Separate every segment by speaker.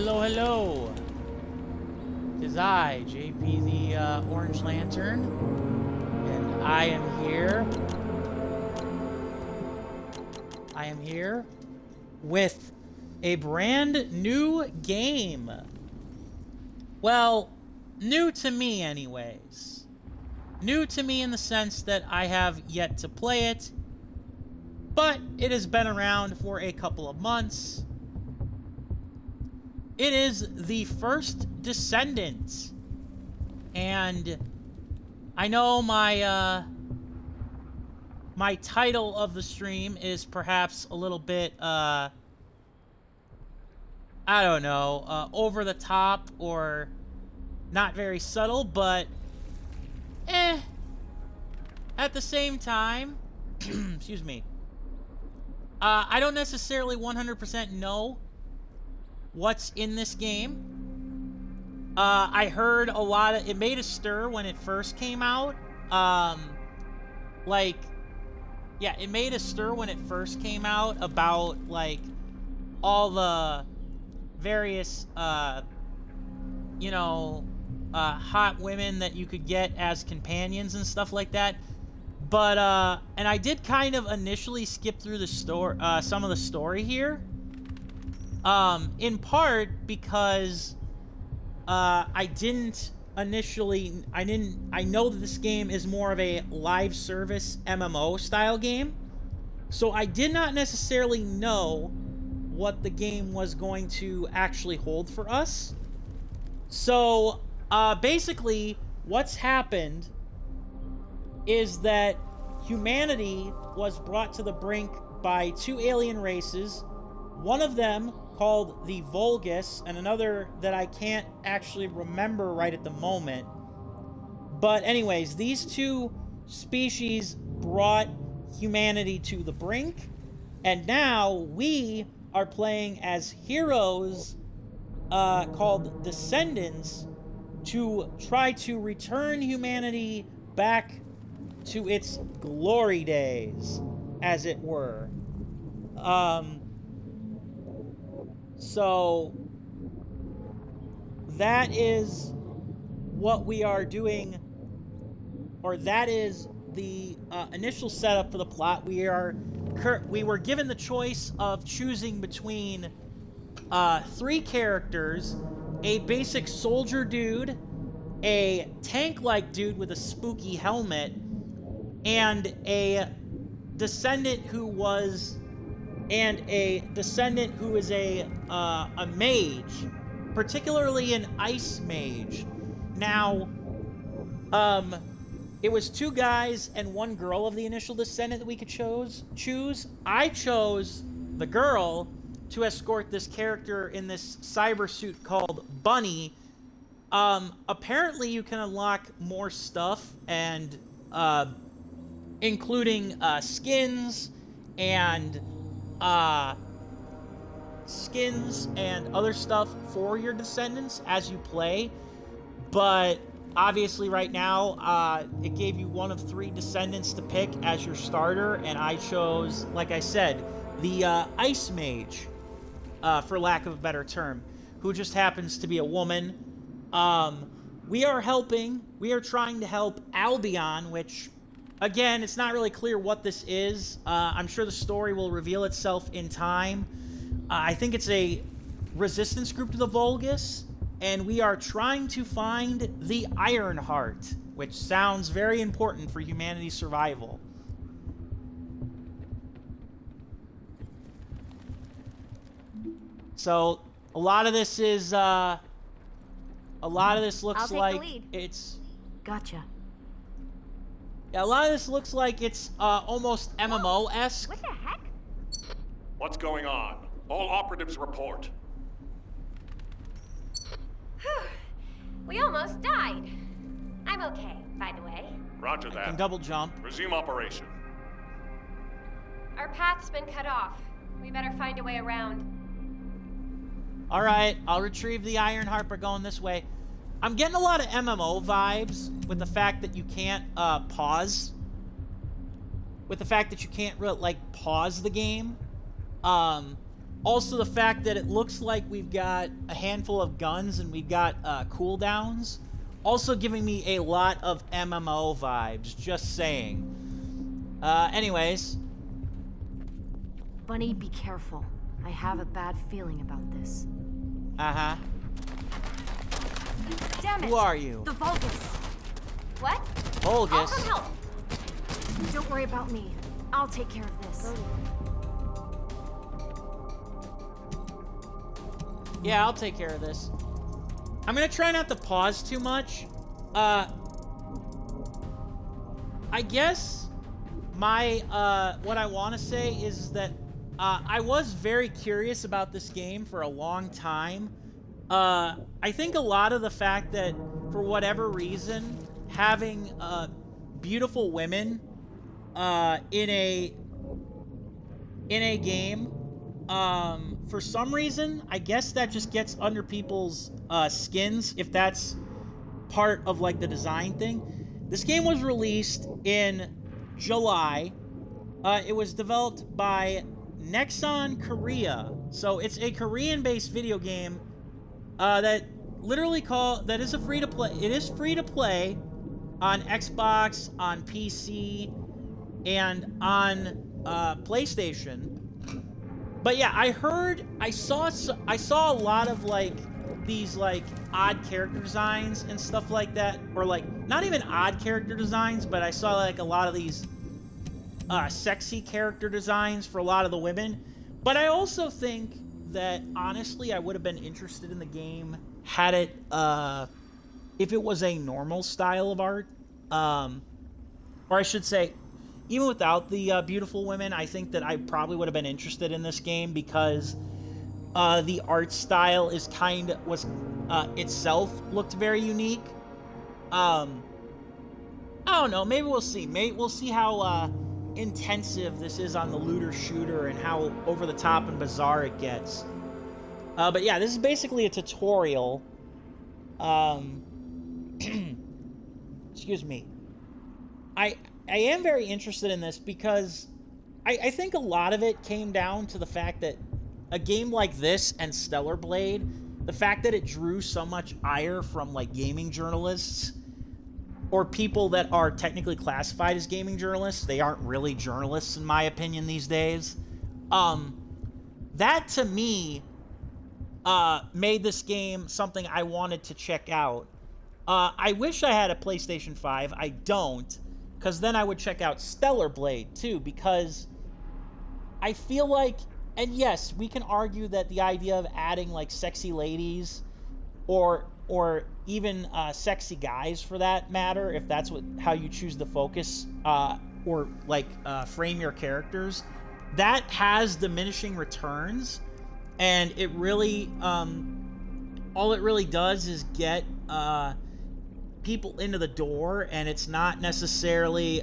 Speaker 1: hello, hello. Tis I, JP the Orange Lantern, and I am here. I am here with a brand new game. Well, new to me anyways. New to me in the sense that I have yet to play it, but it has been around for a couple of months. It is the first Descendant, and I know my my title of the stream is perhaps a little bit I don't know, over the top or not very subtle, but at the same time, excuse me, I don't necessarily 100% know what's in this game. I heard a lot of it made a stir when it first came out. Like, yeah, it made a stir when it first came out about like all the various you know, hot women that you could get as companions and stuff like that. But and I did kind of initially skip through the some of the story here. In part because I know that this game is more of a live service MMO style game. So I did not necessarily know what the game was going to actually hold for us. So basically what's happened is that humanity was brought to the brink by two alien races. One of them called the Vulgus, and another that I can't actually remember right at the moment. But anyways, these two species brought humanity to the brink, and now we are playing as heroes called Descendants to try to return humanity back to its glory days, as it were. So that is what we are doing, or that is the initial setup for the plot. We were given the choice of choosing between three characters: a basic soldier dude, a tank-like dude with a spooky helmet, and a descendant who is a mage, particularly an ice mage. Now, it was two guys and one girl of the initial Descendant that we could choose. I chose the girl to escort this character in this cyber suit called Bunny. Apparently you can unlock more stuff, and including skins and other stuff for your Descendants as you play. But obviously right now it gave you one of three Descendants to pick as your starter, and I chose, like I said, the Ice Mage, for lack of a better term, who just happens to be a woman. We are trying to help Albion, which, again, it's not really clear what this is. I'm sure the story will reveal itself in time. I think it's a resistance group to the Vulgus, and we are trying to find the Iron Heart, which sounds very important for humanity's survival. So a lot of this looks like it's...
Speaker 2: Gotcha.
Speaker 1: Yeah, a lot of this looks like it's almost MMO-esque.
Speaker 2: What the heck?
Speaker 3: What's going on? All operatives report.
Speaker 2: We almost died. I'm okay, by the way.
Speaker 3: Roger
Speaker 1: I
Speaker 3: that.
Speaker 1: can double jump.
Speaker 3: Resume operation.
Speaker 2: Our path's been cut off. We better find a way around.
Speaker 1: Alright, I'll retrieve the Iron Heart by going this way. I'm getting a lot of MMO vibes with the fact that you can't pause. With the fact that you can't like pause the game. Also, the fact that it looks like we've got a handful of guns and we've got cooldowns. Also giving me a lot of MMO vibes, just saying. Anyways.
Speaker 4: Bunny, be careful. I have a bad feeling about this.
Speaker 1: Uh-huh.
Speaker 4: Damn it!
Speaker 1: Who are you?
Speaker 4: The Vulgus.
Speaker 2: What? I'll
Speaker 1: Vulgus.
Speaker 2: come help.
Speaker 4: Don't worry about me. I'll take care of this.
Speaker 1: Yeah, I'll take care of this. I'm gonna try not to pause too much. I guess my, what I want to say is that I was very curious about this game for a long time. I think a lot of the fact that, for whatever reason, having beautiful women in a game, for some reason, I guess that just gets under people's skins, if that's part of like the design thing. This game was released in July. It was developed by Nexon Korea, so it's a Korean-based video game that is a free-to-play. It is free to play on Xbox, on PC, and on PlayStation. But yeah, I saw a lot of like these like odd character designs and stuff like that, or like not even odd character designs, but I saw like a lot of these sexy character designs for a lot of the women. But I also think that honestly I would have been interested in the game had it if it was a normal style of art, or I should say, even without the beautiful women, I think that I probably would have been interested in this game because the art style is itself looked very unique. I don't know. Maybe we'll see. Maybe we'll see how intensive this is on the looter shooter and how over the top and bizarre it gets. But yeah, this is basically a tutorial. Excuse me. I am very interested in this because I think a lot of it came down to the fact that a game like this and Stellar Blade, the fact that it drew so much ire from like gaming journalists or people that are technically classified as gaming journalists. They aren't really journalists in my opinion these days. That to me made this game something I wanted to check out. I wish I had a PlayStation 5. I don't, because then I would check out Stellar Blade too, because I feel like, and yes, we can argue that the idea of adding like sexy ladies or even sexy guys for that matter, if that's how you choose to focus or like frame your characters, that has diminishing returns, and it really all it really does is get people into the door, and it's not necessarily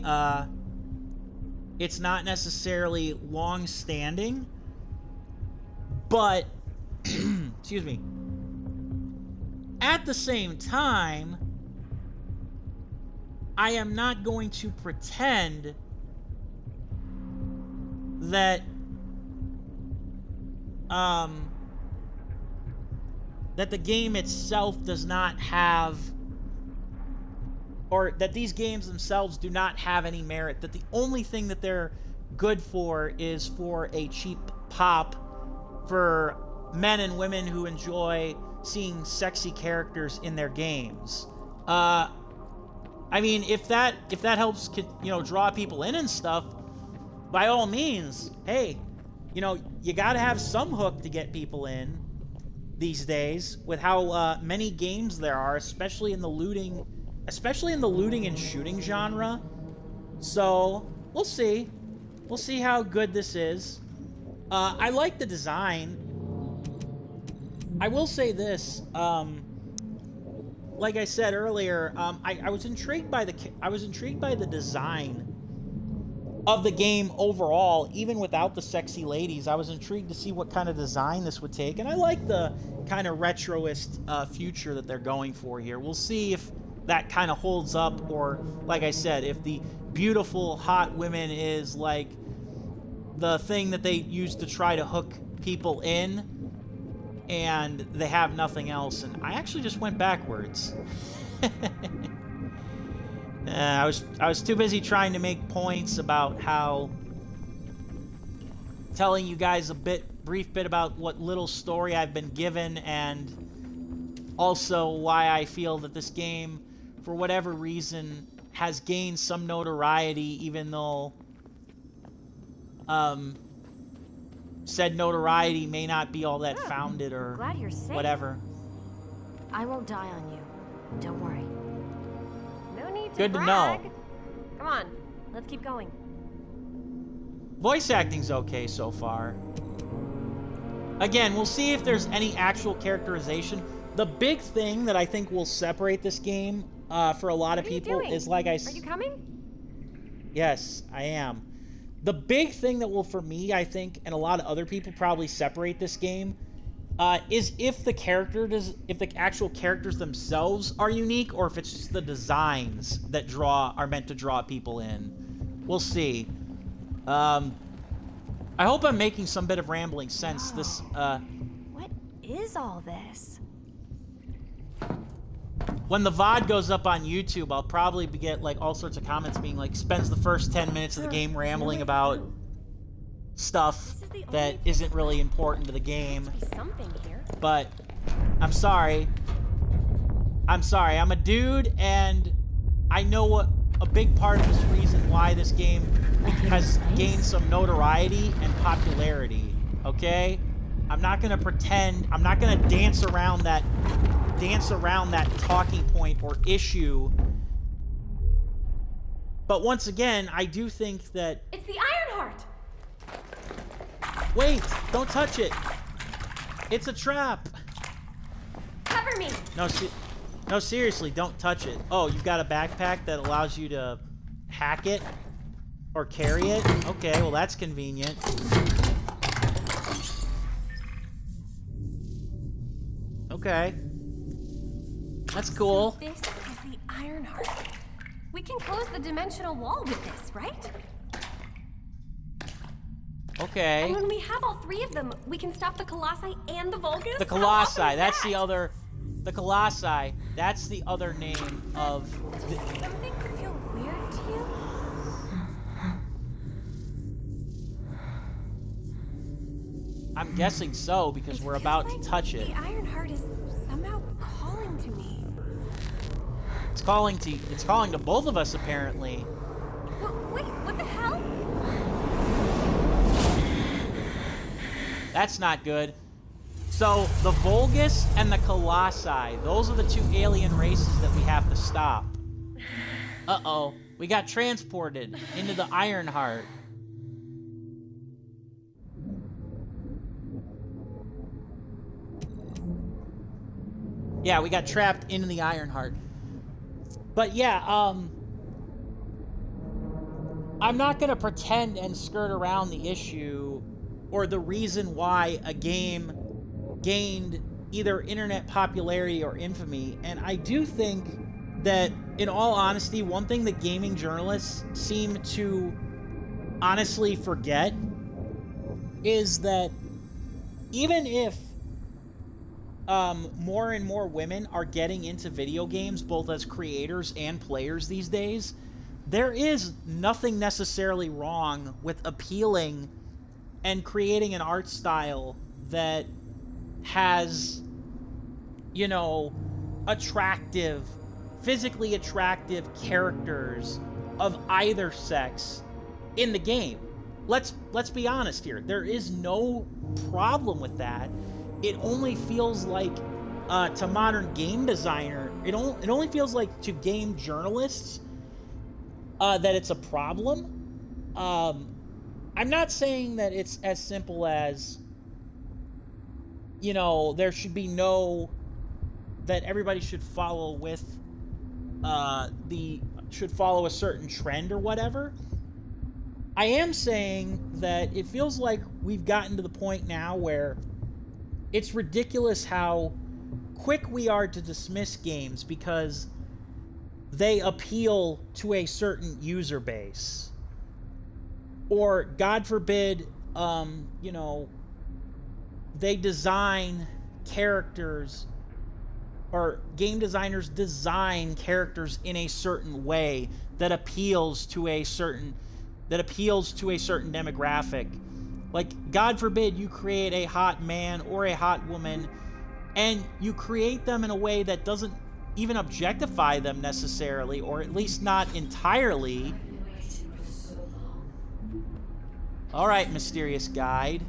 Speaker 1: long standing. But excuse me, at the same time, I am not going to pretend that that the game itself does not have, or that these games themselves do not have any merit, that the only thing that they're good for is for a cheap pop for men and women who enjoy seeing sexy characters in their games. I mean, if that helps, draw people in and stuff, by all means, hey, you gotta have some hook to get people in these days with how many games there are, especially in the looting and shooting genre. So we'll see how good this is. I like the design. I will say this, like I said earlier, I was intrigued by the design of the game overall, even without the sexy ladies. I was intrigued to see what kind of design this would take, and I like the kind of retroist future that they're going for here. We'll see if that kind of holds up, or like I said, if the beautiful hot women is like the thing that they use to try to hook people in, and they have nothing else. And I actually just went backwards. I was too busy trying to make points about how telling you guys a brief bit about what little story I've been given, and also why I feel that this game, for whatever reason, has gained some notoriety, even though said notoriety may not be all that founded or
Speaker 4: Glad you're safe.
Speaker 1: whatever.
Speaker 4: I won't die on you. Don't worry.
Speaker 2: No need to
Speaker 1: Good to
Speaker 2: brag.
Speaker 1: know.
Speaker 2: Come on, let's keep going.
Speaker 1: Voice acting's okay so far. Again, we'll see if there's any actual characterization. The big thing that I think will separate this game for a lot of
Speaker 2: What are you
Speaker 1: people
Speaker 2: doing?
Speaker 1: is like
Speaker 2: Are you coming?
Speaker 1: Yes, I am. The big thing that will, for me, I think, and a lot of other people probably separate this game, is if the actual characters themselves are unique, or if it's just the designs that are meant to draw people in. We'll see. I hope I'm making some bit of rambling sense. This,
Speaker 4: What is all this?
Speaker 1: when the VOD goes up on YouTube, I'll probably get like all sorts of comments being like, spends the first 10 minutes of the game rambling about stuff that isn't really important to the game.
Speaker 2: Must be something here.
Speaker 1: But I'm sorry. I'm a dude, and I know what a big part of this reason why this game has gained some notoriety and popularity. Okay? I'm not gonna pretend. I'm not gonna dance around that talking point or issue. But once again, I do think that.
Speaker 2: It's the Ironheart.
Speaker 1: Wait! Don't touch it. It's a trap.
Speaker 2: Cover me.
Speaker 1: No, seriously, don't touch it. Oh, you've got a backpack that allows you to hack it or carry it? Okay, well, that's convenient. Okay. That's cool.
Speaker 2: So this is the Ironheart. We can close the dimensional wall with this, right?
Speaker 1: Okay.
Speaker 2: And when we have all three of them, we can stop the Colossi and the Vulgus?
Speaker 1: The Colossi, that's the other... The Colossi, that's the other name of...
Speaker 2: Does something feel weird to you?
Speaker 1: I'm guessing so, because we're about to touch it.
Speaker 2: The Ironheart is somehow calling to me.
Speaker 1: It's calling to both of us, apparently.
Speaker 2: Wait, what the hell?
Speaker 1: That's not good. So, the Vulgus and the Colossi, those are the two alien races that we have to stop. Uh-oh. We got transported into the Ironheart. Yeah, we got trapped into the Ironheart. But yeah, I'm not gonna pretend and skirt around the issue or the reason why a game gained either internet popularity or infamy. And I do think that, in all honesty, one thing that gaming journalists seem to honestly forget is that even if more and more women are getting into video games, both as creators and players these days, there is nothing necessarily wrong with appealing and creating an art style that has, you know, physically attractive characters of either sex in the game. Let's be honest here. There is no problem with that. It only feels like to modern game designer, it only feels like to game journalists that it's a problem. I'm not saying that it's as simple as, you know, there should be that everybody should follow with should follow a certain trend or whatever. I am saying that it feels like we've gotten to the point now where it's ridiculous how quick we are to dismiss games because they appeal to a certain user base. Or, God forbid, you know, they design characters, or game designers design characters in a certain way that appeals to a certain demographic. Like, God forbid you create a hot man or a hot woman, and you create them in a way that doesn't even objectify them necessarily, or at least not entirely. Alright, mysterious guide.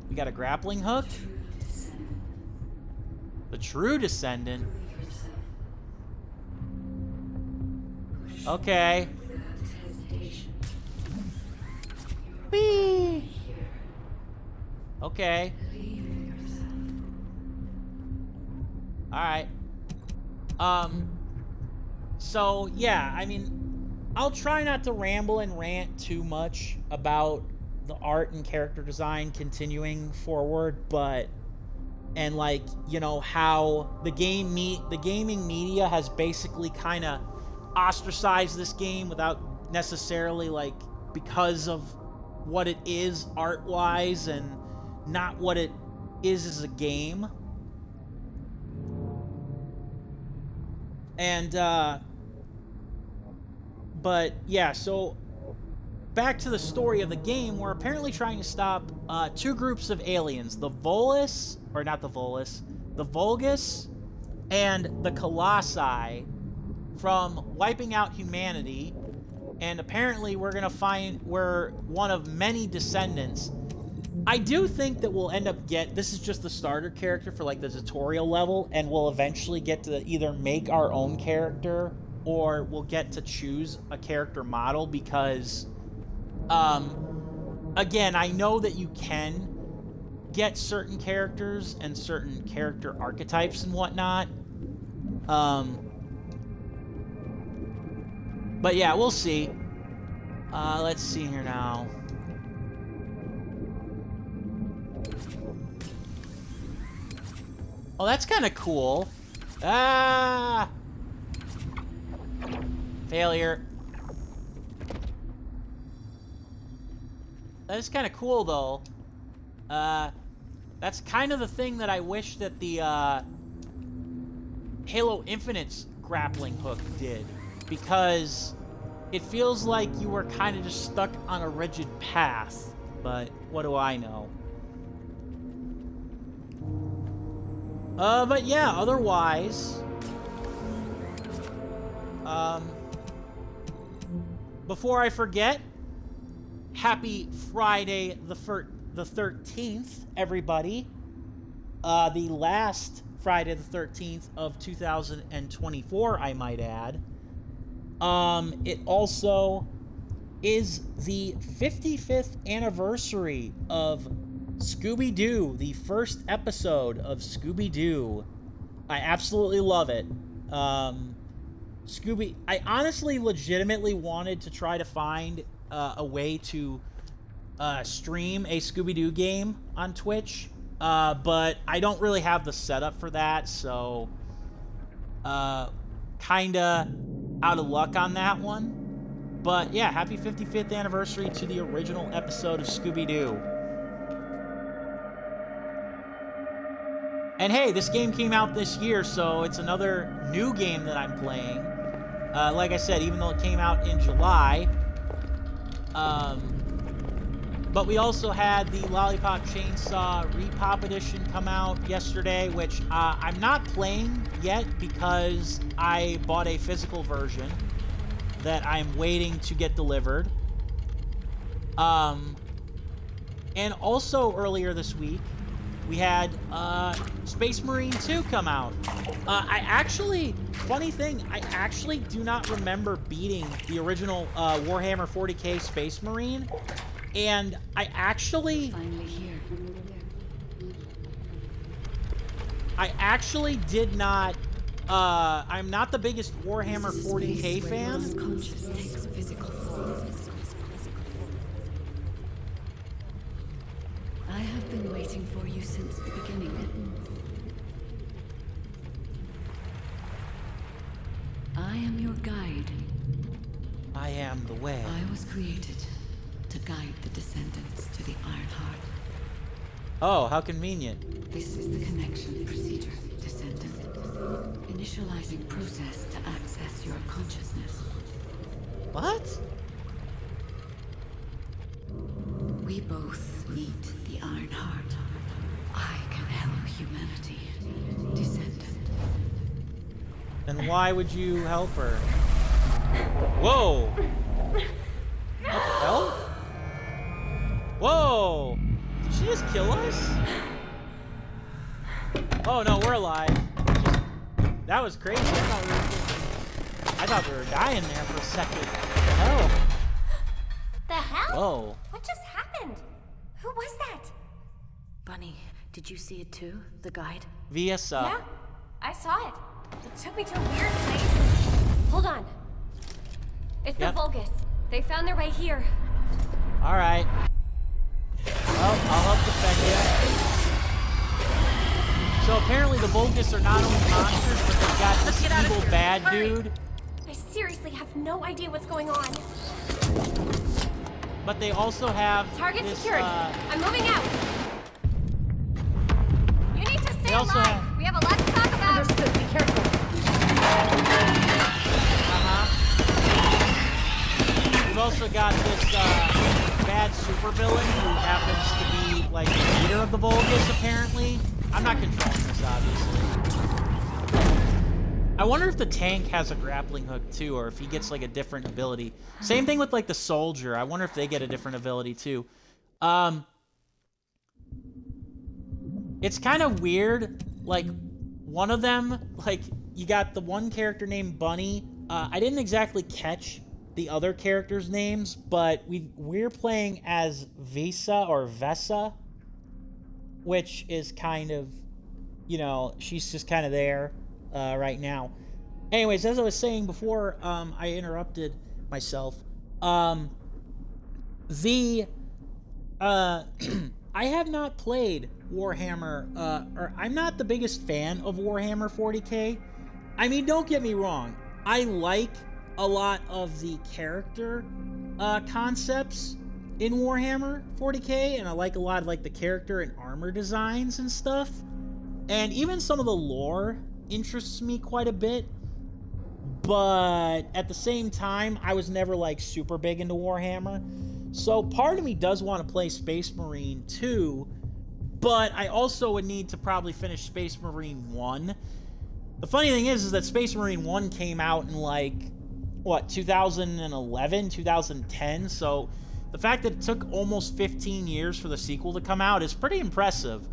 Speaker 1: We got a grappling hook. The true Descendant. Okay. Whee! Okay. Alright. So, yeah, I mean, I'll try not to ramble and rant too much about the art and character design continuing forward, but, and like, you know, how the gaming media has basically kind of ostracized this game without necessarily, like, because of what it is art-wise and not what it is as a game. And, but, yeah, so back to the story of the game. We're apparently trying to stop two groups of aliens. The Volus, or not the Volus, the Vulgus and the Colossi from wiping out humanity. And apparently we're one of many descendants. I do think that we'll end up this is just the starter character for like the tutorial level, and we'll eventually get to either make our own character or we'll get to choose a character model, because again, I know that you can get certain characters and certain character archetypes and whatnot. But yeah, we'll see. Let's see here now. Oh, that's kind of cool. Ah! Failure. That is kind of cool, though. That's kind of the thing that I wish that the Halo Infinite's grappling hook did, because it feels like you were kind of just stuck on a rigid path, but what do I know? But yeah, otherwise, before I forget, happy Friday the 13th, everybody. The last Friday the 13th of 2024, I might add. It also is the 55th anniversary of Scooby-Doo, the first episode of Scooby-Doo. I absolutely love it. I honestly legitimately wanted to try to find a way to stream a Scooby-Doo game on Twitch, but I don't really have the setup for that, so kinda out of luck on that one. But yeah, happy 55th anniversary to the original episode of Scooby-Doo. And hey, this game came out this year, so it's another new game that I'm playing. Like I said, even though it came out in July. But we also had the Lollipop Chainsaw Repop Edition come out yesterday, which I'm not playing yet because I bought a physical version that I'm waiting to get delivered. And also earlier this week, we had Space Marine 2 come out. Funny thing, I actually do not remember beating the original Warhammer 40k Space Marine. And I actually did not, I'm not the biggest Warhammer 40k fan.
Speaker 5: I have been waiting for you since the beginning. I am your guide.
Speaker 1: I am the way.
Speaker 5: I was created to guide the Descendants to the Iron Heart.
Speaker 1: Oh, how convenient.
Speaker 5: This is the connection procedure, Descendant. Initializing process to access your consciousness.
Speaker 1: What?
Speaker 5: We both need the Iron Heart. I can help humanity, Descendant.
Speaker 1: Then why would you help her? Whoa! What the hell? Whoa! Did she just kill us? Oh no, we're alive. That was crazy. I thought we were dying there for a second. Oh.
Speaker 2: The hell?
Speaker 1: Whoa.
Speaker 2: What just happened? Who was that?
Speaker 5: Bunny, did you see it too? The guide?
Speaker 1: Viasa.
Speaker 2: Yeah, I saw it. It took me to a weird place. Hold on. It's
Speaker 1: Yep.
Speaker 2: the Vulgus. They found their way here.
Speaker 1: Alright. Well, I'll help defend you. So apparently the Vulgus are not only monsters, but they've got this
Speaker 2: get out of
Speaker 1: evil
Speaker 2: here.
Speaker 1: bad
Speaker 2: Hurry.
Speaker 1: dude.
Speaker 2: I seriously have no idea what's going on.
Speaker 1: But they also have
Speaker 2: Target
Speaker 1: this,
Speaker 2: secured. I'm moving out. You need to stay
Speaker 1: They also
Speaker 2: alive.
Speaker 1: have-
Speaker 2: We have a lot to talk about.
Speaker 4: Understood. Be careful.
Speaker 1: We've also got this bad supervillain who happens to be like the leader of the Vulgus, apparently. I'm not controlling this, obviously. I wonder if the tank has a grappling hook too, or if he gets like a different ability. Same thing with like the soldier. I wonder if they get a different ability too. It's kind of weird. Like one of them, like you got the one character named Bunny. I didn't exactly catch the other characters' names, but we're playing as Vesa or Vesa, which is kind of, you know, she's just kind of there right now. Anyways, as I was saying before, I interrupted myself. I have not played Warhammer, or I'm not the biggest fan of Warhammer 40k. I mean, don't get me wrong. I like a lot of the character concepts in Warhammer 40k, and I like a lot of like the character and armor designs and stuff. And even some of the lore interests me quite a bit. But at the same time, I was never like super big into Warhammer. So part of me does want to play Space Marine 2, but I also would need to probably finish Space Marine 1. The funny thing is that Space Marine 1 came out in like, what, 2011, 2010? So the fact that it took almost 15 years for the sequel to come out is pretty impressive.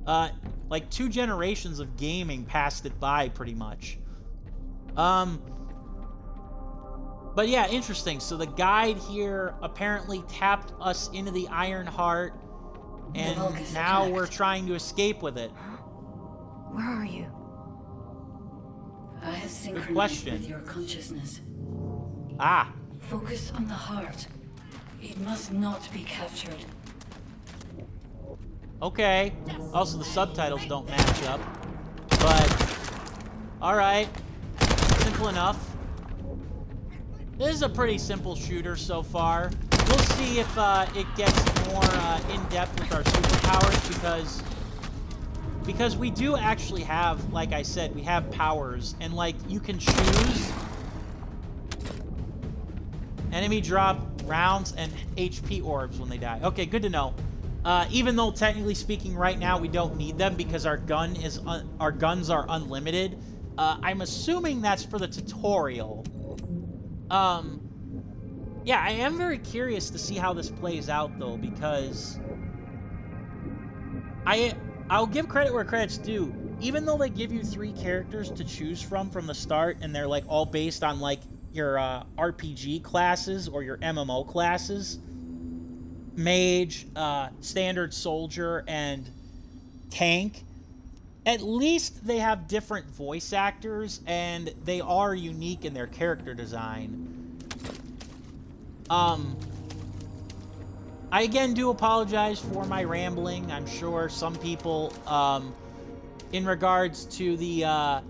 Speaker 1: Like 2 generations of gaming passed it by pretty much. But yeah, interesting. So the guide here apparently tapped us into the Iron Heart, and now we're trying to escape with it.
Speaker 5: Where are you? I have synchronized
Speaker 1: question.
Speaker 5: with your consciousness.
Speaker 1: Ah,
Speaker 5: Focus on the heart. It must not be captured.
Speaker 1: okay. Also, the subtitles don't match up. But, alright. Simple enough. This is a pretty simple shooter so far. We'll see if it gets more in-depth with our superpowers, because we do actually have, like I said, we have powers, and like you can choose. Enemy drop rounds and HP orbs when they die. Okay, good to know. Even though technically speaking, right now we don't need them because our guns are unlimited. I'm assuming that's for the tutorial. Yeah, I am very curious to see how this plays out though, because I'll give credit where credit's due. Even though they give you 3 characters to choose from the start, and they're like all based on like your RPG classes or your MMO classes, mage, standard soldier, and tank, at least they have different voice actors, and they are unique in their character design. I again do apologize for my rambling. I'm sure some people, in regards to the,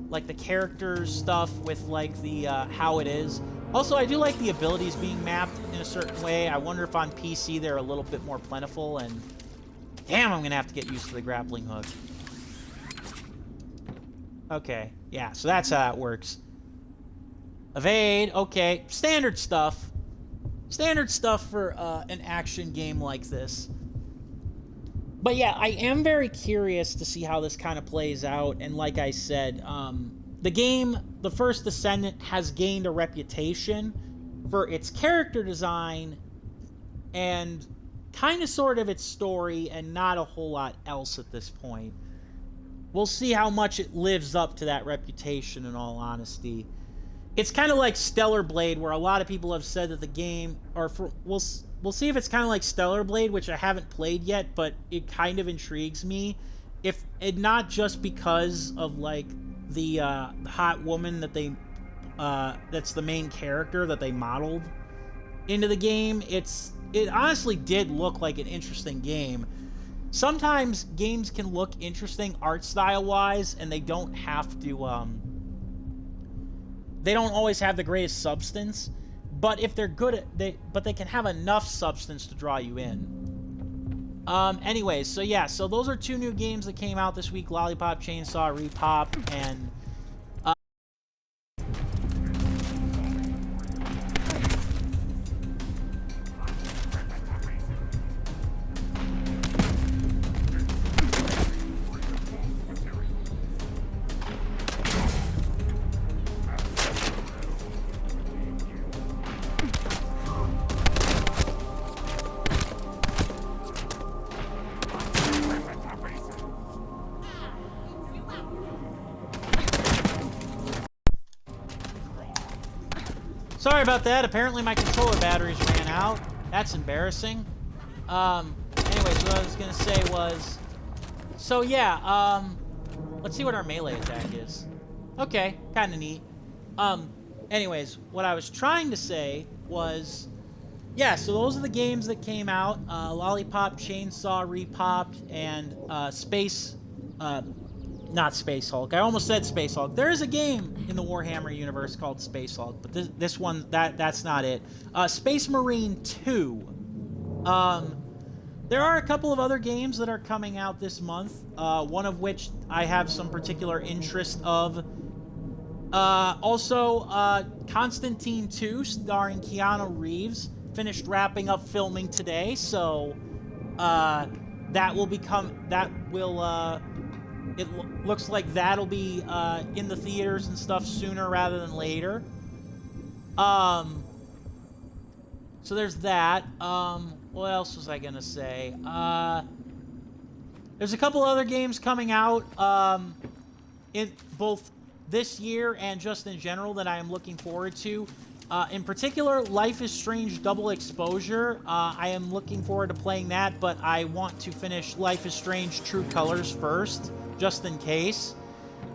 Speaker 1: like the character stuff with like the, how it is. Also, I do like the abilities being mapped in a certain way. I wonder if on PC they're a little bit more plentiful, and Damn, I'm gonna have to get used to the grappling hook. Okay, yeah, so that's how that works. Evade, okay. Standard stuff. Standard stuff for an action game like this. But yeah, I am very curious to see how this kind of plays out. And like I said, the game, the first Descendant, has gained a reputation for its character design and kind of sort of its story, and not a whole lot else at this point. We'll see how much it lives up to that reputation, in all honesty. It's kind of like Stellar Blade, where a lot of people have said that the game, we'll see if it's kind of like Stellar Blade, which I haven't played yet, but it kind of intrigues me. If it not just because of like the hot woman that they that's the main character that they modeled into the game. It honestly did look like an interesting game. Sometimes games can look interesting art style wise, and they don't have to they don't always have the greatest substance, but if they're good at they can have enough substance to draw you in. Anyways, so yeah, so those are two new games that came out this week: Lollipop Chainsaw Repop and sorry about that. Apparently my controller batteries ran out. That's embarrassing. Anyways, what I was gonna say was, so yeah, let's see what our melee attack is. Okay, kind of neat. Anyways, what I was trying to say was, yeah, so those are the games that came out. Lollipop Chainsaw Repopped and not Space Hulk. I almost said Space Hulk. There is a game in the Warhammer universe called Space Hulk, but this one, that's not it. Space Marine 2. There are a couple of other games that are coming out this month, one of which I have some particular interest of. Also, Constantine 2, starring Keanu Reeves, finished wrapping up filming today, so it looks like that'll be in the theaters and stuff sooner rather than later. So there's that. What else was I gonna say? There's a couple other games coming out in both this year and just in general that I am looking forward to. In particular, Life is Strange Double Exposure. I am looking forward to playing that, but I want to finish Life is Strange True Colors first, just in case.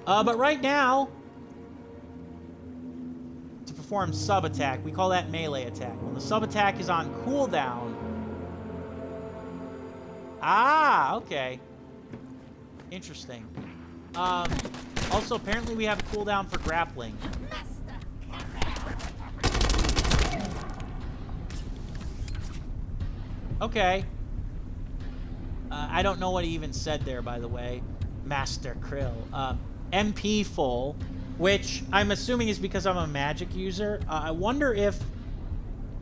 Speaker 1: But right now, to perform sub attack, we call that melee attack. When the sub attack is on cooldown. Ah, okay. Interesting. Also, apparently we have a cooldown for grappling. Okay. I don't know what he even said there, by the way. Master Krill. MP full, which I'm assuming is because I'm a magic user. I wonder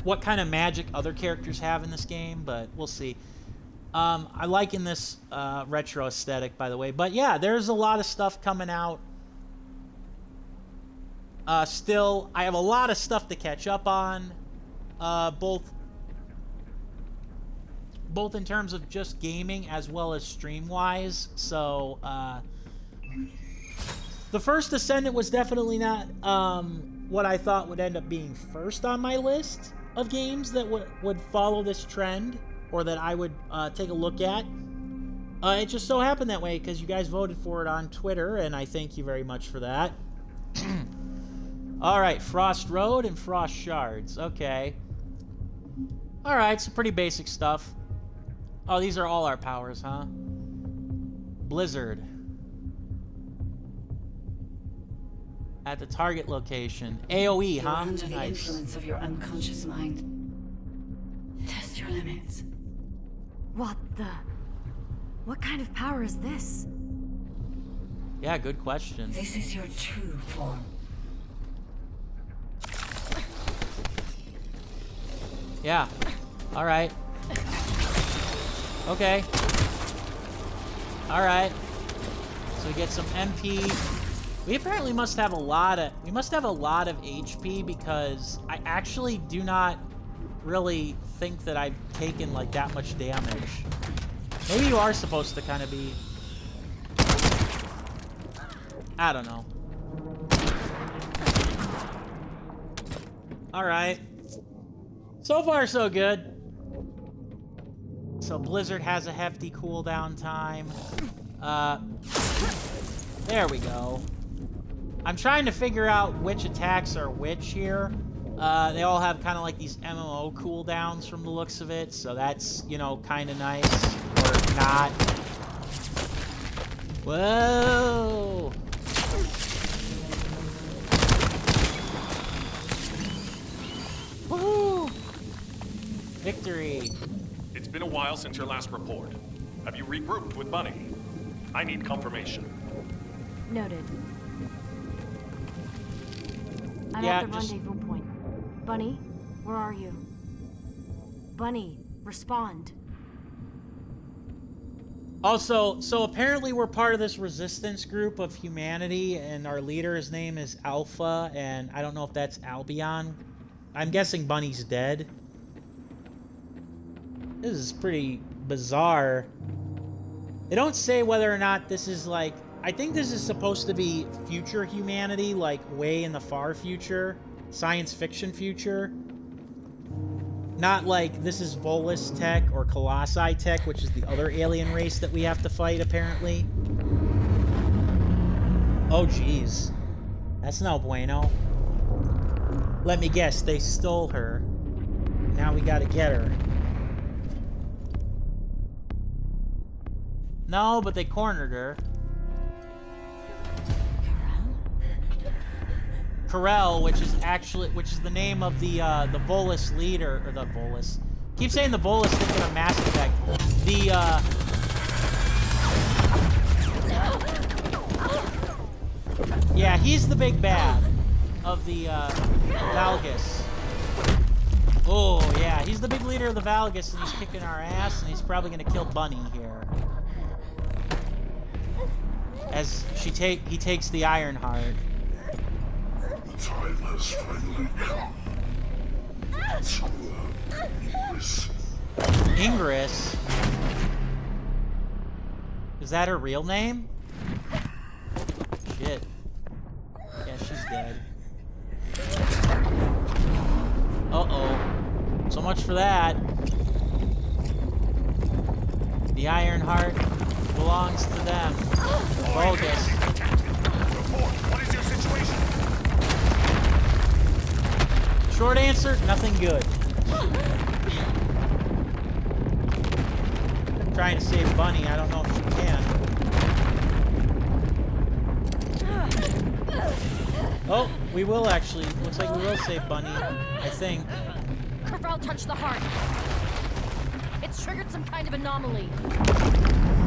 Speaker 1: what kind of magic other characters have in this game, but we'll see. I like in this retro aesthetic, by the way. But yeah, there's a lot of stuff coming out. Still, I have a lot of stuff to catch up on, both in terms of just gaming as well as stream-wise. So, the first Descendant was definitely not what I thought would end up being first on my list of games that would follow this trend, or that I would take a look at. It just so happened that way because you guys voted for it on Twitter, and I thank you very much for that. Alright, Frost Road and Frost Shards. Okay. Alright, some pretty basic stuff. Oh, these are all our powers, huh? Blizzard. At the target location. AoE,
Speaker 5: You're
Speaker 1: huh?
Speaker 5: under the
Speaker 1: Nice.
Speaker 5: influence of your unconscious mind. Test your limits.
Speaker 4: What the? What kind of power is this?
Speaker 1: Yeah, good question.
Speaker 5: This is your true form.
Speaker 1: Yeah. Alright. Okay. Alright. So we get some MP. We apparently must have a lot of HP because I actually do not really think that I've taken like that much damage. Maybe you are supposed to kind of be... I don't know. Alright. So far, so good. So Blizzard has a hefty cooldown time. There we go. I'm trying to figure out which attacks are which here. They all have kind of like these MMO cooldowns from the looks of it, so that's, you know, kind of nice. Or not. Whoa! Woohoo! Victory!
Speaker 3: It's been a while since your last report. Have you regrouped with Bunny? I need confirmation.
Speaker 4: Noted. I'm
Speaker 1: Yeah,
Speaker 4: at the
Speaker 1: just-
Speaker 4: rendezvous point. Bunny, where are you? Bunny, respond.
Speaker 1: Also, so apparently we're part of this resistance group of humanity, and our leader, his name is Alpha, and I don't know if that's Albion. I'm guessing Bunny's dead. This is pretty bizarre. They don't say whether or not this is like... I think this is supposed to be future humanity, like way in the far future. Science fiction future. Not like this is Volus tech or Colossi tech, which is the other alien race that we have to fight, apparently. Oh, jeez. That's no bueno. Let me guess, they stole her. Now we gotta get her. No, but they cornered her. Corel, which is the name of the Volus leader, or the Volus. Keep saying the Volus thinking of Mass Effect. Yeah, he's the big bad of the Valgus. Oh yeah, he's the big leader of the Valgus, and he's kicking our ass, and he's probably gonna kill Bunny here. As he takes the Iron Heart.
Speaker 6: Time has finally come.
Speaker 1: Ingress? Is that her real name? Shit. Yeah, she's dead. Uh-oh. So much for that. The Iron Heart belongs to them. Bogus.
Speaker 3: Report, what is your situation?
Speaker 1: Short answer, nothing good. Trying to save Bunny, I don't know if she can. Oh, we will actually. Looks like we will save Bunny, I think.
Speaker 2: Corel touched the heart. It's triggered some kind of anomaly.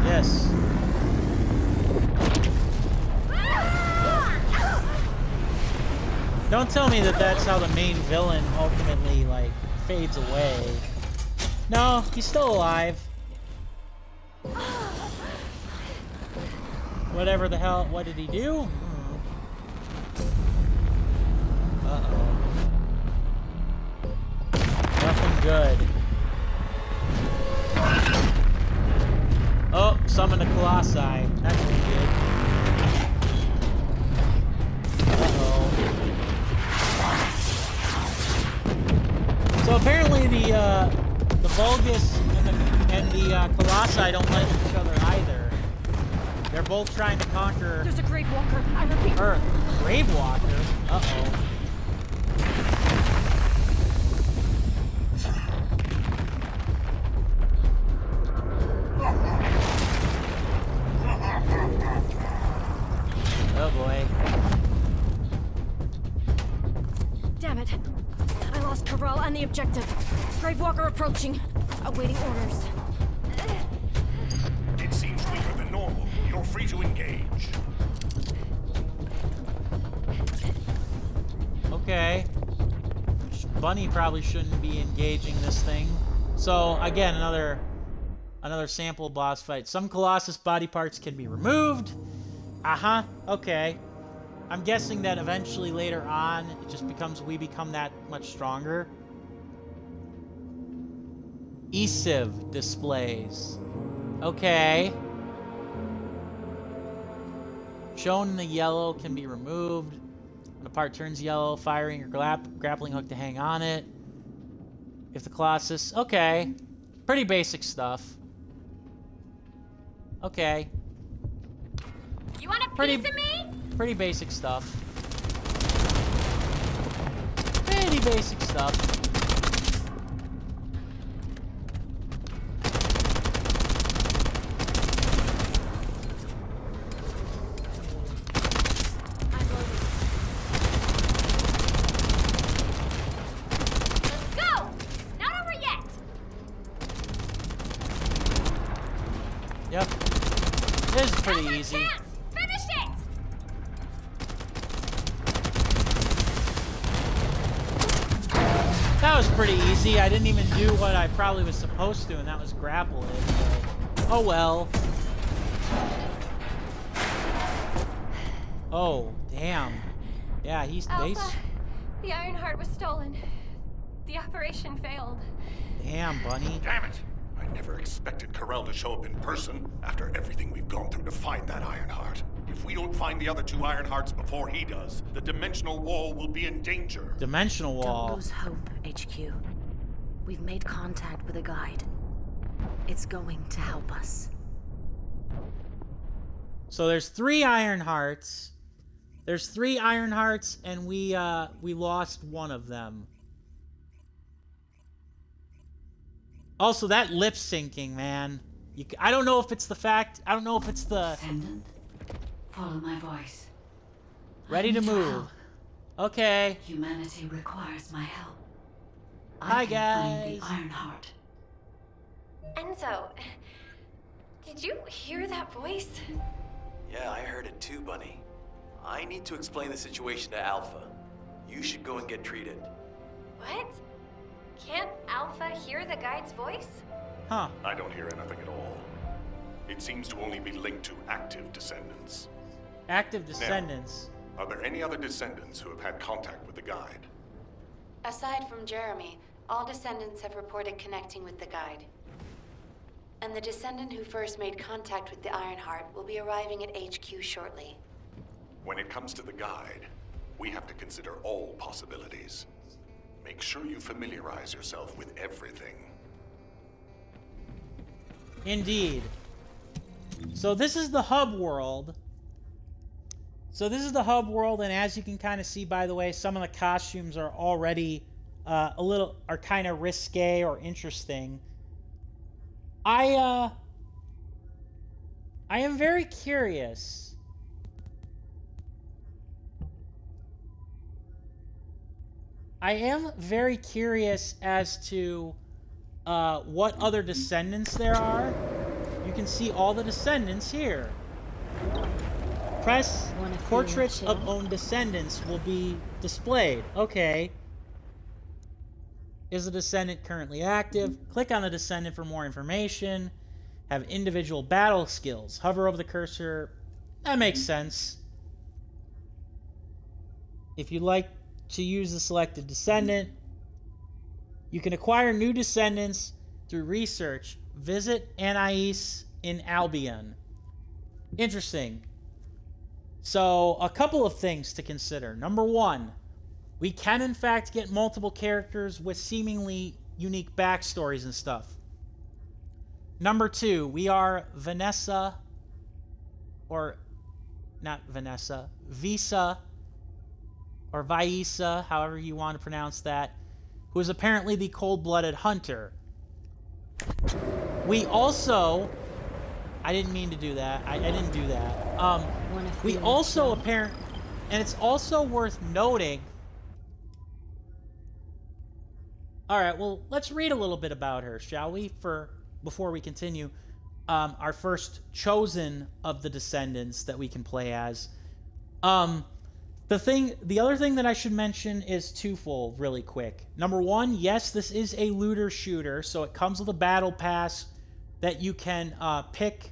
Speaker 1: Yes. Don't tell me that that's how the main villain ultimately, like, fades away. No, he's still alive. Whatever the hell, what did he do? Uh-oh. Nothing good. Oh, summon a Colossi. That's pretty good. Uh-oh. So apparently the Vulgus and the Colossi don't like each other either. They're both trying to conquer
Speaker 2: There's a Grave Walker. I repeat.
Speaker 1: Earth. Grave Walker? Uh-oh. Oh boy.
Speaker 2: Damn it. I lost Corel and the objective. Grave Walker approaching. Awaiting orders.
Speaker 3: It seems You're free to engage.
Speaker 1: Okay. Bunny probably shouldn't be engaging this thing. So, again, another sample boss fight. Some Colossus body parts can be removed. Uh-huh. Okay. I'm guessing that eventually later on, it just becomes, we become that much stronger. ESIV displays. Okay. Shown in the yellow can be removed. When a part turns yellow, firing your grappling hook to hang on it. If the Colossus... Okay. Pretty basic stuff. Okay.
Speaker 2: You want a
Speaker 1: Pretty-
Speaker 2: piece of me?
Speaker 1: Pretty basic stuff. Pretty basic stuff.
Speaker 2: I'm loaded. Let's go! It's not over yet!
Speaker 1: Yep. This is pretty
Speaker 2: Now's our
Speaker 1: easy.
Speaker 2: chance! Finish it!
Speaker 1: That was pretty easy. I didn't even do what I probably was supposed to, and that was grapple it. But, oh well. Oh, damn. Yeah, he's...
Speaker 2: Alpha, the Iron Heart was stolen. The operation failed.
Speaker 1: Damn, Bunny.
Speaker 3: Damn it! I never expected Corel to show up in person after everything we've gone through to find that Iron Heart. If we don't find the other two Iron Hearts before he does, the dimensional wall will be in danger.
Speaker 1: Dimensional wall.
Speaker 4: Don't lose hope, HQ. We've made contact with a guide. It's going to help us.
Speaker 1: So there's 3 Iron Hearts. There's 3 Iron Hearts, and we lost one of them. Also, that lip syncing, man. I don't know if it's the fact. I don't know if it's the.
Speaker 5: Descendant, follow my voice.
Speaker 1: Ready
Speaker 5: I
Speaker 1: to
Speaker 5: need your
Speaker 1: move.
Speaker 5: help.
Speaker 1: Okay.
Speaker 5: Humanity requires my help.
Speaker 1: Hi,
Speaker 5: I can find
Speaker 1: guys.
Speaker 5: the Iron Heart.
Speaker 2: Enzo, did you hear that voice?
Speaker 7: Yeah, I heard it too, Bunny. I need to explain the situation to Alpha. You should go and get treated.
Speaker 2: What? Can't Alpha hear the guide's voice?
Speaker 1: Huh.
Speaker 3: I don't hear anything at all. It seems to only be linked to active descendants.
Speaker 1: Active Descendants.
Speaker 3: Are there any other descendants who have had contact with the guide?
Speaker 5: Aside from Jeremy, all descendants have reported connecting with the guide. And the descendant who first made contact with the Iron Heart will be arriving at HQ shortly.
Speaker 3: When it comes to the guide, we have to consider all possibilities. Make sure you familiarize yourself with everything.
Speaker 1: Indeed. So this is the hub world. And as you can kind of see, by the way, some of the costumes are already are kind of risque or interesting. I am very curious. I am very curious as to what other descendants there are. You can see all the descendants here. Press
Speaker 4: Wanna feel
Speaker 1: portraits
Speaker 4: chill?
Speaker 1: of own descendants will be displayed. Okay. Is the descendant currently active? Click on the descendant for more information. Have individual battle skills. Hover over the cursor. That makes sense. If you'd like to use the selected descendant, you can acquire new descendants through research. Visit Anais in Albion. Interesting. So, a couple of things to consider. Number one, we can in fact get multiple characters with seemingly unique backstories and stuff. Number two, we are Vanessa, or not Vanessa, Visa, or Vaisa, however you want to pronounce that, who is apparently the cold-blooded hunter. We also... I didn't mean to do that. I didn't do that. We also apparently... And it's also worth noting... Alright, well, let's read a little bit about her, shall we? Before we continue. our first chosen of the Descendants that we can play as. The other thing that I should mention is twofold, really quick. Number one, yes, this is a looter shooter, so it comes with a battle pass that you can pick.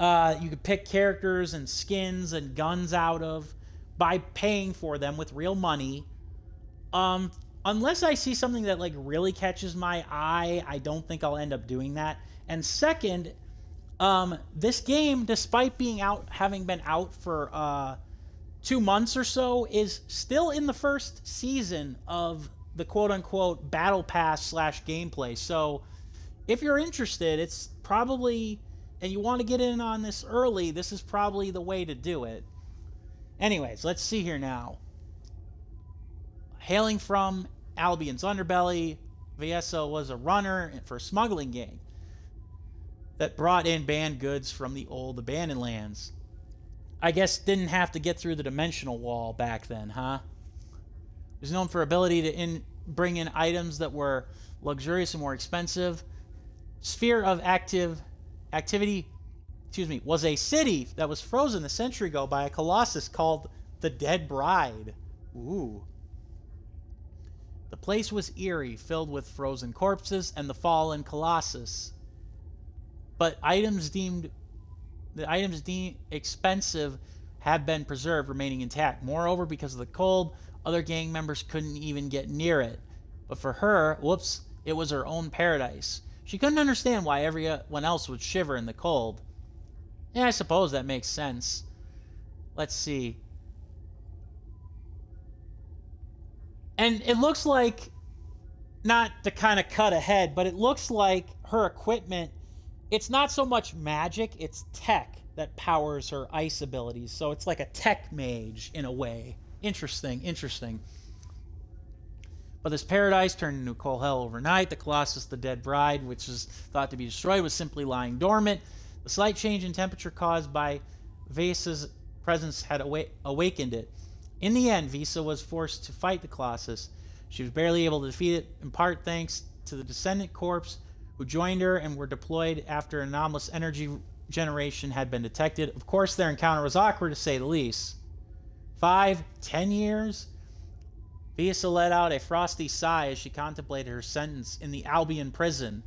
Speaker 1: You can pick characters and skins and guns out of by paying for them with real money. Unless I see something that like really catches my eye, I don't think I'll end up doing that. And second, this game, despite having been out for 2 months or so, is still in the first season of the quote-unquote battle pass / gameplay. So if you're interested, it's probably, and you want to get in on this early, this is probably the way to do it. Anyways, let's see here now. Hailing from Albion's underbelly, Viessa was a runner for a smuggling gang that brought in banned goods from the old abandoned lands. I guess didn't have to get through the dimensional wall back then, huh? It was known for ability to bring in items that were luxurious and more expensive. Sphere of activity, was a city that was frozen a century ago by a colossus called the Dead Bride. Ooh. The place was eerie, filled with frozen corpses and the fallen colossus. But the items deemed expensive have been preserved, remaining intact. Moreover, because of the cold, other gang members couldn't even get near it. But for her, it was her own paradise. She couldn't understand why everyone else would shiver in the cold. Yeah, I suppose that makes sense. Let's see. And it looks like, not to kind of cut ahead, but it looks like her equipment, it's not so much magic, it's tech that powers her ice abilities. So it's like a tech mage in a way. Interesting. But this paradise turned into a cold hell overnight. The Colossus, the Dead Bride, which is thought to be destroyed, was simply lying dormant. The slight change in temperature caused by Viessa's presence had awakened it. In the end, Viessa was forced to fight the Colossus. She was barely able to defeat it, in part thanks to the Descendant Corps, who joined her and were deployed after anomalous energy generation had been detected. Of course, their encounter was awkward, to say the least. 5-10 years? Viessa let out a frosty sigh as she contemplated her sentence in the Albion prison.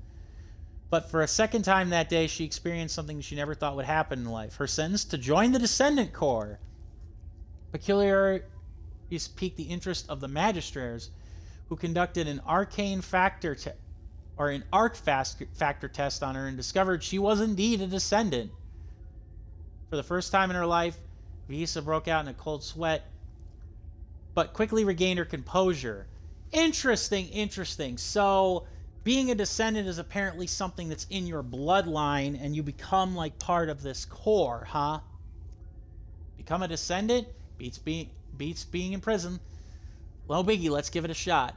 Speaker 1: But for a second time that day, she experienced something she never thought would happen in life. Her sentence to join the Descendant Corps. Peculiarities piqued the interest of the magistrates, who conducted an arcane factor factor test on her and discovered she was indeed a descendant. For the first time in her life, Viessa broke out in a cold sweat, but quickly regained her composure. Interesting. So, being a descendant is apparently something that's in your bloodline, and you become like part of this core, huh? Become a descendant? Beats being in prison. Low biggie, let's give it a shot.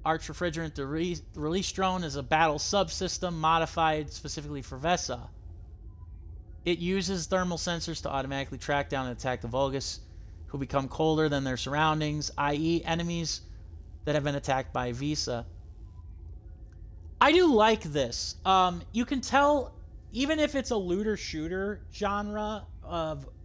Speaker 1: Arch Refrigerant Release Drone is a battle subsystem modified specifically for Viessa. It uses thermal sensors to automatically track down and attack the Vulgus, who become colder than their surroundings, i.e. enemies that have been attacked by Viessa. I do like this. You can tell, even if it's a looter-shooter genre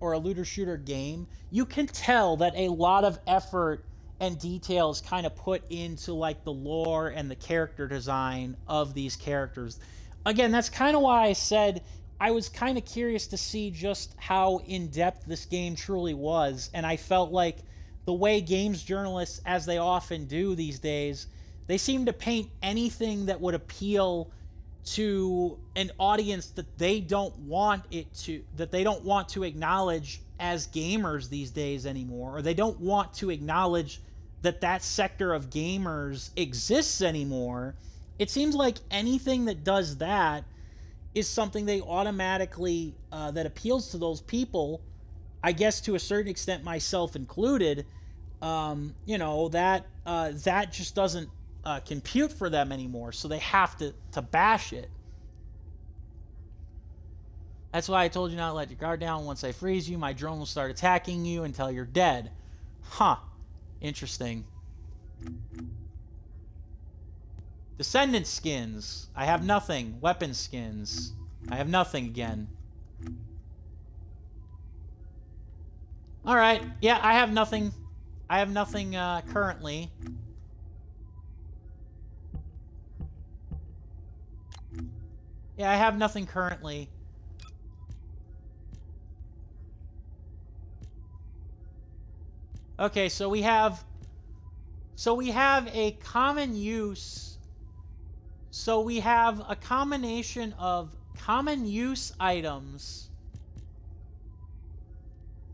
Speaker 1: or a looter-shooter game, you can tell that a lot of effort and details kind of put into like the lore and the character design of these characters. Again, that's kind of why I said I was kind of curious to see just how in-depth this game truly was, and I felt like the way games journalists, as they often do these days, they seem to paint anything that would appeal to an audience that they don't want to acknowledge as gamers these days anymore, or they don't want to acknowledge that sector of gamers exists anymore. It seems like anything that does that is something they automatically that appeals to those people, I guess to a certain extent, myself included. That just doesn't compute for them anymore, so they have to bash it. That's why I told you not to let your guard down. Once I freeze you, my drone will start attacking you until you're dead. Huh. Interesting. Descendant skins. I have nothing. Weapon skins. I have nothing again. Alright. Yeah, I have nothing. I have nothing currently. Yeah, I have nothing currently. Okay, so we have a common use. So we have a combination of common use items.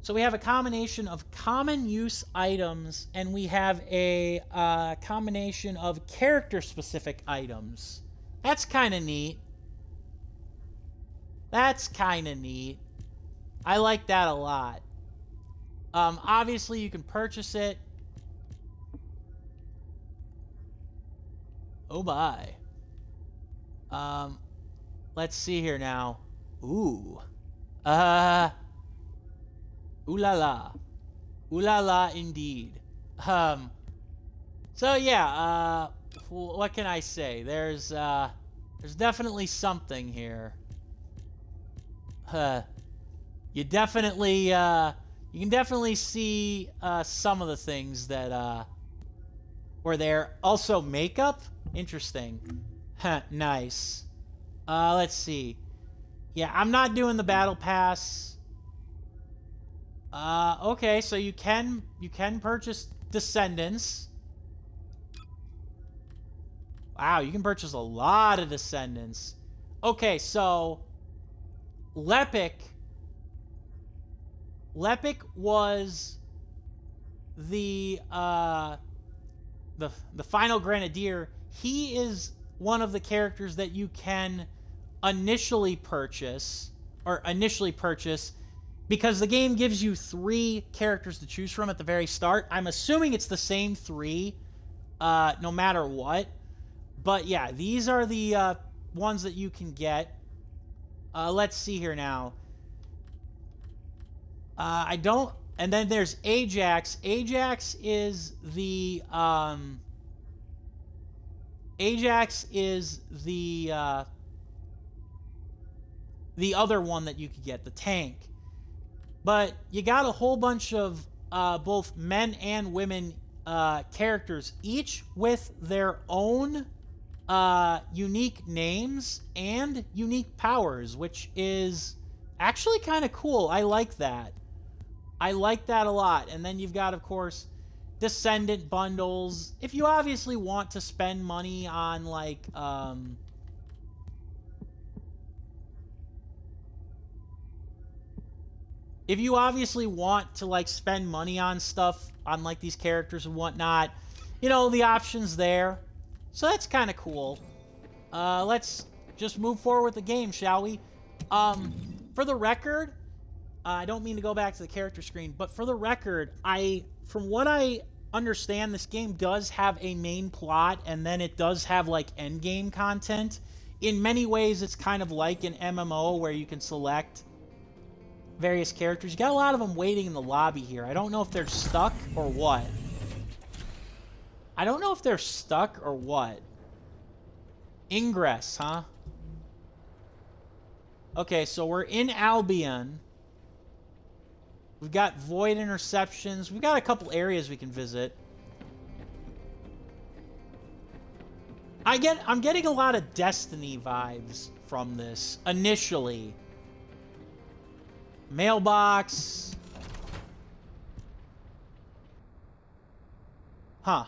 Speaker 1: So we have a combination of common use items, and we have a combination of character-specific items. That's kind of neat. That's kind of neat. I like that a lot. Obviously, you can purchase it. Oh, my. Let's see here now. Ooh. Ooh la la. Ooh la la indeed. So yeah, what can I say? There's definitely something here. You can definitely see some of the things that were there. Also makeup? Interesting. Nice. Let's see. Yeah, I'm not doing the battle pass. Okay, so you can purchase Descendants. Wow, you can purchase a lot of Descendants. Okay, so Lepic was the final Grenadier. He is one of the characters that you can initially purchase because the game gives you 3 characters to choose from at the very start. I'm assuming it's the same 3 no matter what. But yeah, these are the ones that you can get. Let's see here now. And then there's Ajax. Ajax is the other one that you could get, the tank. But you got a whole bunch of both men and women characters, each with their own unique names and unique powers, which is actually kind of cool. I like that. I like that a lot. And then you've got, of course, Descendant bundles. If you obviously want to spend money on, like, if you obviously want to, like, spend money on stuff, on, like, these characters and whatnot, you know, the option's there. So that's kind of cool. Let's just move forward with the game, shall we? For the record, I don't mean to go back to the character screen, but for the record, from what I understand, this game does have a main plot, and then it does have, like, endgame content. In many ways, it's kind of like an MMO where you can select various characters. You got a lot of them waiting in the lobby here. I don't know if they're stuck or what. Ingress, huh? Okay, so we're in Albion. We've got void interceptions. We've got a couple areas we can visit. I'm getting a lot of Destiny vibes from this initially. Mailbox. Huh.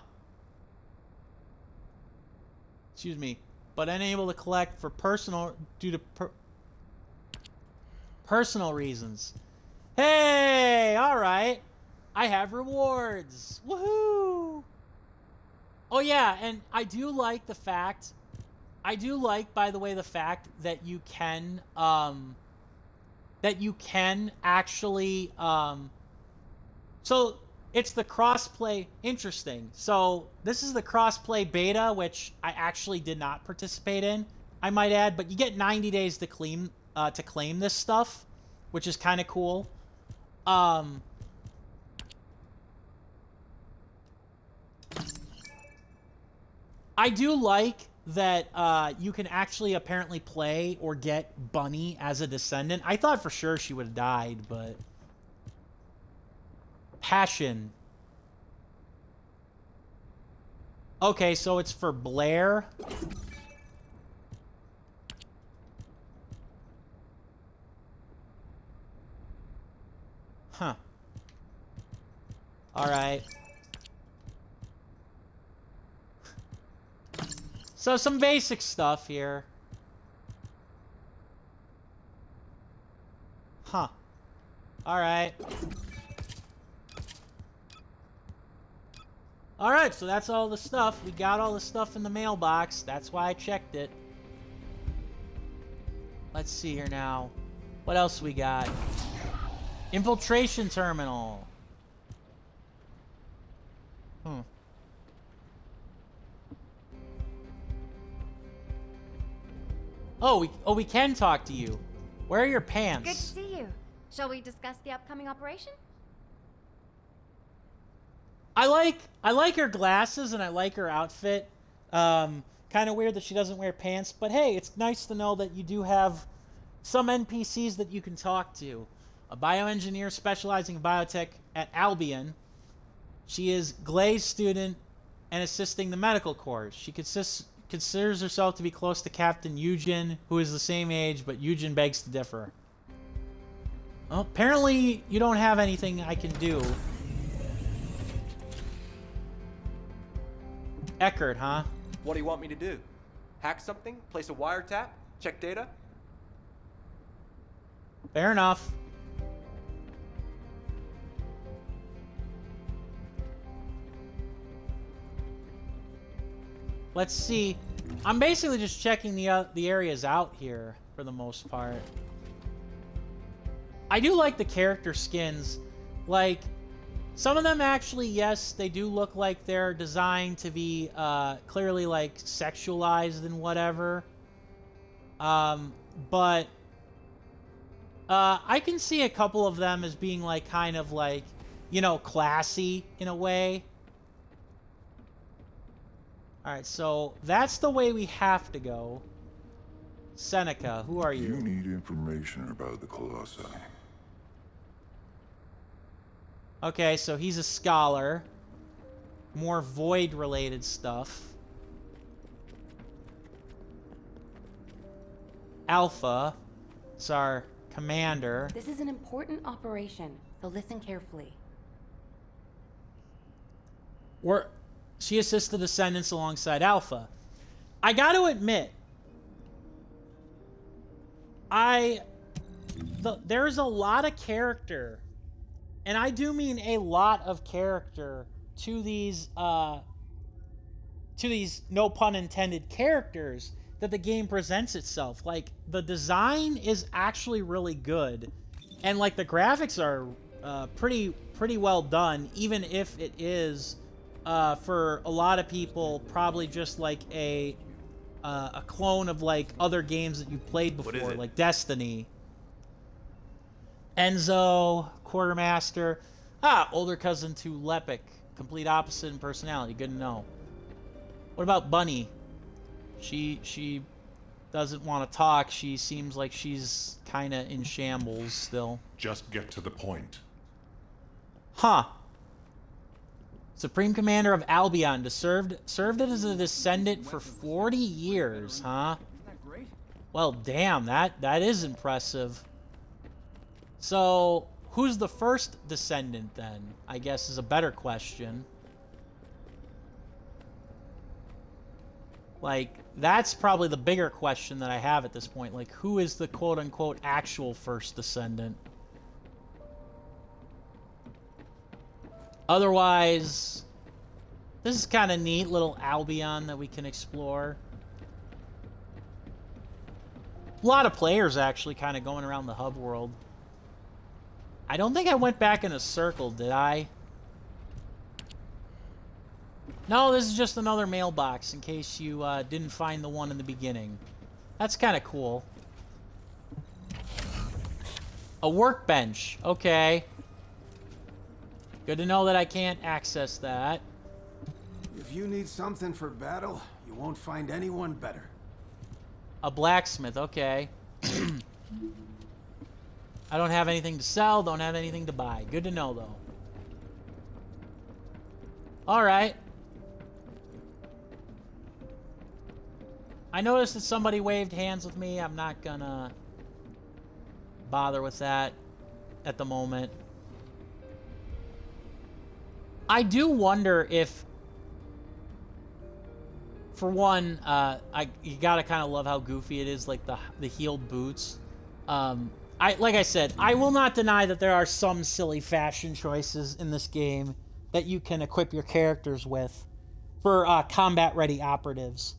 Speaker 1: Excuse me. But unable to collect for due to personal reasons. Hey, all right. I have rewards. Woohoo! Oh yeah, and I do like, by the way, the fact that you can actually so it's the crossplay. Interesting. So this is the crossplay beta, which I actually did not participate in, I might add, but you get 90 days to claim this stuff, which is kind of cool. I do like that you can actually apparently play or get Bunny as a Descendant. I thought for sure she would have died, but... Passion. Okay, so it's for Blair. Huh. Alright. So some basic stuff here. Huh. Alright. Alright, so that's all the stuff. We got all the stuff in the mailbox. That's why I checked it. Let's see here now. What else we got? Infiltration terminal. Oh, we can talk to you. Where are your pants?
Speaker 2: Good to see you. Shall we discuss the upcoming operation?
Speaker 1: I like her glasses and I like her outfit. Kind of weird that she doesn't wear pants, but hey, it's nice to know that you do have some NPCs that you can talk to. A bioengineer specializing in biotech at Albion. She is Glay's student and assisting the medical corps. She considers herself to be close to Captain Eugen, who is the same age, but Eugen begs to differ. Well, apparently you don't have anything I can do. Eckert, huh?
Speaker 8: What do you want me to do? Hack something? Place a wiretap? Check data?
Speaker 1: Fair enough. Let's see. I'm basically just checking the areas out here for the most part. I do like the character skins. Like, some of them actually, yes, they do look like they're designed to be clearly like sexualized and whatever. But I can see a couple of them as being like kind of like, you know, classy in a way. Alright, so that's the way we have to go. Seneca, who are you?
Speaker 6: You need information about the Colossi.
Speaker 1: Okay, so he's a scholar. More Void-related stuff. Alpha. It's our commander.
Speaker 5: This is an important operation, so listen carefully.
Speaker 1: She assists the Descendants alongside Alpha. I gotta admit, there's a lot of character, and I do mean a lot of character to these no pun intended characters that the game presents itself. Like, the design is actually really good, and like the graphics are pretty well done, even if it is for a lot of people probably just like a clone of like other games that you played before, like Destiny. Enzo, Quartermaster. Older cousin to Lepic. Complete opposite in personality. Good to know. What about Bunny? She doesn't want to talk. She seems like she's kind of in shambles still.
Speaker 3: Just get to the point.
Speaker 1: Huh. Supreme Commander of Albion, served as a Descendant for 40 years, huh? Well, damn, that is impressive. So, who's the first Descendant then? I guess is a better question. Like, that's probably the bigger question that I have at this point. Like, who is the quote-unquote actual first Descendant? Otherwise, this is kind of neat, little Albion that we can explore. A lot of players actually kind of going around the hub world. I don't think I went back in a circle, did I? No, this is just another mailbox in case you didn't find the one in the beginning. That's kind of cool. A workbench. Okay. Good to know that I can't access that.
Speaker 9: If you need something for battle, you won't find anyone better.
Speaker 1: A blacksmith, okay. I don't have anything to sell, don't have anything to buy. Good to know, though. Alright. I noticed that somebody waved hands with me. I'm not gonna bother with that at the moment. I do wonder if, for one, you gotta kind of love how goofy it is, like the heeled boots. Like I said, I will not deny that there are some silly fashion choices in this game that you can equip your characters with for combat-ready operatives.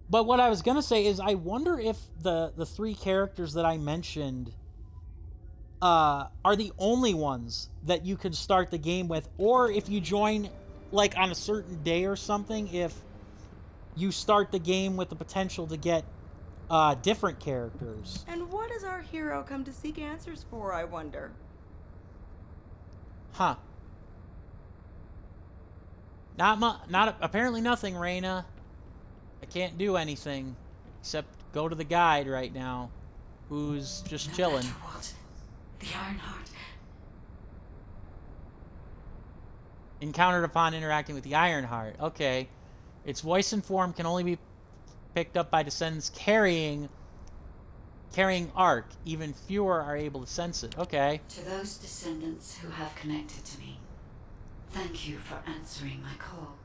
Speaker 1: But what I was gonna say is, I wonder if the three characters that I mentioned are the only ones that you can start the game with, or if you join like on a certain day or something, if you start the game with the potential to get different characters.
Speaker 10: And what does our hero come to seek answers for, I wonder?
Speaker 1: Huh. Apparently nothing, Reyna. I can't do anything except go to the guide right now, who's just chilling.
Speaker 5: No matter what, the Ironheart.
Speaker 1: Encountered upon interacting with the Ironheart. Okay. Its voice and form can only be picked up by descendants carrying Arc. Even fewer are able to sense it. Okay.
Speaker 5: To those descendants who have connected to me, thank you for answering my call.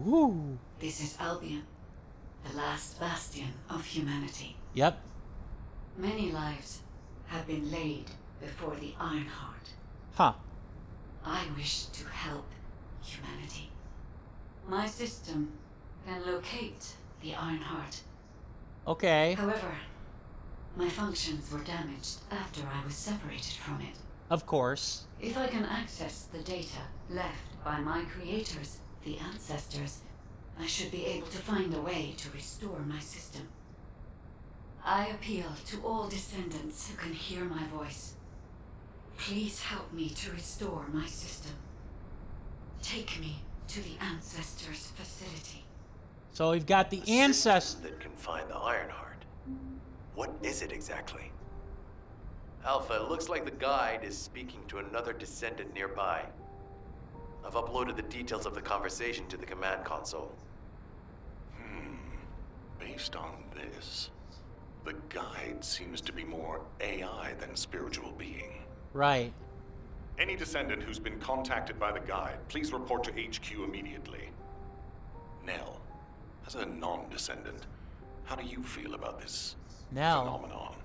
Speaker 1: Ooh.
Speaker 5: This is Albion, the last bastion of humanity.
Speaker 1: Yep.
Speaker 5: Many lives have been laid before the Ironheart.
Speaker 1: Huh.
Speaker 5: I wish to help humanity. My system can locate the Ironheart.
Speaker 1: Okay.
Speaker 5: However, my functions were damaged after I was separated from it.
Speaker 1: Of course.
Speaker 5: If I can access the data left by my creators, the ancestors, I should be able to find a way to restore my system. I appeal to all descendants who can hear my voice. Please help me to restore my system. Take me to the ancestors' facility.
Speaker 1: So we've got the ancestors
Speaker 7: that can find the Ironheart. What is it exactly? Alpha, it looks like the guide is speaking to another descendant nearby. I've uploaded the details of the conversation to the command console.
Speaker 3: Based on this, the guide seems to be more AI than spiritual being.
Speaker 1: Right.
Speaker 3: Any descendant who's been contacted by the guide, please report to HQ immediately. Nell, as a non-descendant, how do you feel about this phenomenon?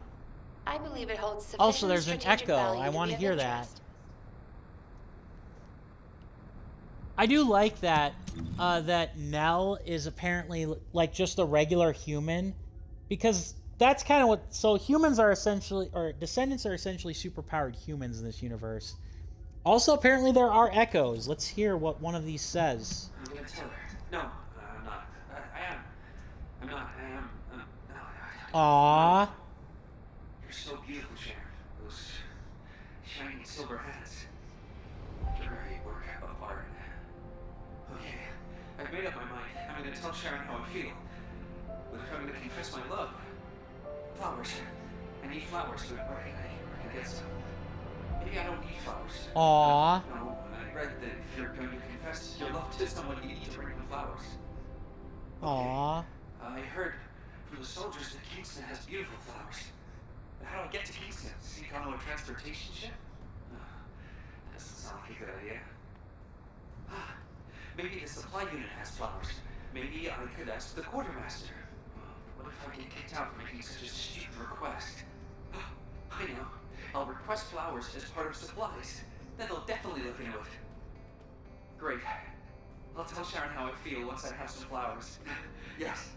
Speaker 5: I believe it holds sufficient
Speaker 1: Also, there's an
Speaker 5: strategic
Speaker 1: echo.
Speaker 5: value
Speaker 1: I
Speaker 5: to
Speaker 1: want
Speaker 5: be
Speaker 1: to
Speaker 5: of
Speaker 1: hear that.
Speaker 5: interest.
Speaker 1: I do like that that Nell is apparently like just a regular human, because that's kind of what. So humans are essentially, or descendants are essentially superpowered humans in this universe. Also, apparently there are echoes. Let's hear what one of these says.
Speaker 11: I'm gonna tell her. No, I'm not. I am. I'm not. I am. No.
Speaker 1: Aww.
Speaker 11: You're so beautiful, Sharon. Those shiny silver hands. You're a work of art. Okay, I've made up my mind. I'm gonna tell Sharon how I feel. But if I'm gonna confess my love, flowers. I need flowers, but where can I get some? Maybe I don't need flowers.
Speaker 1: Aww.
Speaker 11: No, I read that if you're going to confess your love to someone, you need to bring them flowers.
Speaker 1: Aww.
Speaker 11: I heard from the soldiers that Kingston has beautiful flowers. But how do I get to Kingston? Seek on a transportation ship? That doesn't sound like a good idea. Maybe the supply unit has flowers. Maybe I could ask the quartermaster. What if I get kicked out for making such a stupid request? I know. I'll request flowers as part of supplies. Then they'll definitely look into it. Great. I'll tell Sharon how I feel once I have some flowers. Yes,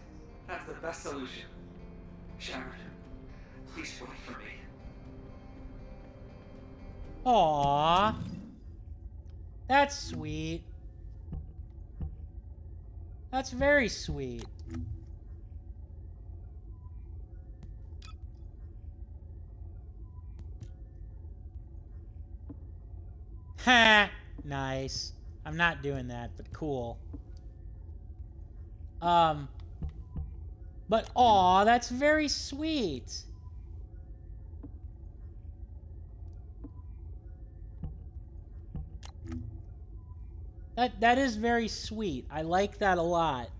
Speaker 11: that's the best solution. Sharon, please wait for me.
Speaker 1: Aww. That's sweet. That's very sweet. Ha! Nice. I'm not doing that, but cool. But aw, that's very sweet. That is very sweet. I like that a lot.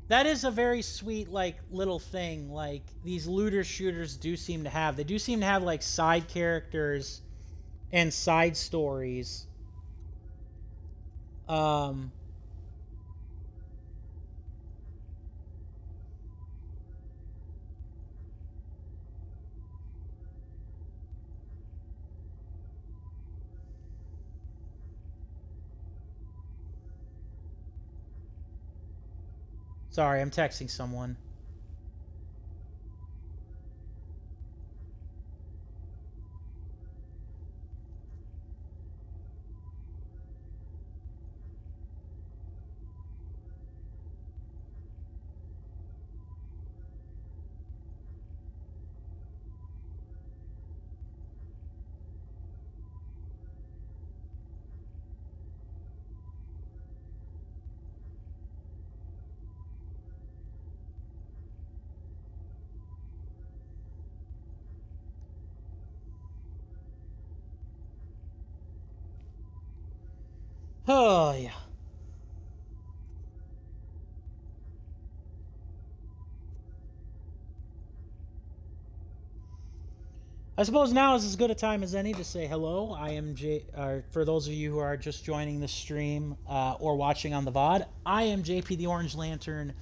Speaker 1: That is a very sweet, like, little thing, like, these looter shooters do seem to have. They do seem to have, like, side characters and side stories. Sorry, I'm texting someone. Oh, yeah. I suppose now is as good a time as any to say hello. I am for those of you who are just joining the stream or watching on the VOD, I am JPtheOrangeLantern.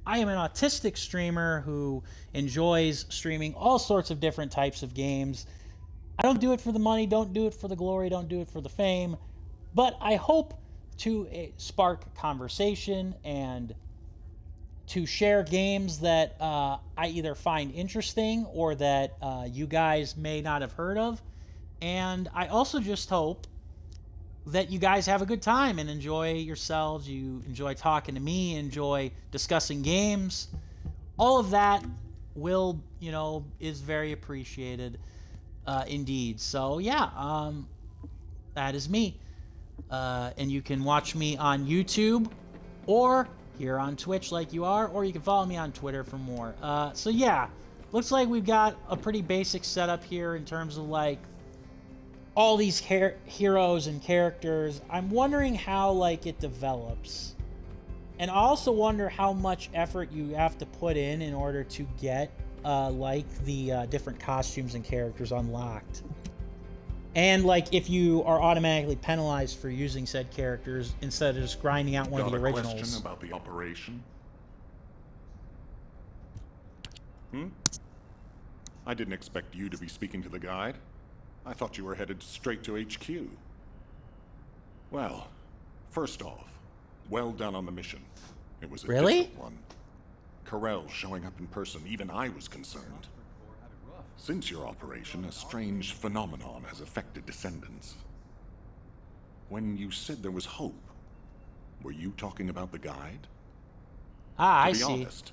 Speaker 1: I am an autistic streamer who enjoys streaming all sorts of different types of games. I don't do it for the money, don't do it for the glory, don't do it for the fame, but I hope to spark conversation and to share games that I either find interesting or that you guys may not have heard of. And I also just hope that you guys have a good time and enjoy yourselves. You enjoy talking to me, enjoy discussing games. All of that will, is very appreciated indeed. So yeah, that is me. And you can watch me on YouTube or here on Twitch like you are, or you can follow me on Twitter for more. So yeah, looks like we've got a pretty basic setup here in terms of like all these heroes and characters. I'm wondering how like it develops. And I also wonder how much effort you have to put in order to get like the different costumes and characters unlocked. And like if you are automatically penalized for using said characters instead of just grinding out one of the originals.
Speaker 3: Got a question about the operation? I didn't expect you to be speaking to the guide. I thought you were headed straight to HQ. Well, first off, well done on the mission. It was a difficult one. Carell showing up in person, even I was concerned. Since your operation, a strange phenomenon has affected Descendants. When you said there was hope, were you talking about the guide?
Speaker 1: I see.
Speaker 3: To be honest,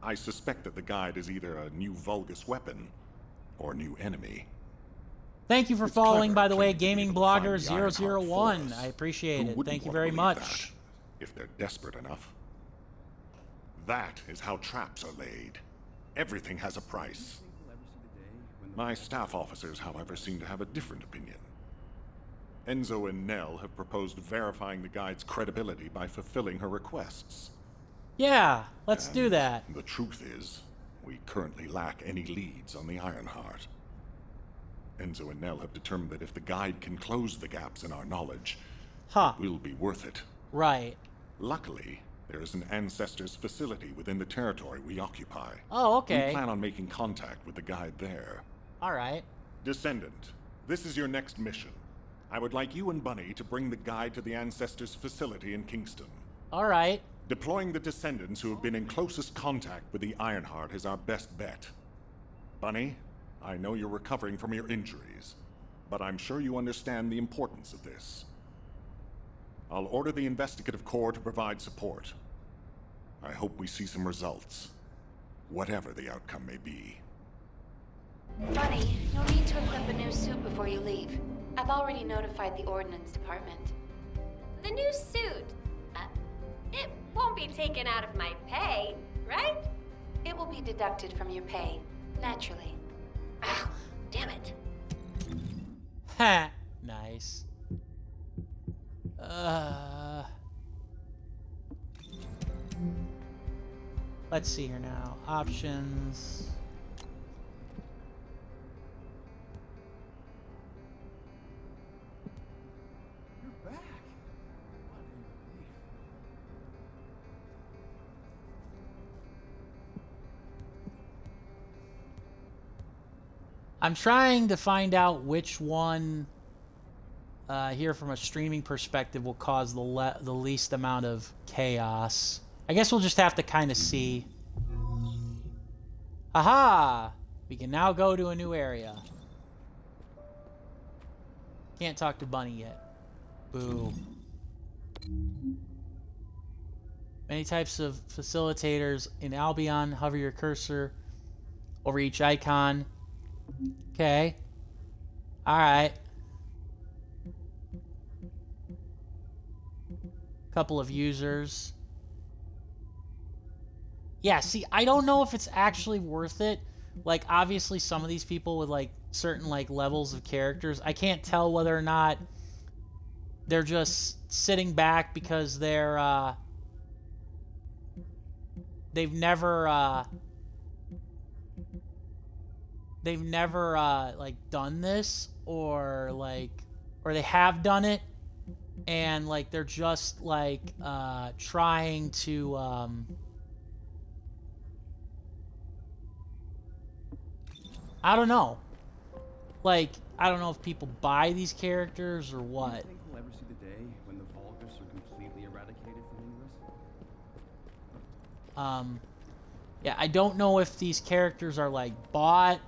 Speaker 3: I suspect that the guide is either a new Vulgus weapon or a new enemy.
Speaker 1: Thank you for following, by the way, Gaming Blogger 001. I appreciate it. Thank you very much.
Speaker 3: If they're desperate enough. That is how traps are laid. Everything has a price. My staff officers, however, seem to have a different opinion. Enzo and Nell have proposed verifying the guide's credibility by fulfilling her requests.
Speaker 1: Yeah, let's do that.
Speaker 3: The truth is, we currently lack any leads on the Ironheart. Enzo and Nell have determined that if the guide can close the gaps in our knowledge, it will be worth it.
Speaker 1: Right.
Speaker 3: Luckily, there is an Ancestors facility within the territory we occupy.
Speaker 1: Oh, okay.
Speaker 3: We plan on making contact with the guide there.
Speaker 1: All right.
Speaker 3: Descendant, this is your next mission. I would like you and Bunny to bring the guide to the Ancestors facility in Kingston.
Speaker 1: All right.
Speaker 3: Deploying the Descendants who have been in closest contact with the Ironheart is our best bet. Bunny, I know you're recovering from your injuries, but I'm sure you understand the importance of this. I'll order the Investigative Corps to provide support. hope we see some results, whatever the outcome may be.
Speaker 4: Bunny, you'll need to equip a new suit before you leave. I've already notified the Ordnance Department.
Speaker 2: The new suit. It won't be taken out of my pay, right?
Speaker 4: It will be deducted from your pay, naturally.
Speaker 2: Ow, damn it.
Speaker 1: Ha! Nice. Let's see here now. Options.
Speaker 9: You're back. What a relief.
Speaker 1: I'm trying to find out which one here from a streaming perspective will cause the least amount of chaos. I guess we'll just have to kind of see. Aha! We can now go to a new area. Can't talk to Bunny yet. Boo. Many types of facilitators in Albion. Hover your cursor over each icon. Okay. Alright. Couple of users. Yeah, see, I don't know if it's actually worth it. Like, obviously some of these people with, like, certain, like, levels of characters, I can't tell whether or not they're just sitting back because they're, they've never, like, done this, or they have done it, and, like, they're just, like, trying to, I don't know. Like, I don't know if people buy these characters or what.
Speaker 9: Do you think we'll ever see the day when the Vulgus are completely eradicated from Ingress?
Speaker 1: Yeah, I don't know if these characters are, like, bought,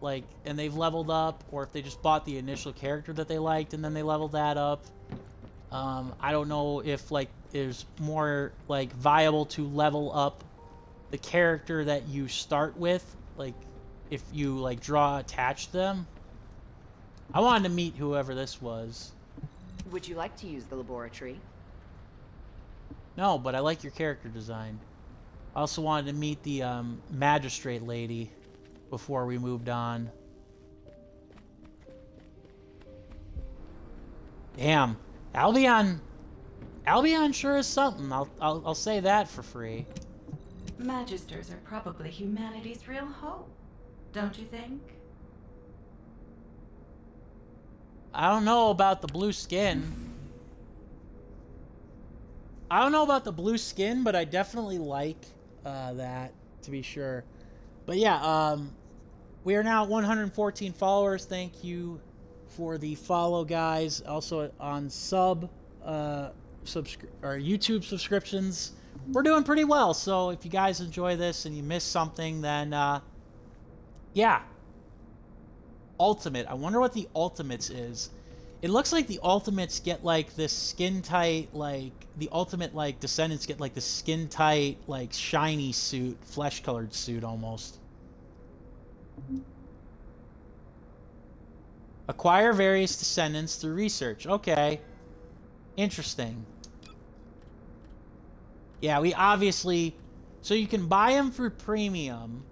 Speaker 1: like, and they've leveled up, or if they just bought the initial character that they liked and then they leveled that up. I don't know if, like, it's more, like, viable to level up the character that you start with, like, if you, like, draw attach them. I wanted to meet whoever this was.
Speaker 12: Would you like to use the laboratory?
Speaker 1: No, but I like your character design. I also wanted to meet the magistrate lady before we moved on. Damn, Albion sure is something. I'll say that for free.
Speaker 10: Magisters are probably humanity's real hope, don't you think?
Speaker 1: I don't know about the blue skin. I don't know about the blue skin, but I definitely like that, to be sure. But yeah, we are now at 114 followers. Thank you for the follow, guys. Also on YouTube subscriptions. We're doing pretty well, so if you guys enjoy this and you missed something, then yeah. Ultimate. I wonder what the Ultimates is. It looks like the Ultimates get like this skin tight, like the Ultimate like Descendants get like the skin tight, like shiny suit, flesh colored suit almost. Acquire various Descendants through research. Okay. Interesting. Yeah, we obviously... So you can buy them for premium,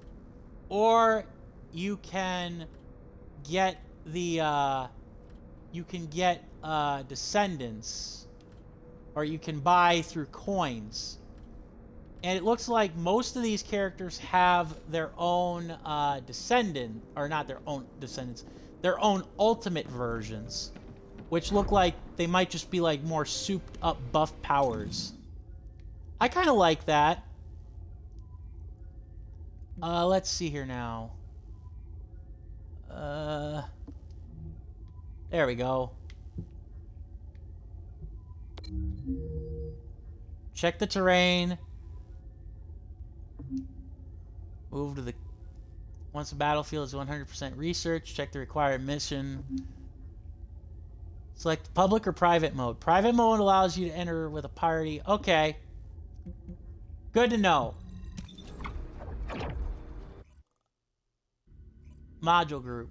Speaker 1: or you can get the... you can get Descendants, or you can buy through coins. And it looks like most of these characters have their own Descendant, or not their own Descendants, their own Ultimate versions, which look like they might just be like more souped up buff powers. I kind of like that. Let's see here now. There we go. Check the terrain. Move to the... Once the battlefield is 100% research, check the required mission. Select public or private mode. Private mode allows you to enter with a party. Okay. Good to know. Module group.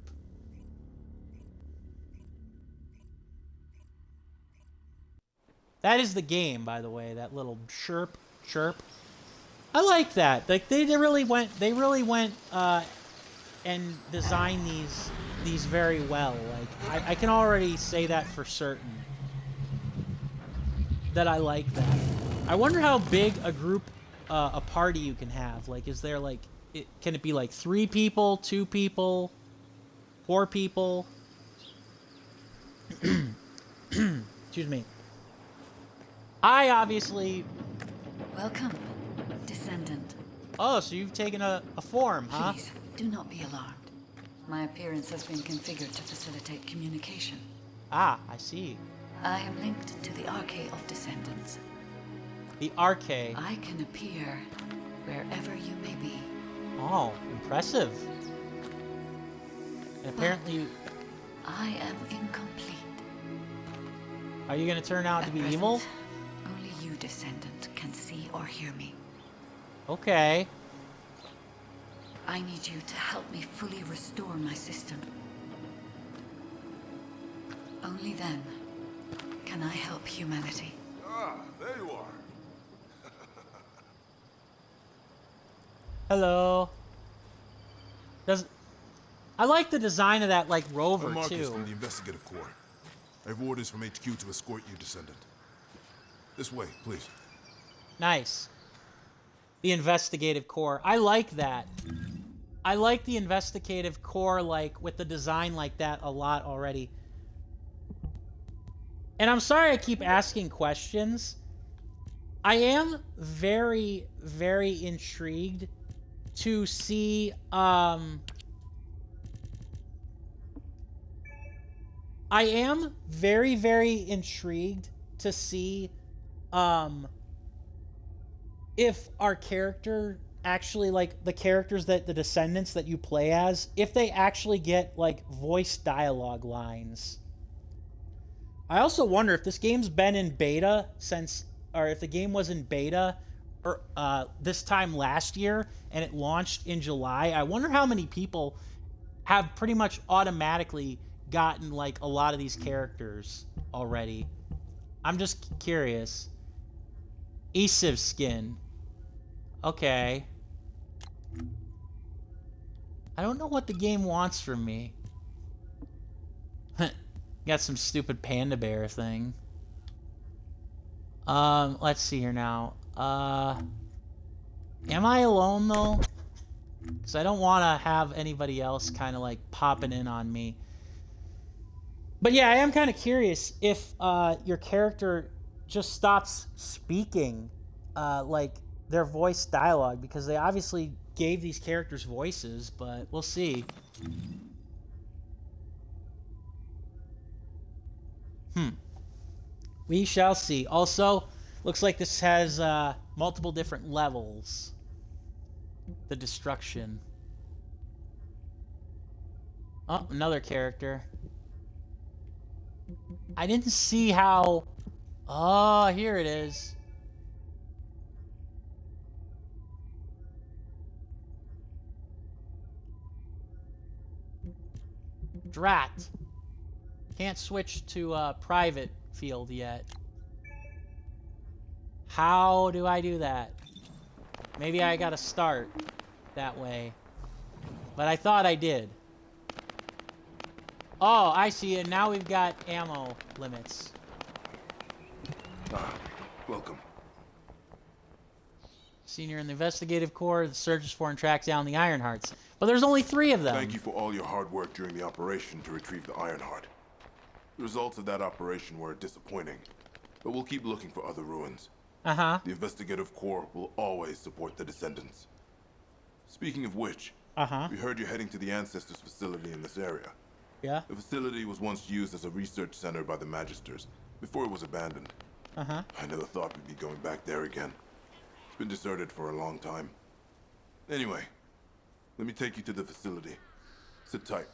Speaker 1: That is the game, by the way. That little chirp. I like that. Like they really went and designed these very well. Like I can already say that for certain. That I like that. I wonder how big a group, a party you can have. Like, is there like, can it be like 3 people, 2 people, 4 people? Excuse me. I obviously...
Speaker 5: Welcome, Descendant.
Speaker 1: Oh, so you've taken a form, huh?
Speaker 5: Please, do not be alarmed. My appearance has been configured to facilitate communication.
Speaker 1: Ah, I see.
Speaker 5: I am linked to the Arcade of Descendants.
Speaker 1: The Arcade?
Speaker 5: I can appear wherever you may be.
Speaker 1: Oh, impressive. And apparently...
Speaker 5: I am incomplete.
Speaker 1: Are you going to turn out to be
Speaker 5: present,
Speaker 1: evil?
Speaker 5: Only you, Descendant, can see or hear me.
Speaker 1: Okay.
Speaker 5: I need you to help me fully restore my system. Only then can I help humanity.
Speaker 6: Ah, there you are.
Speaker 1: Hello. I like the design of that, like, rover,
Speaker 6: I'm Marcus
Speaker 1: too.
Speaker 6: from the Investigative Corps. I have orders from HQ to escort you, Descendant. This way, please.
Speaker 1: Nice. The Investigative Corps. I like that. I like the Investigative Corps, like, with the design like that a lot already. And I'm sorry I keep asking questions. I am very, very intrigued to see, I am very, very intrigued to see, if our character actually, like, the characters that the Descendants that you play as, if they actually get, like, voice dialogue lines. I also wonder if this game's been in beta since, or if the game was in beta or this time last year and it launched in July. I wonder how many people have pretty much automatically gotten like a lot of these characters already. I'm just curious. Esiv skin. Okay. I don't know what the game wants from me. Got some stupid panda bear thing. Let's see here now. Am I alone though? Because I don't want to have anybody else kind of like popping in on me. But yeah, I am kind of curious if your character just stops speaking like their voice dialogue, because they obviously gave these characters voices, but we'll see. We shall see. Also, looks like this has multiple different levels. The destruction. Oh, another character. I didn't see how... Oh, here it is. Drat. Can't switch to private field yet. How do I do that? Maybe I gotta start that way. But I thought I did. Oh, I see. And now we've got ammo limits.
Speaker 6: Ah, welcome.
Speaker 1: Senior in the Investigative Corps that searches for and tracks down the Ironhearts. But there's only 3 of them.
Speaker 6: Thank you for all your hard work during the operation to retrieve the Ironheart. The results of that operation were disappointing, but we'll keep looking for other ruins.
Speaker 1: Uh-huh.
Speaker 6: The Investigative Corps will always support the Descendants. Speaking of which, we heard you're heading to the Ancestors facility in this area.
Speaker 1: Yeah?
Speaker 6: The facility was once used as a research center by the Magisters, before it was abandoned.
Speaker 1: Uh-huh.
Speaker 6: I never thought we'd be going back there again. It's been deserted for a long time. Anyway, let me take you to the facility. Sit tight.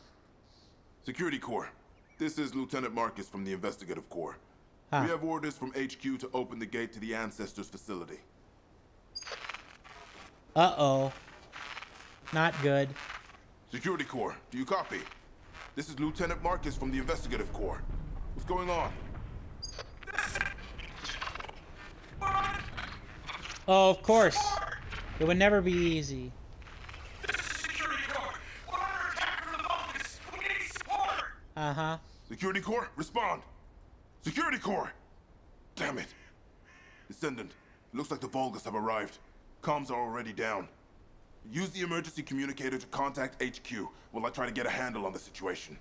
Speaker 6: Security Corps, this is Lieutenant Marcus from the Investigative Corps. We have orders from HQ to open the gate to the Ancestors facility.
Speaker 1: Uh-oh. Not good.
Speaker 6: Security Corps, do you copy? This is Lieutenant Marcus from the Investigative Corps. What's going on?
Speaker 1: Oh, of course. It would never be easy. Uh-huh.
Speaker 6: Security Corps, respond! Security Corps! Damn it. Descendant, it looks like the Vulgus have arrived. Comms are already down. Use the emergency communicator to contact HQ while I try to get a handle on the situation.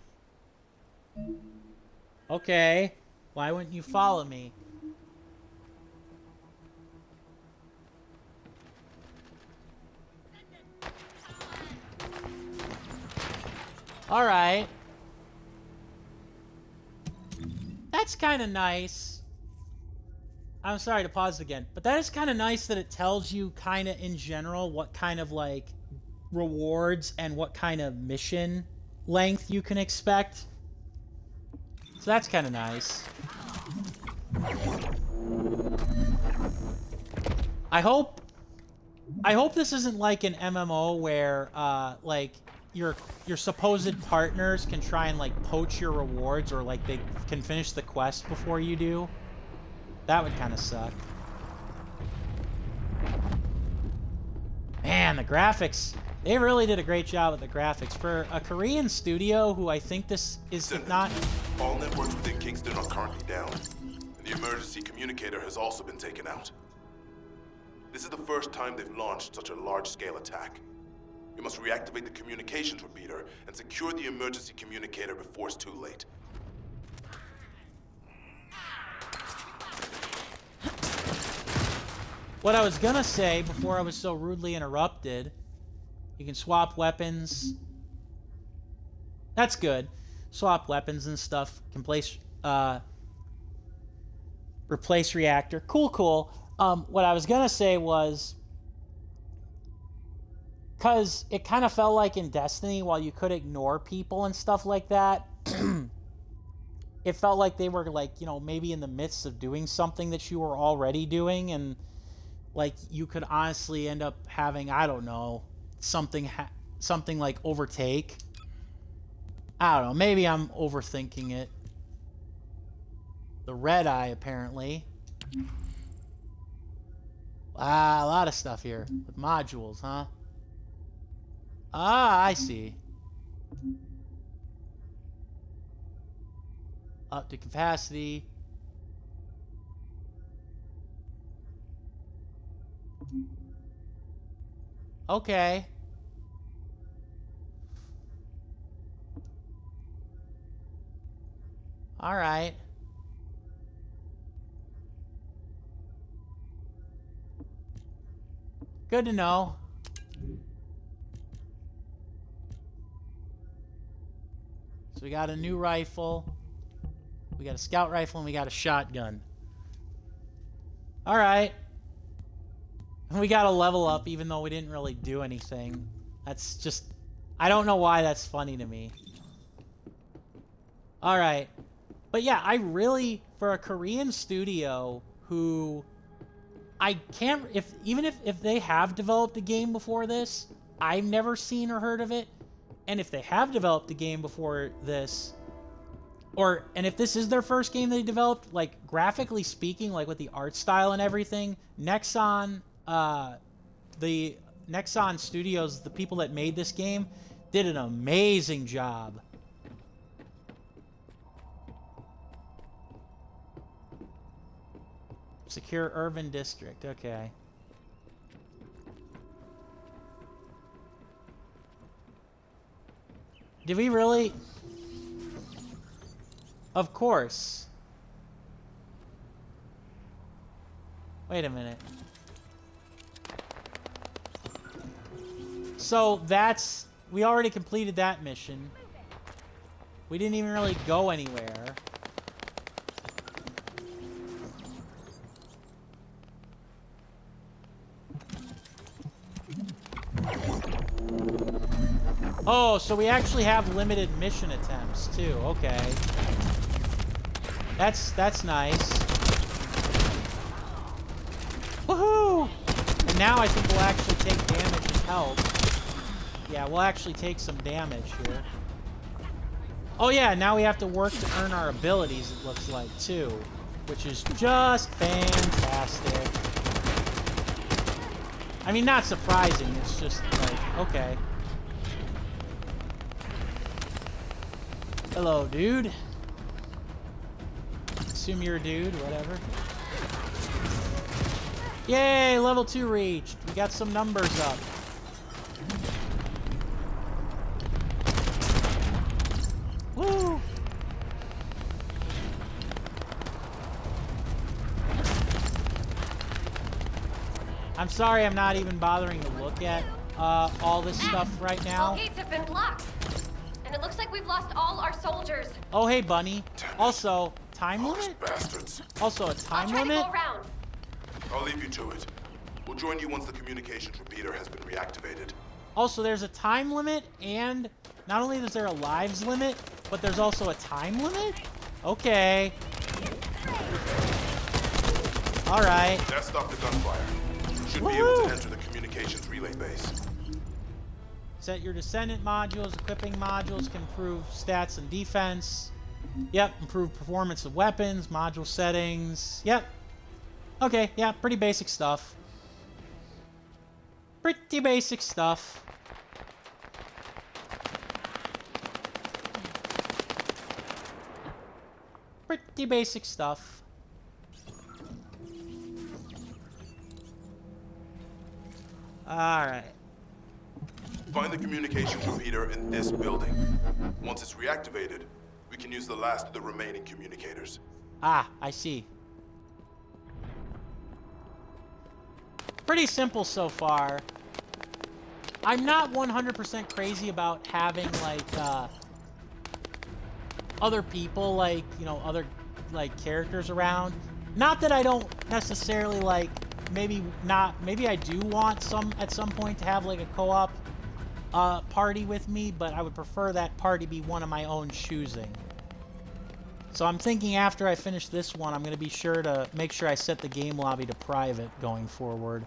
Speaker 1: Okay. Why wouldn't you follow me? Alright. That's kind of nice. I'm sorry to pause again, but that is kind of nice that it tells you kind of in general what kind of like rewards and what kind of mission length you can expect. So that's kind of nice. I hope this isn't like an MMO where like your supposed partners can try and like poach your rewards, or like they can finish the quest before you do. That would kind of suck. Man, the graphics. They really did a great job with the graphics. For a Korean studio who I think this is not...
Speaker 6: All networks within Kingston are currently down, and the emergency communicator has also been taken out. This is the first time they've launched such a large-scale attack. You must reactivate the communications repeater and secure the emergency communicator before it's too late.
Speaker 1: What I was gonna say before I was so rudely interrupted, you can swap weapons. That's good. Swap weapons and stuff. Can place, replace reactor. Cool, cool. What I was gonna say was, because it kind of felt like in Destiny, while you could ignore people and stuff like that, it felt like they were like, you know, maybe in the midst of doing something that you were already doing, and like you could honestly end up having, I don't know, something like overtake. I don't know, maybe I'm overthinking it. The red eye, apparently. Ah, a lot of stuff here with modules, huh? Ah, I see. Up to capacity. Okay. All right. Good to know. So we got a new rifle. We got a scout rifle and we got a shotgun. All right. And we got to level up even though we didn't really do anything. That's just... I don't know why that's funny to me. All right. But yeah, I really... For a Korean studio who... I can't... Even if they have developed a game before this, I've never seen or heard of it. And if they have developed a game before this... And if this is their first game they developed, like, graphically speaking, like with the art style and everything, Nexon... the Nexon Studios, the people that made this game, did an amazing job. Secure urban district, okay. Did we really? Of course. Wait a minute. So that's... We already completed that mission. We didn't even really go anywhere. Oh, so we actually have limited mission attempts too. Okay. That's nice. Woohoo! And now I think we'll actually take damage and health. Yeah, we'll actually take some damage here. Oh yeah, now we have to work to earn our abilities, it looks like, too. Which is just fantastic. I mean, not surprising, it's just like, okay. Hello, dude. Assume you're a dude, whatever. Yay, level 2 reached. We got some numbers up. Woo! I'm sorry I'm not even bothering to look at all this stuff right now.
Speaker 2: All gates have been blocked. And it looks like we've lost all our soldiers.
Speaker 1: Oh, hey, Bunny. Also, time limit?
Speaker 6: Bastards.
Speaker 1: Also, a time
Speaker 2: I'll try
Speaker 1: limit?
Speaker 2: to go around.
Speaker 6: I'll leave you to it. We'll join you once the communications repeater has been reactivated.
Speaker 1: Also, there's a time limit, and not only is there a lives limit, but there's also a time limit? Okay. Alright.
Speaker 6: That stopped the gunfire. You should be able to enter the communications relay base.
Speaker 1: Set your Descendant modules. Equipping modules can improve stats and defense. Yep, improve performance of weapons, module settings. Yep. Okay, yeah, pretty basic stuff. Pretty basic stuff. Pretty basic stuff. Alright.
Speaker 6: Find the communications repeater in this building. Once it's reactivated, we can use the last of the remaining communicators.
Speaker 1: Ah, I see. Pretty simple so far. I'm not 100% crazy about having, like, other people, like, you know, other, like, characters around. Not that I don't necessarily, like, maybe I do want at some point to have, like, a co-op party with me, but I would prefer that party be one of my own choosing. So I'm thinking after I finish this one, I'm going to be sure to make sure I set the game lobby to private going forward.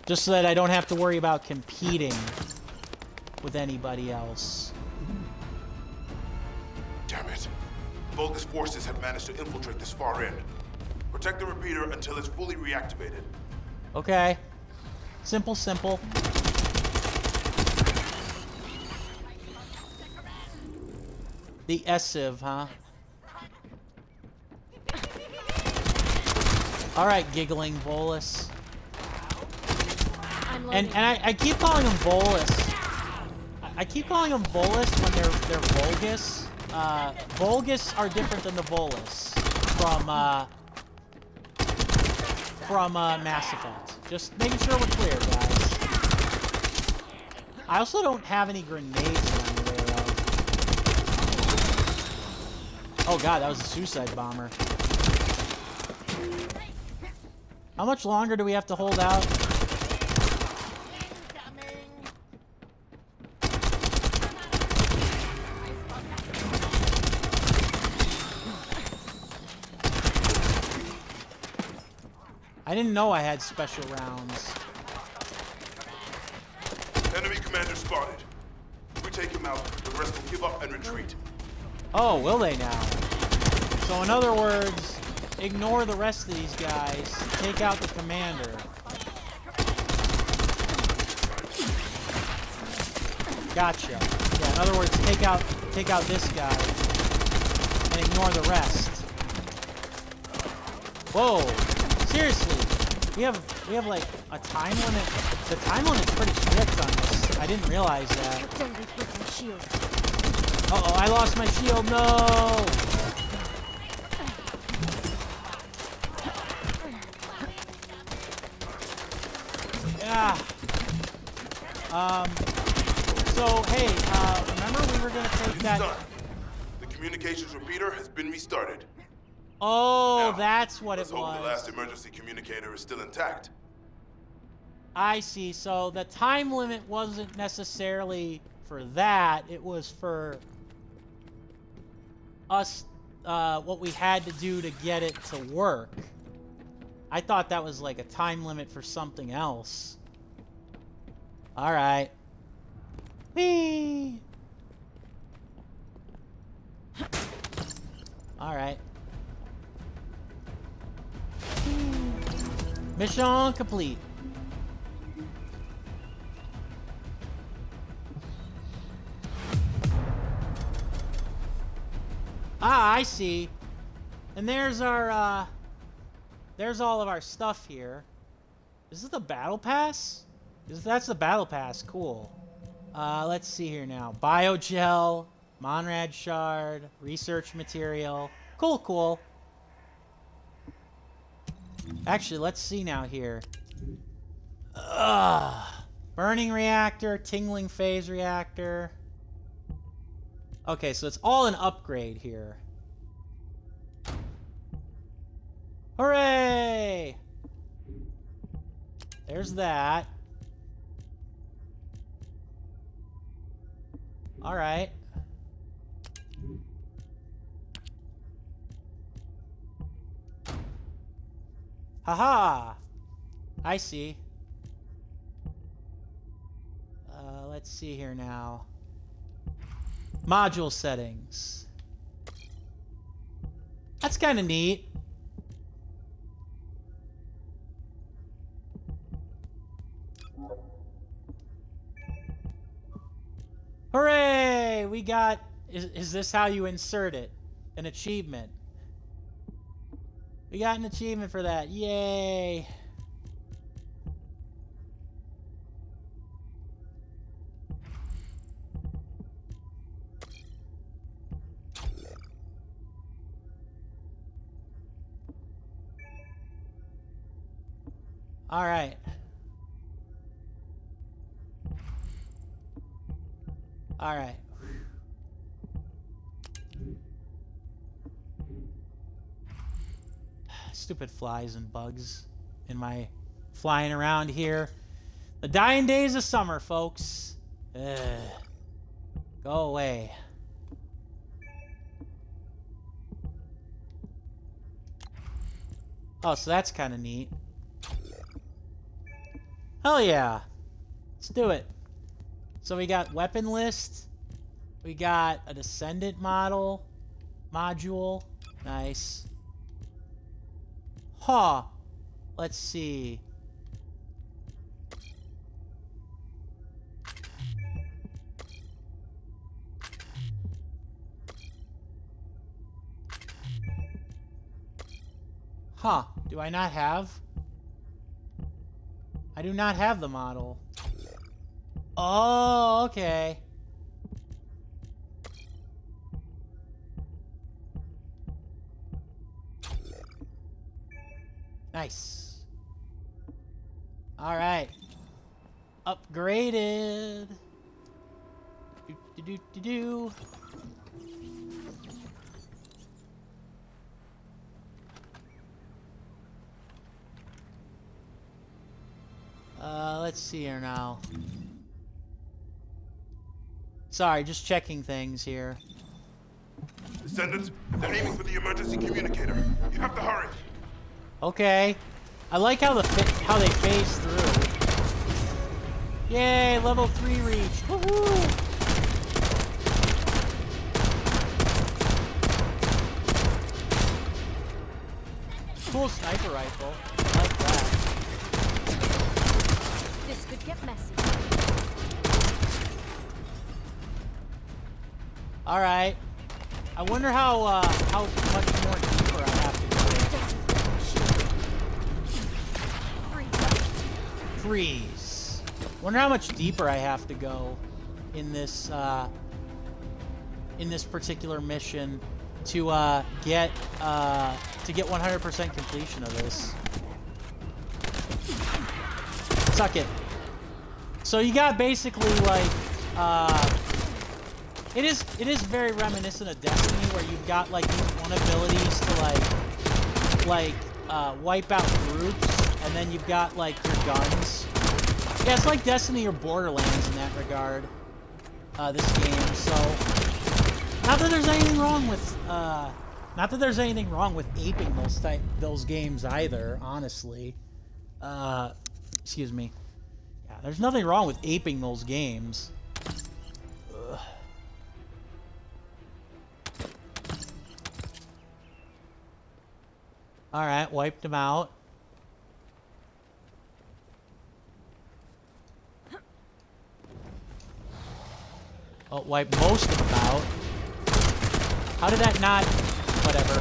Speaker 1: Just so that I don't have to worry about competing with anybody else.
Speaker 6: Damn it. Vulgus forces have managed to infiltrate this far in. Protect the repeater until it's fully reactivated.
Speaker 1: Okay. Simple, simple. The S-Civ, huh? Alright, giggling Volus. And I keep calling them Volus. I keep calling them Volus when they're Vulgus. Vulgus are different than the Volus from Mass Effect. Just making sure we're clear, guys. I also don't have any grenades around the way around. Oh god, that was a suicide bomber. How much longer do we have to hold out? I didn't know I had special rounds.
Speaker 6: Enemy commander spotted. If we take him out, the rest will give up and retreat.
Speaker 1: Oh, will they now? So in other words, ignore the rest of these guys. Take out the commander. Gotcha. Yeah, in other words, take out this guy and ignore the rest. Whoa! Seriously, we have like a time limit. The time limit's pretty strict on this. I didn't realize that. Uh-oh, I lost my shield. No! Yeah. So, hey, remember we were gonna take that...
Speaker 6: Done. The communications repeater has been restarted.
Speaker 1: Oh,
Speaker 6: now,
Speaker 1: that's what it was.
Speaker 6: Let's hope the last emergency communicator is still intact.
Speaker 1: I see. So the time limit wasn't necessarily for that. It was for us, what we had to do to get it to work. I thought that was like a time limit for something else. Alright. Whee! Alright. Mission complete. Ah, I see. And there's our, there's all of our stuff here. Is this the battle pass? That's the battle pass. Cool. Let's see here now. Biogel, Monrad shard, research material. Cool, cool. Actually, let's see now here. Burning reactor, tingling phase reactor. Okay, so it's all an upgrade here. Hooray! There's that. Alright. Haha! I see. Let's see here now. Module settings. That's kind of neat. Hooray! We got... Is this how you insert it? An achievement. We got an achievement for that. Yay! All right. All right. Stupid flies and bugs in my flying around here. The dying days of summer, folks. Ugh. Go away. Oh, so that's kind of neat. Hell yeah. Let's do it. So we got weapon list. We got a Descendant module. Nice. Huh. Let's see. Huh. Do I not have? I do not have the model. Oh, okay. Nice. All right. Upgraded. Do. Let's see here now. Sorry, just checking things here.
Speaker 6: Descendants, they're aiming for the emergency communicator. You have to hurry.
Speaker 1: Okay. I like how how they phase through. Yay, level 3 reached. Woohoo! Cool sniper rifle. I like that.
Speaker 4: This could get messy.
Speaker 1: All right. I wonder how much more deeper I have to go. Freeze. Wonder how much deeper I have to go in this particular mission to get 100% completion of this. Suck it. So you got basically like it is very reminiscent of Destiny, where you've got like these one abilities to like wipe out groups, and then you've got like your guns. Yeah, it's like Destiny or Borderlands in that regard. This game. So not that there's anything wrong with Not that there's anything wrong with aping those games either, honestly. Excuse me. Yeah, there's nothing wrong with aping those games. Ugh. Alright, wiped him out. Oh, wipe most of them out. How did that not... Whatever.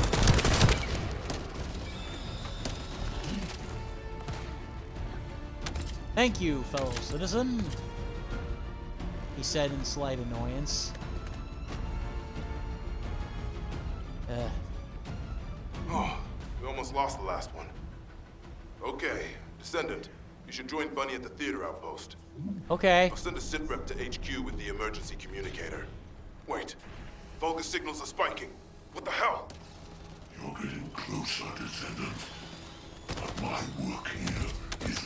Speaker 1: Thank you, fellow citizen, he said in slight annoyance.
Speaker 6: Oh, we almost lost the last one. Okay, Descendant, you should join Bunny at the theater outpost.
Speaker 1: Okay.
Speaker 6: I'll send a sit rep to HQ with the emergency communicator. Wait, Vulgus signals are spiking. What the hell?
Speaker 13: You're getting closer, Descendant. But my work here is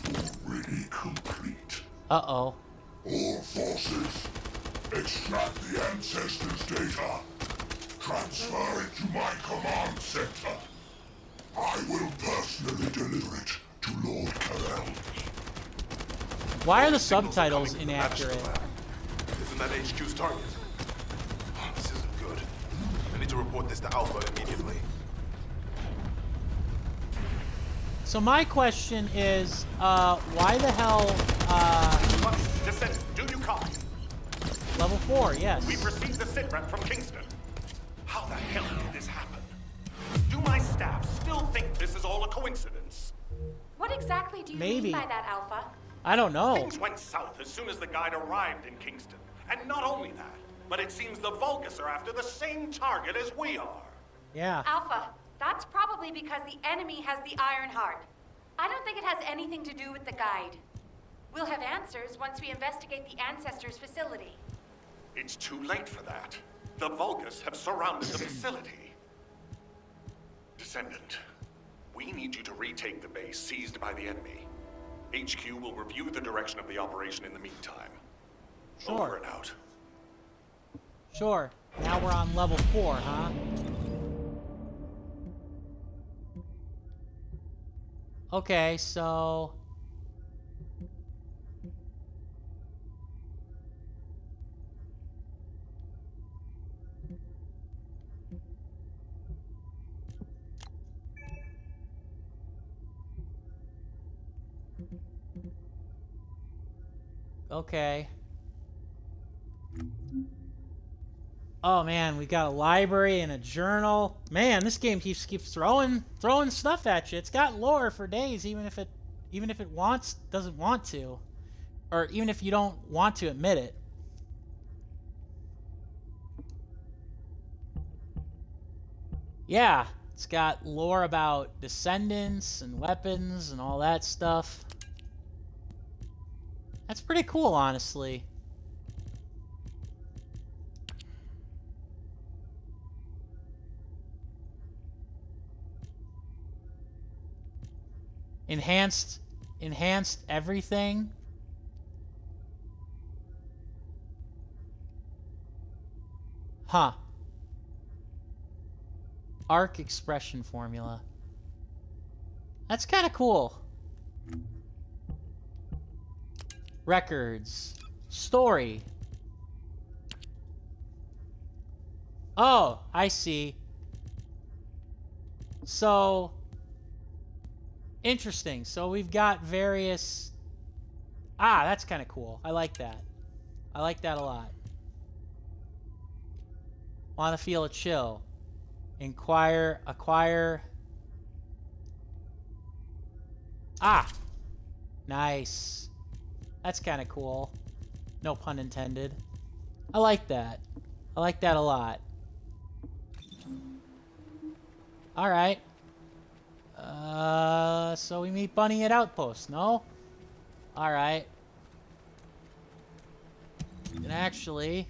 Speaker 13: already complete.
Speaker 1: Uh-oh.
Speaker 13: All forces, extract the Ancestors' data. Transfer it to my command center. I will personally deliver it to Lord Carell.
Speaker 1: Why are the subtitles inaccurate?
Speaker 6: Isn't that HQ's target? Oh, this isn't good. I need to report this to Alpha immediately.
Speaker 1: So my question is, why the hell,
Speaker 3: Descendant, do you copy?
Speaker 1: Level 4, yes.
Speaker 3: We've received the sitrep from Kingston. How the hell did this happen? Do my staff still think this is all a coincidence?
Speaker 2: What exactly do you
Speaker 1: Maybe.
Speaker 2: mean by that, Alpha?
Speaker 1: I don't know.
Speaker 3: Things went south as soon as the guide arrived in Kingston. And not only that, but it seems the Vulgus are after the same target as we are.
Speaker 1: Yeah.
Speaker 2: Alpha, that's probably because the enemy has the Iron Heart. I don't think it has anything to do with the guide. We'll have answers once we investigate the Ancestors' facility.
Speaker 3: It's too late for that. The Vulgus have surrounded the facility. Descendant, we need you to retake the base seized by the enemy. HQ will review the direction of the operation in the meantime.
Speaker 1: Sure.
Speaker 3: Over and out.
Speaker 1: Sure. Now we're on level 4, huh? Okay, so... Okay. Oh man, we got a library and a journal. Man, this game keeps throwing stuff at you. It's got lore for days, even if it doesn't want to, or even if you don't want to admit it. Yeah, it's got lore about descendants and weapons and all that stuff. That's pretty cool, honestly. Enhanced everything. Huh. Arc expression formula. That's kind of cool. Records. Story. Oh, I see. So, interesting. So we've got various... Ah, that's kind of cool. I like that. I like that a lot. Want to feel a chill. Acquire... Ah! Nice. That's kind of cool. No pun intended. I like that. I like that a lot. Alright. So we meet Bunny at Outpost, no? Alright. And actually,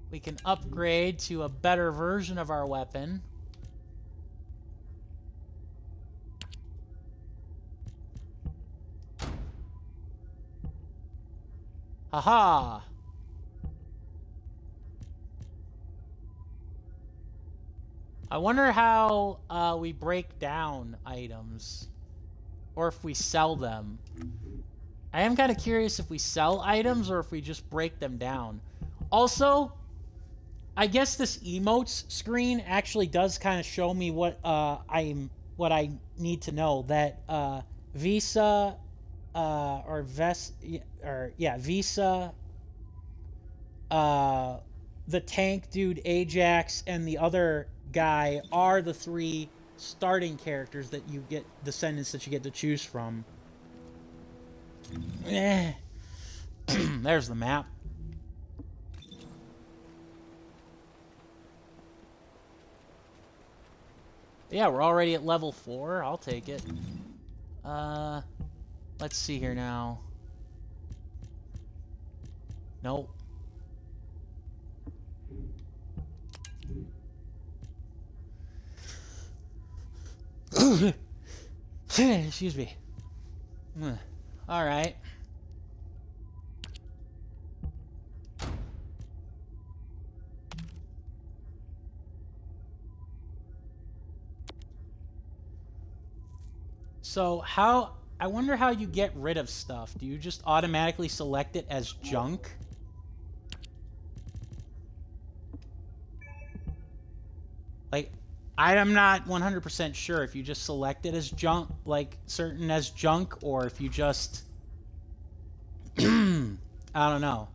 Speaker 1: we can upgrade to a better version of our weapon. Haha! I wonder how we break down items. Or if we sell them. I am kind of curious if we sell items or if we just break them down. Also, I guess this emotes screen actually does kind of show me what I need to know. That Visa Visa, the tank dude Ajax, and the other guy are the 3 starting characters that you get, descendants that you get to choose from. There's the map. Yeah, we're already at level 4. I'll take it. Let's see here now. Nope. Excuse me. All right. So I wonder how you get rid of stuff. Do you just automatically select it as junk? Like, I'm not 100% sure if you just select it as junk, like certain as junk, or if you just, I don't know.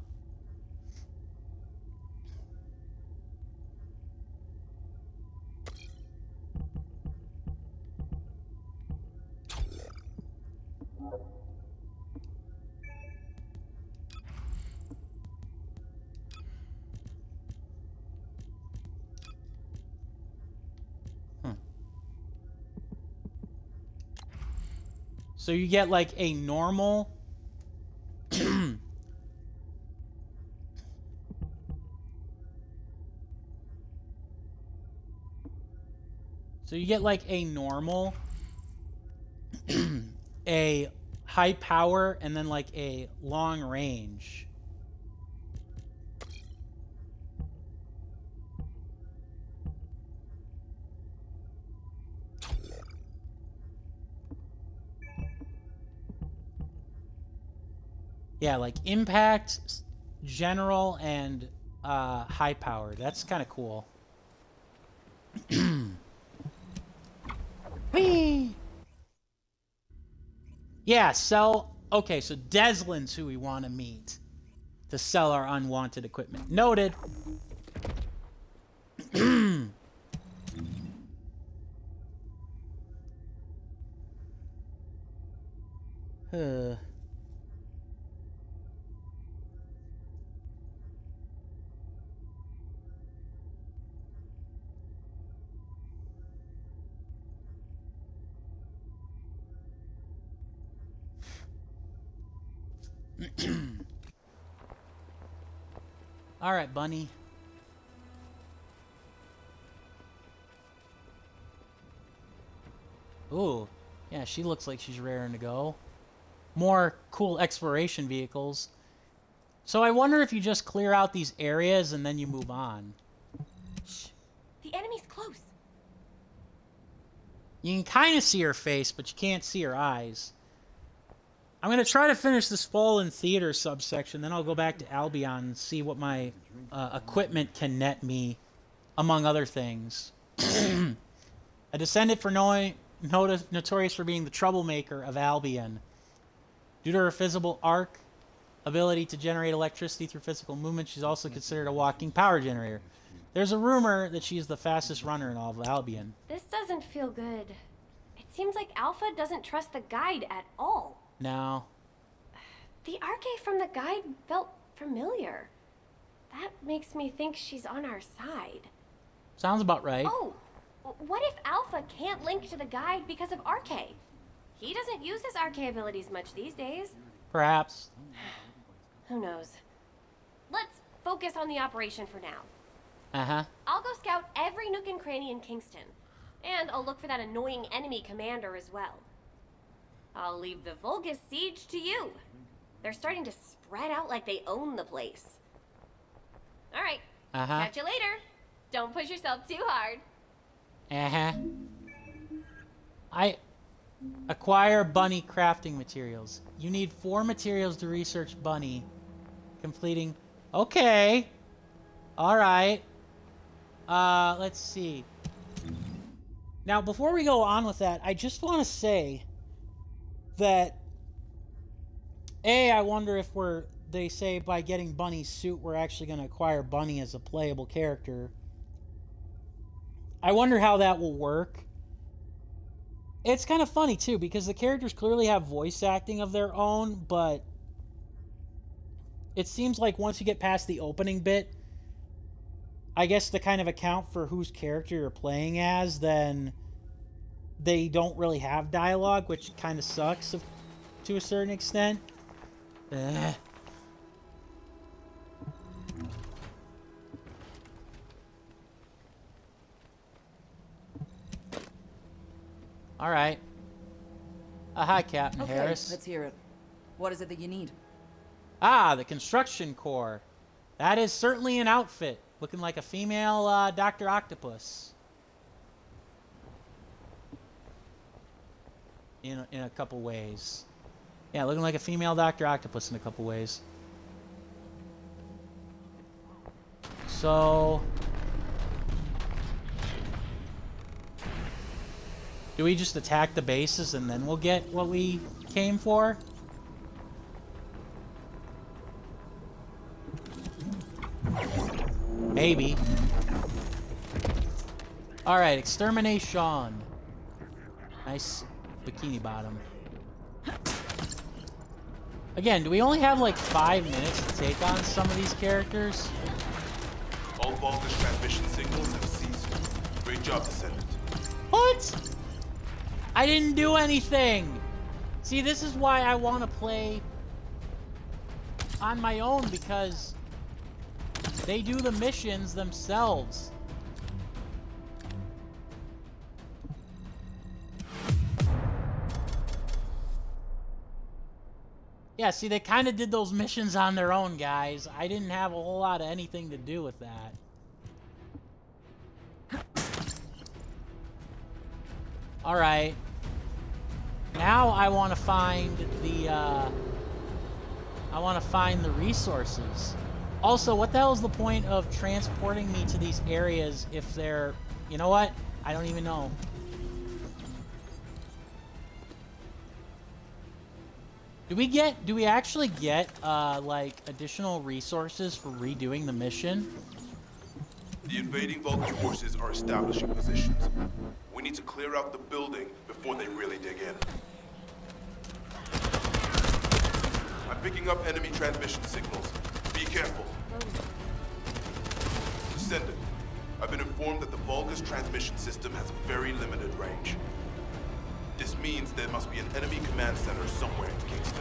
Speaker 1: So you get like a normal So you get like a normal, a high power, and then like a long range. Yeah, like impact, general, and high power. That's kind of cool. Whee! Yeah, sell... Okay, so Desland's who we want to meet to sell our unwanted equipment. Noted. All right, bunny. Ooh, yeah, she looks like she's raring to go. More cool exploration vehicles. So I wonder if you just clear out these areas and then you move on.
Speaker 14: Shh. The enemy's close.
Speaker 1: You can kind of see her face, but you can't see her eyes. I'm going to try to finish this Fallen Theater subsection, then I'll go back to Albion and see what my equipment can net me, among other things. A descendant notorious for being the troublemaker of Albion. Due to her physical arc ability to generate electricity through physical movement, she's also considered a walking power generator. There's a rumor that she's the fastest runner in all of Albion.
Speaker 14: This doesn't feel good. It seems like Alpha doesn't trust the guide at all.
Speaker 1: No.
Speaker 14: The arcade from the guide felt familiar. That makes me think she's on our side.
Speaker 1: Sounds about right.
Speaker 14: Oh, what if Alpha can't link to the guide because of RK? He doesn't use his RK abilities much these days.
Speaker 1: Perhaps.
Speaker 14: Who knows? Let's focus on the operation for now.
Speaker 1: Uh-huh.
Speaker 14: I'll go scout every nook and cranny in Kingston. And I'll look for that annoying enemy commander as well. I'll leave the Vulgus siege to you. They're starting to spread out like they own the place. All right.
Speaker 1: Uh-huh.
Speaker 14: Catch you later. Don't push yourself too hard.
Speaker 1: I acquire bunny crafting materials. You need 4 materials to research bunny. Completing. Okay. All right. Let's see. Now, before we go on with that, I just want to say that I wonder if they say by getting Bunny's suit, we're actually going to acquire Bunny as a playable character. I wonder how that will work. It's kind of funny, too, because the characters clearly have voice acting of their own, but it seems like once you get past the opening bit, I guess to kind of account for whose character you're playing as, then they don't really have dialogue, which kind of sucks to a certain extent. All right. Hi, Captain Harris.
Speaker 12: Let's hear it. What is it that you need?
Speaker 1: Ah, the construction core. That is certainly an outfit. Looking like a female Dr. Octopus. In a couple ways. Yeah, looking like a female Dr. Octopus in a couple ways. So... do we just attack the bases and then we'll get what we came for? Maybe. Alright, extermination. Nice bikini bottom. Again, do we only have like 5 minutes to take on some of these characters?
Speaker 6: All voltage transmission signals have ceased. Great job, Descendant.
Speaker 1: What? I didn't do anything! See, this is why I want to play on my own, because they do the missions themselves. Yeah, see, they kind of did those missions on their own, guys. I didn't have a whole lot of anything to do with that. Alright. Now I want to find the, resources. Also, what the hell is the point of transporting me to these areas if they're... You know what? I don't even know. Do we actually get, like, additional resources for redoing the mission?
Speaker 6: The invading Vulcan forces are establishing positions. We need to clear out the building before they really dig in. I'm picking up enemy transmission signals. Be careful. Descendant, I've been informed that the Vulca's transmission system has a very limited range. This means there must be an enemy command center somewhere in Kingston.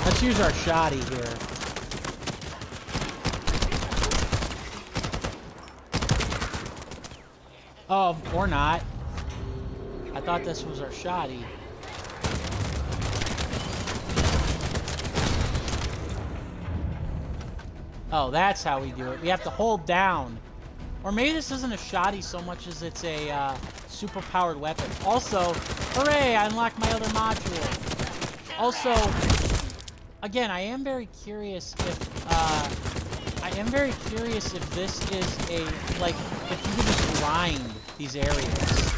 Speaker 1: Let's use our shoddy here. Oh, or not. I thought this was our shoddy. Oh, that's how we do it. We have to hold down. Or maybe this isn't a shoddy so much as it's a super-powered weapon. Also, hooray! I unlocked my other module. Also, again, I am very curious if this is a, like, if you could just grind these areas.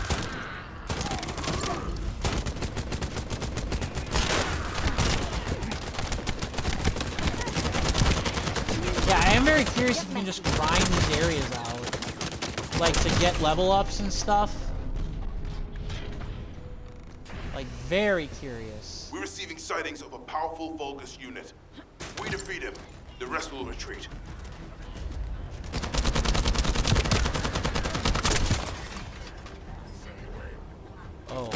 Speaker 1: Yeah, I am very curious if you can just grind these areas out. Like, to get level ups and stuff. Like, very curious.
Speaker 6: We're receiving sightings of a powerful Vulgus unit. We defeat him. The rest will retreat.
Speaker 1: Oh.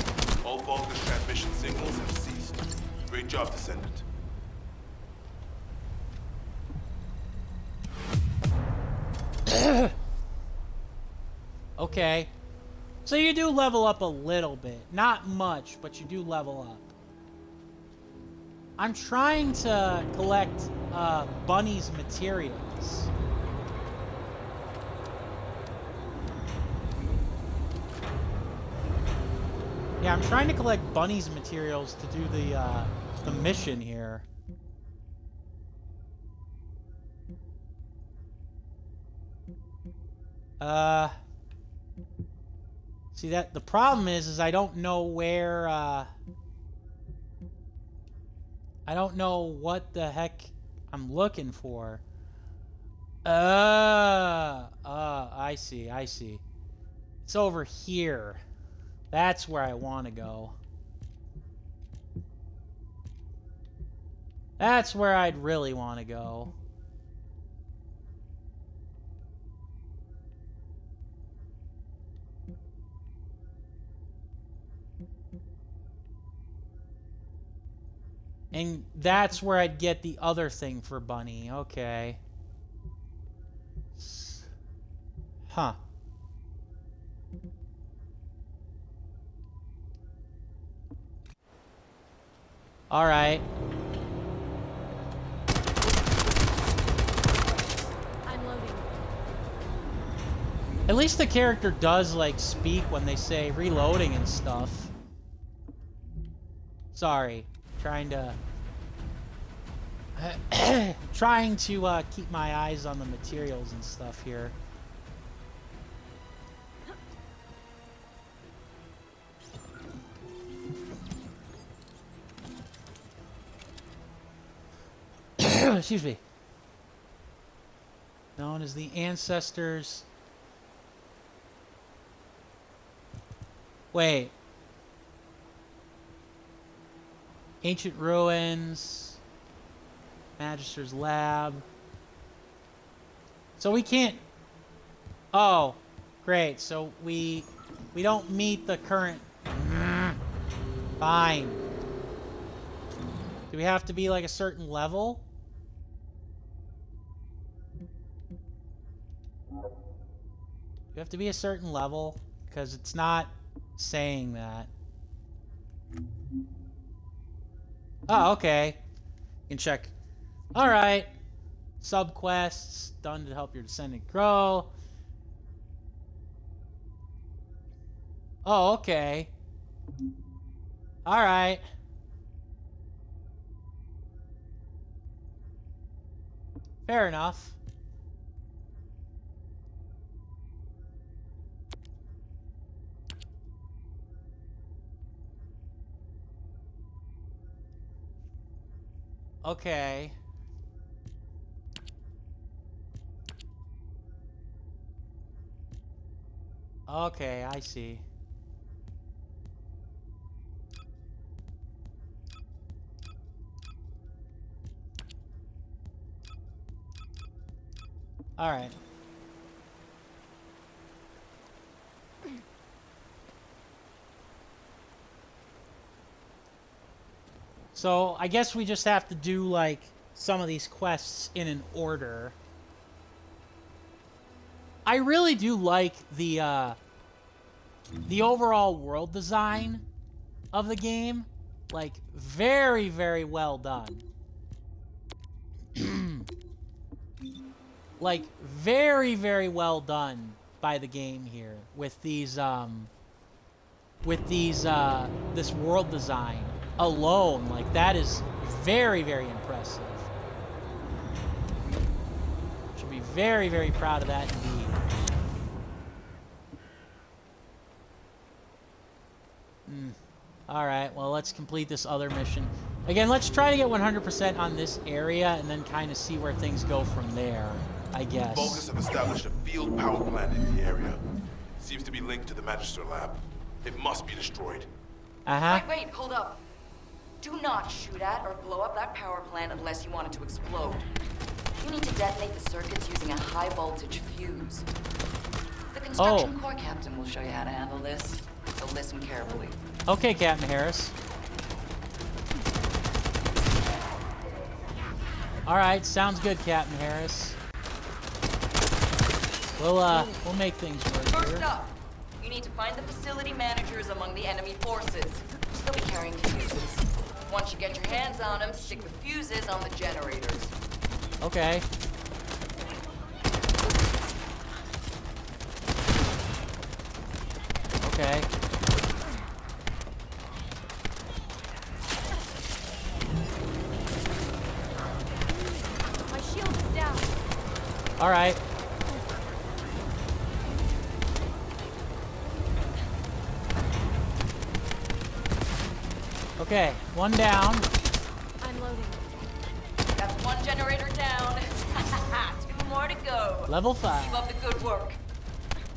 Speaker 6: All Vulgus transmission signals have ceased. Great job, Descendant.
Speaker 1: Okay. So you do level up a little bit. Not much, but you do level up. I'm trying to collect Bunny's materials. Yeah, I'm trying to collect Bunny's materials to do the mission here. See, that the problem is I don't know where, I don't know what the heck I'm looking for. I see, I see. It's over here. That's where I want to go. That's where I'd really want to go. And that's where I'd get the other thing for Bunny. Okay. Huh. All right.
Speaker 14: I'm loading.
Speaker 1: At least the character does, like, speak when they say reloading and stuff. Sorry. Trying to keep my eyes on the materials and stuff here. Excuse me. Known as the ancestors. Wait. Ancient ruins. Magister's lab. So we can't... Oh, great. So we don't meet the current... Fine. Do we have to be like a certain level? You have to be a certain level, because it's not saying that. Oh, okay. You can check. Alright. Subquests done to help your descendant grow. Oh, okay. Alright. Fair enough. Okay. Okay, I see. All right. So, I guess we just have to do, like, some of these quests in an order. I really do like the overall world design of the game. Like, very, very well done. Like, very, very well done by the game here with these, this world design alone. Like, that is very, very impressive. Should be very, very proud of that indeed. Alright, well, let's complete this other mission. Again, let's try to get 100% on this area and then kind of see where things go from there, I guess.
Speaker 6: Vulgus have established a field power plant in the area. It seems to be linked to the Magister lab. It must be destroyed.
Speaker 1: Uh-huh.
Speaker 12: Wait, hold up. Do not shoot at or blow up that power plant unless you want it to explode. You need to detonate the circuits using a high voltage fuse. The construction corps captain will show you how to handle this, so listen carefully.
Speaker 1: Okay, Captain Harris. Alright, sounds good, Captain Harris. We'll make things work here.
Speaker 12: First up, you need to find the facility managers among the enemy forces. They'll be carrying fuses. Once you get your hands on them, stick the fuses on the generators.
Speaker 1: Okay. Okay.
Speaker 14: My shield is down.
Speaker 1: All right. Okay, one down.
Speaker 14: I'm loading.
Speaker 12: That's one generator down. 2 more to go.
Speaker 1: Level 5.
Speaker 12: Keep up the good work.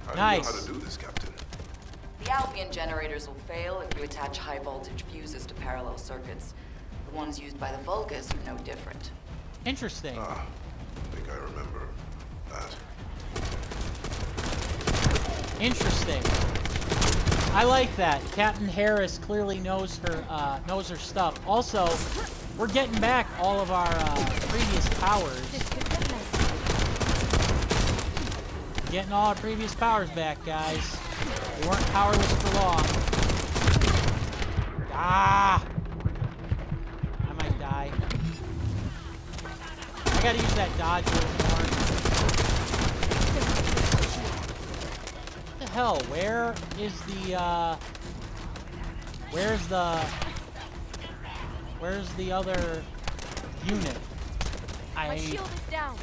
Speaker 6: How
Speaker 1: Nice.
Speaker 6: do you know how to do this, Captain?
Speaker 12: The Albion generators will fail if you attach high voltage fuses to parallel circuits. The ones used by the Vulgus are no different.
Speaker 1: Interesting.
Speaker 6: Ah, I think I remember that.
Speaker 1: Interesting. I like that. Captain Harris clearly knows her stuff. Also, we're getting back all of our previous powers. Getting all our previous powers back, guys. We weren't powerless for long. Ah! I might die. I gotta use that dodge a little more. What the hell? Where is the, Where's the other unit?
Speaker 14: My shield is down.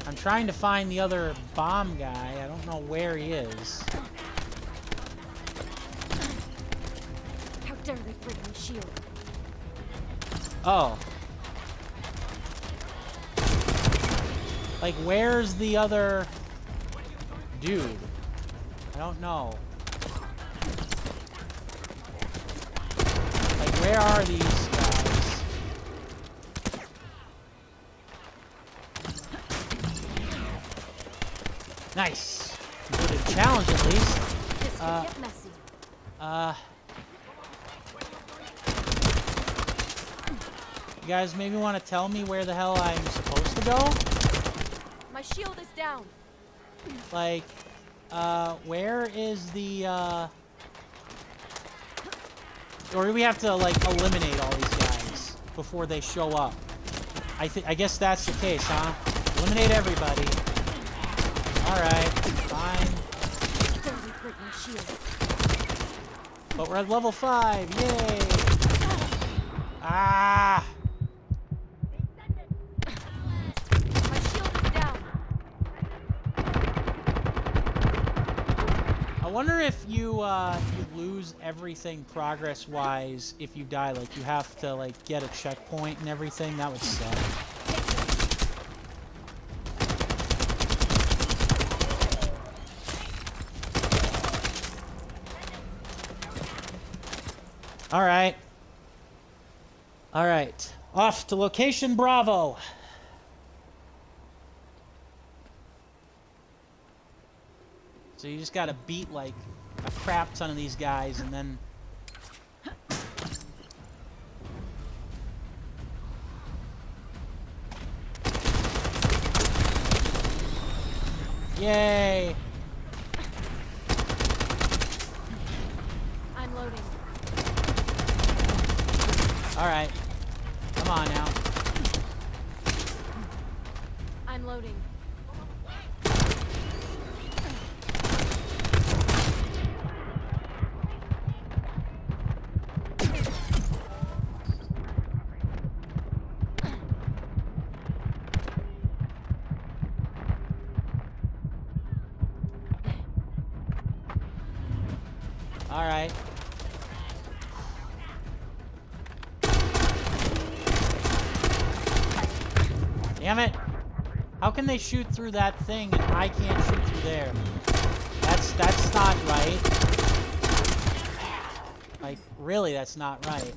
Speaker 1: I'm trying to find the other bomb guy. I don't know where he is.
Speaker 14: How dare they break my shield?
Speaker 1: Oh. Like, where's the other dude? I don't know. Like, where are these guys? Nice. Completed a challenge at least.
Speaker 14: This could get messy.
Speaker 1: You guys maybe want to tell me where the hell I'm supposed to go?
Speaker 14: My shield is down.
Speaker 1: Like, where is the, or do we have to, like, eliminate all these guys before they show up? I guess that's the case, huh? Eliminate everybody. Alright, fine. But we're at level 5, yay! Ah!
Speaker 14: My shield is down.
Speaker 1: I wonder if you lose everything progress-wise if you die. Like, you have to, like, get a checkpoint and everything. That would suck. Alright. Alright. Off to location Bravo. So you just gotta beat, like, a crap ton of these guys, and then... Yay!
Speaker 14: I'm loading.
Speaker 1: Alright. Come on now.
Speaker 14: I'm loading.
Speaker 1: Alright. Damn it! How can they shoot through that thing and I can't shoot through there? That's not right. Like, really, that's not right.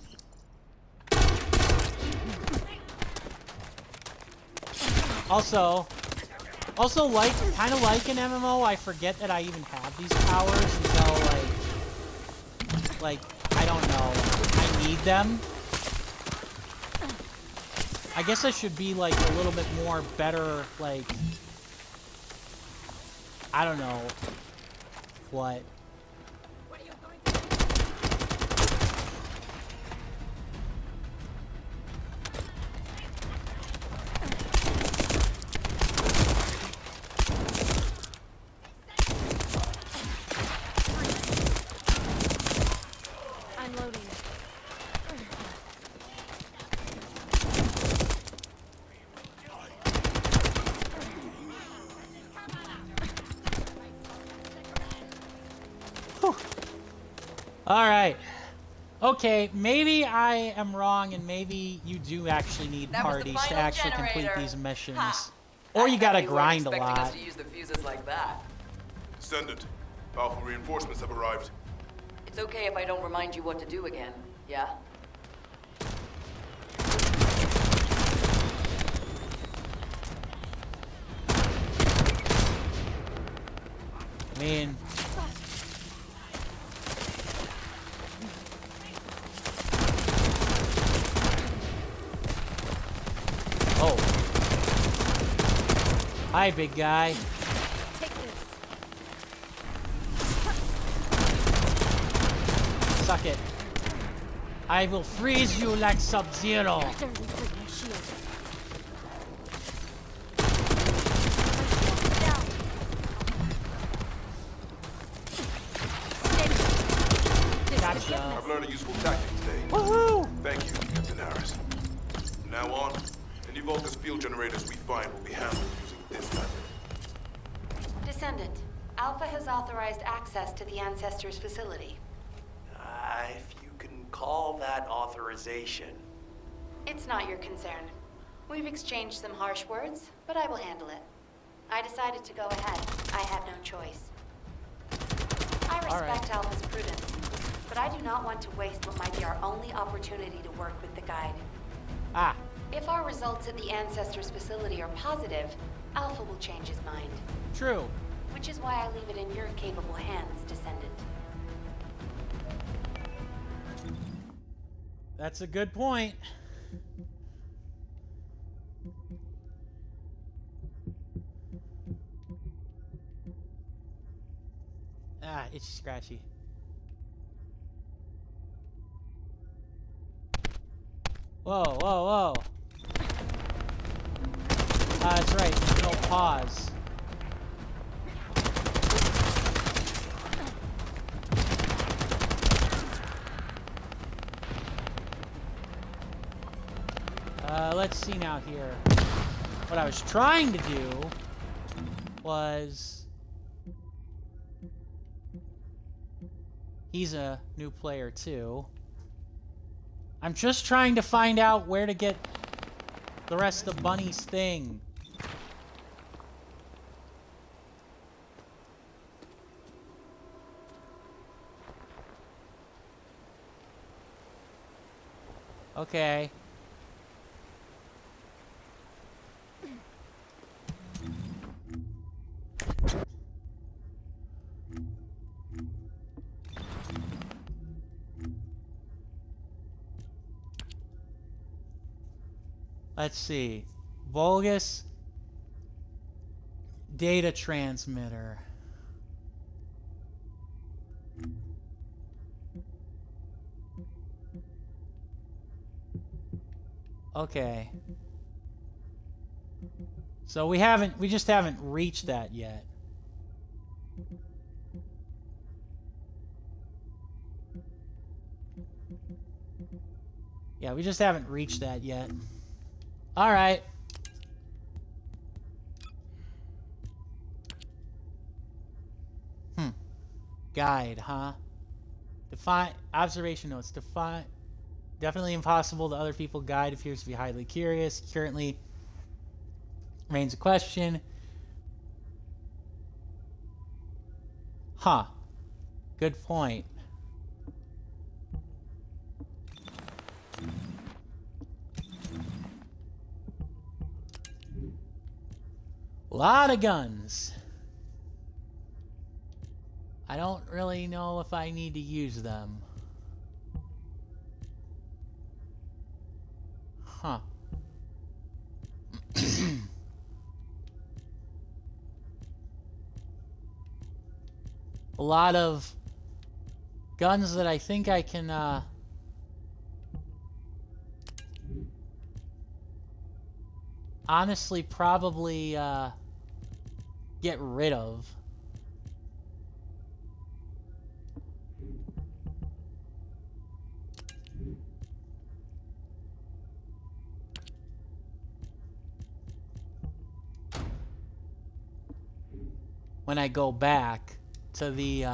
Speaker 1: Also, like, kind of like an MMO, I forget that I even have these powers until, like, I don't know, I need them. I guess I should be, like, a little bit more better, like, I don't know, what. Alright. Okay, maybe I am wrong and maybe you do actually need
Speaker 12: That was the
Speaker 1: parties to
Speaker 12: final
Speaker 1: actually complete
Speaker 12: generator.
Speaker 1: these missions.
Speaker 12: Ha.
Speaker 1: Or you gotta
Speaker 12: You weren't
Speaker 1: grind a
Speaker 12: expecting us
Speaker 1: lot.
Speaker 12: to use the fuses like that.
Speaker 6: Descendant, Alpha reinforcements have arrived.
Speaker 12: It's okay if I don't remind you what to do again, yeah?
Speaker 1: I mean... Oh. Hi, big guy.
Speaker 14: Take this.
Speaker 1: Suck it. I will freeze you like Sub-Zero. Gotcha.
Speaker 6: I've learned a useful tactic today.
Speaker 1: Woohoo!
Speaker 6: Thank you, Captain Harris. From now on, any Vulgus field generators we find will be handled using this method.
Speaker 2: Descendant, Alpha has authorized access to the Ancestors' facility.
Speaker 7: If you can call that authorization.
Speaker 2: It's not your concern. We've exchanged some harsh words, but I will handle it. I decided to go ahead. I had no choice. I respect Alpha's prudence, but I do not want to waste what might be our only opportunity to work with the Guide.
Speaker 1: Ah.
Speaker 2: If our results at the Ancestors' facility are positive, Alpha will change his mind.
Speaker 1: True.
Speaker 2: Which is why I leave it in your capable hands, Descendant.
Speaker 1: That's a good point. Ah, itchy scratchy. Whoa, whoa, whoa. That's right. No pause. Let's see now here. What I was trying to do was... He's a new player too. I'm just trying to find out where to get the rest of Bunny's thing. Okay. Let's see. Vulgus data transmitter. Okay. So we just haven't reached that yet. Yeah, we just haven't reached that yet. All right. Guide, huh? Define observation notes. Define. Definitely impossible to other people. Guide appears to be highly curious. Currently remains a question. Huh. Good point. A lot of guns. I don't really know if I need to use them. Huh. A lot of guns that I think I can, honestly probably, get rid of. When I go back to the,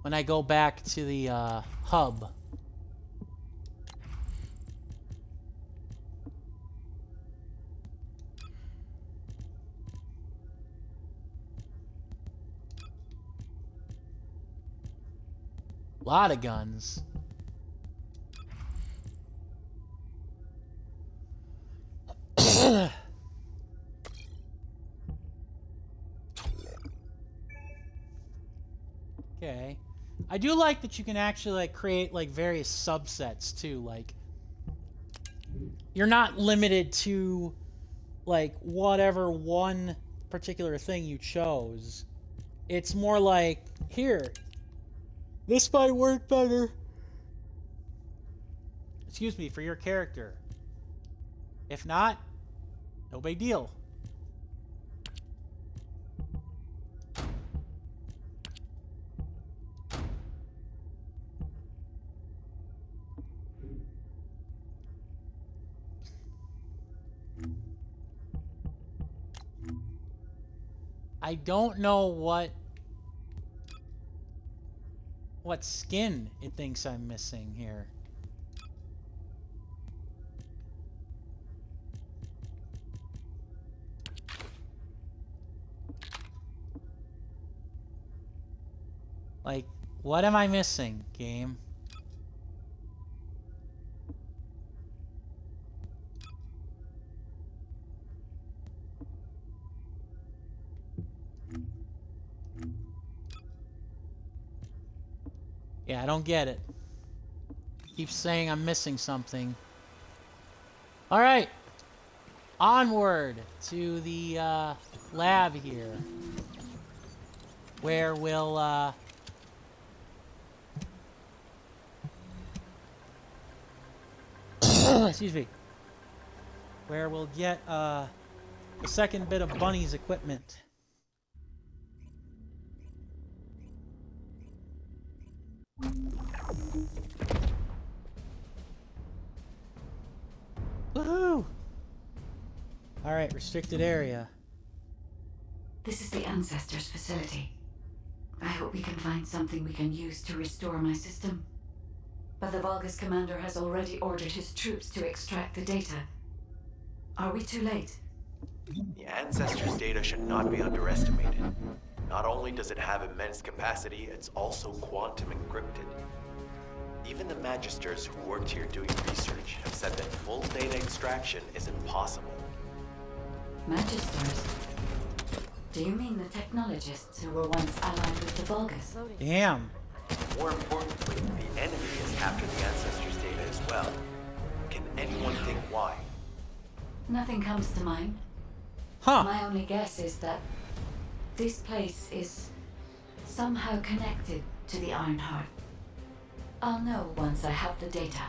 Speaker 1: when I go back to the hub. Lot of guns. Okay. I do like that you can actually like create like various subsets too. Like you're not limited to like whatever one particular thing you chose. It's more like, here, this might work better. Excuse me, for your character. If not, no big deal. I don't know what skin it thinks I'm missing here. Like, what am I missing, game? Yeah, I don't get it. Keeps saying I'm missing something. Alright. Onward to the lab here. Where we'll excuse me. Where we'll get the second bit of Bunny's equipment. Woohoo! Alright, restricted area.
Speaker 5: This is the Ancestors facility. I hope we can find something we can use to restore my system. But the Vulgus commander has already ordered his troops to extract the data. Are we too late?
Speaker 7: The Ancestors' data should not be underestimated. Not only does it have immense capacity, it's also quantum encrypted. Even the Magisters who worked here doing research have said that full data extraction is impossible.
Speaker 5: Magisters? Do you mean the technologists who were once allied with the Vulgus?
Speaker 1: Damn.
Speaker 7: More importantly, the enemy is after the Ancestors' data as well. Can anyone think why?
Speaker 5: Nothing comes to mind.
Speaker 1: Huh.
Speaker 5: My only guess is that this place is somehow connected to the Ironheart. I'll know once I have the data.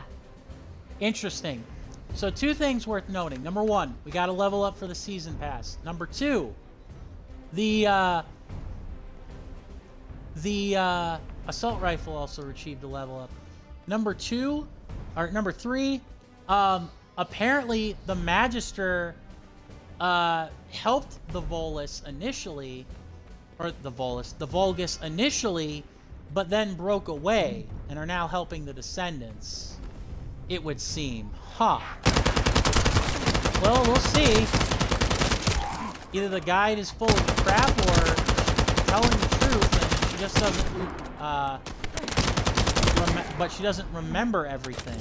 Speaker 1: Interesting. So 2 things worth noting. Number 1, we got to level up for the season pass. Number 2, the assault rifle also achieved a level up. Number 3, apparently the Magister helped the Vulgus initially, or the Vulgus initially, but then broke away and are now helping the Descendants, it would seem. Huh. Well, we'll see. Either the guide is full of crap or telling the truth and she just doesn't, but she doesn't remember everything.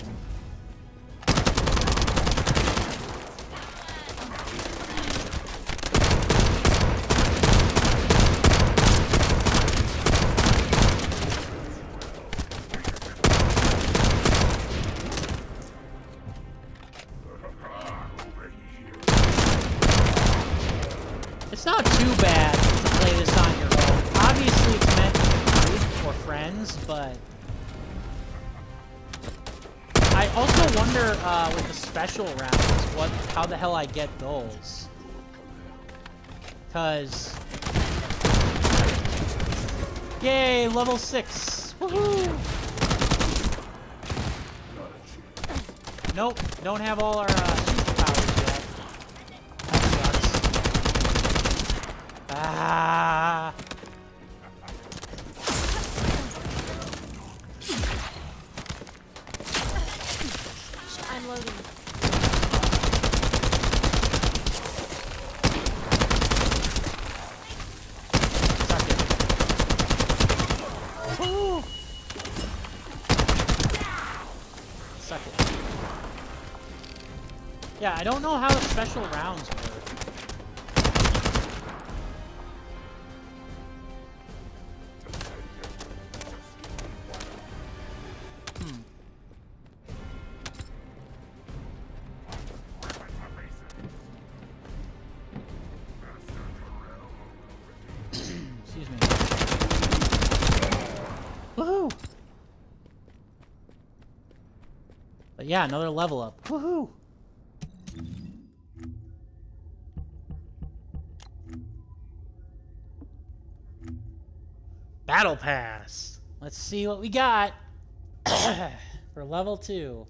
Speaker 1: It's not too bad to play this on your own. Obviously, it's meant to be group for friends, but I also wonder with the special rounds, how the hell I get those. 'Cause, yay, level 6! Woohoo! Nope, don't have all our superpowers yet. Ah. reloading. Suck it. Woo! Suck it. Yeah, I don't know how special rounds work. Excuse me. Woohoo! But yeah, another level up. Woohoo! Battle Pass. Let's see what we got for level 2.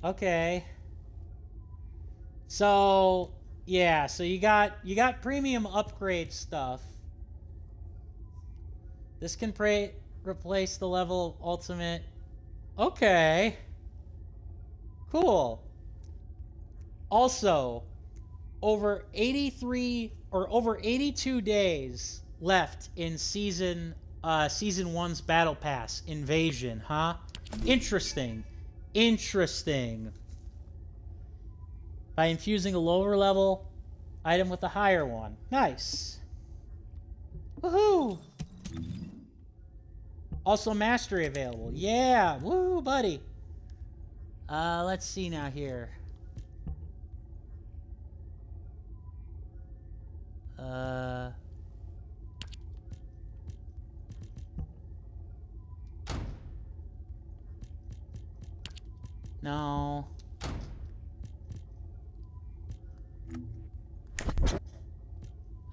Speaker 1: Okay. So, yeah, so you got premium upgrade stuff. This can replace the level ultimate. Okay. Cool. Also, over 82 days left in season 1's battle pass invasion, huh? Interesting. By infusing a lower level item with a higher one. Nice. Woohoo! Also mastery available. Yeah, woo, buddy. Let's see now here. No.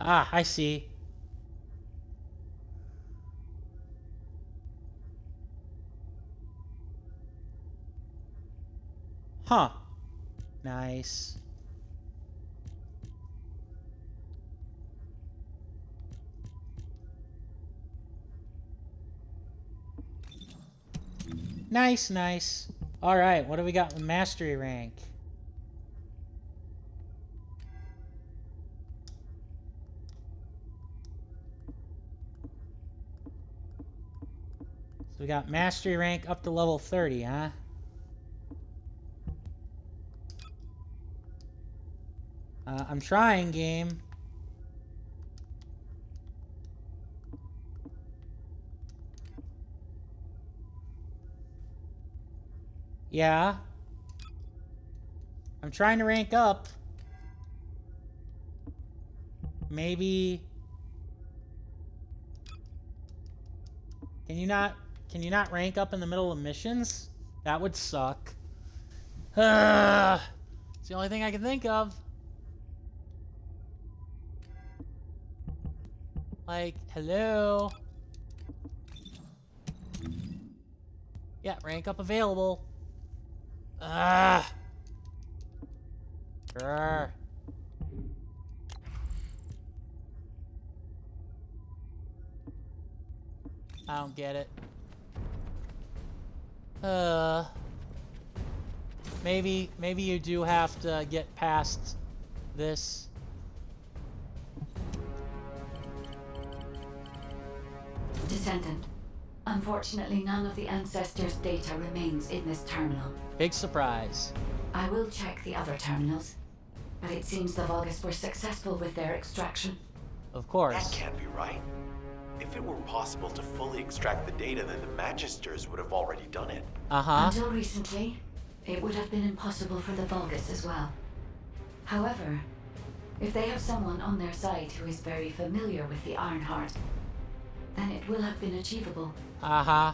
Speaker 1: Ah, I see. Huh. Nice. Nice. All right, what do we got with mastery rank? So we got mastery rank up to level 30, huh? I'm trying, game. Yeah. I'm trying to rank up. Maybe. Can you not rank up in the middle of missions? That would suck. It's the only thing I can think of. Like, hello? Yeah, rank up available. Grr. I don't get it. Maybe you do have to get past this.
Speaker 5: Descendant. Unfortunately, none of the Ancestors' data remains in this terminal.
Speaker 1: Big surprise.
Speaker 5: I will check the other terminals, but it seems the Vulgus were successful with their extraction.
Speaker 1: Of course.
Speaker 7: That can't be right. If it were possible to fully extract the data, then the Magisters would have already done it.
Speaker 5: Until recently, it would have been impossible for the Vulgus as well. However, if they have someone on their side who is very familiar with the Ironheart, then it will have been achievable. By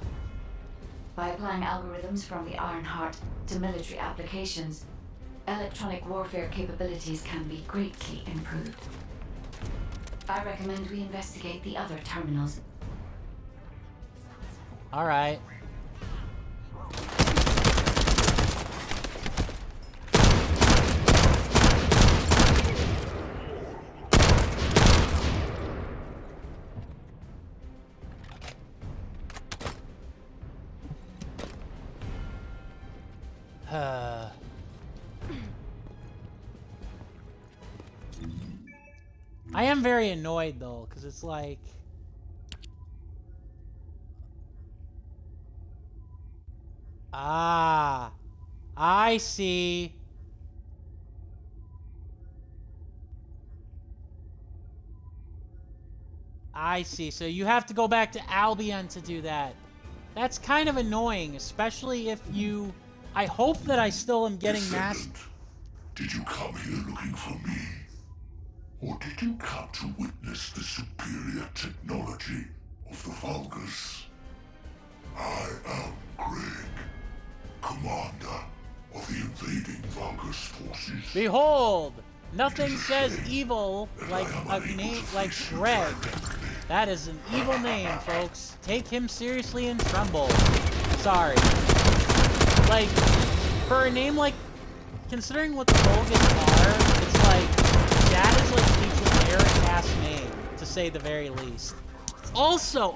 Speaker 5: applying algorithms from the Ironheart to military applications, electronic warfare capabilities can be greatly improved. I recommend we investigate the other terminals.
Speaker 1: All right. I am very annoyed though, because it's like... Ah, I see. I see. So you have to go back to Albion to do that. That's kind of annoying, especially if you... I hope that I still am getting mass...
Speaker 13: Did you come here looking for me? Or did you come to witness the superior technology of the Vulgus? I am Greg, commander of the invading Vulgus forces.
Speaker 1: Behold! Nothing says evil like a name like Greg. That is an evil name, folks. Take him seriously and tremble. Sorry. Like, for a name like... Considering what the Vulgus are, it's like... That is like a generic-ass name, to say the very least. Also,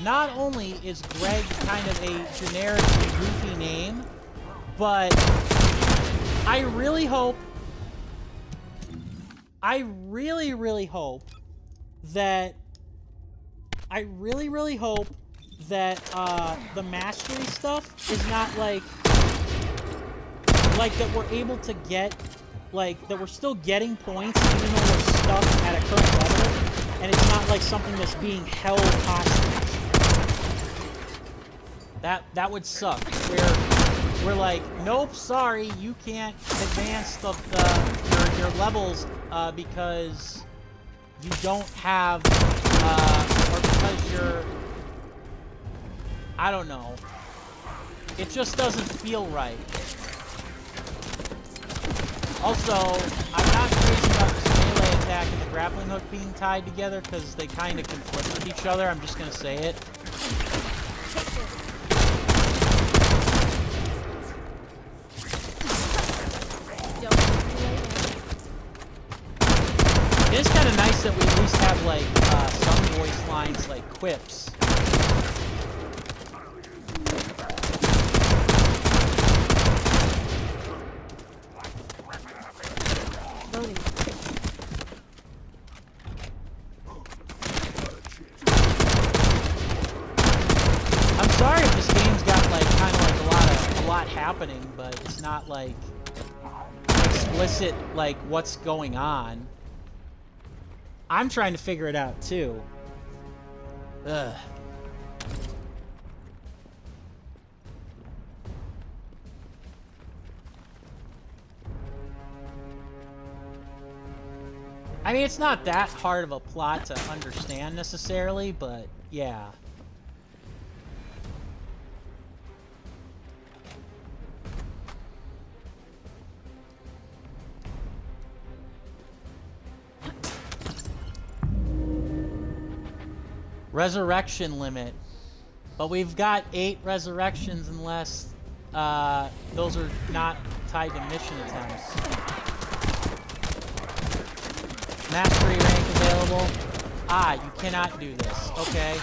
Speaker 1: not only is Greg kind of a generic and goofy name, but I really hope... I really hope that the mastery stuff is not like that we're able to get, like, that we're still getting points even though we're stuck at a current level, and it's not like something that's being held hostage. That would suck. We're like, nope, sorry, you can't advance your levels because you don't have, or because you're, I don't know. It just doesn't feel right. Also, I'm not crazy about this melee attack and the grappling hook being tied together because they kind of conflict with each other. I'm just going to say it. It is kind of nice that we at least have, like, some voice lines, like quips. I'm sorry if this game's got, like, kind of like a lot happening, but it's not, like, explicit, like, what's going on. I'm trying to figure it out, too. Ugh. I mean, it's not that hard of a plot to understand, necessarily, but, yeah. Resurrection limit. But we've got 8 resurrections unless those are not tied to mission attempts. Mastery rank available. Ah, you cannot do this. Okay.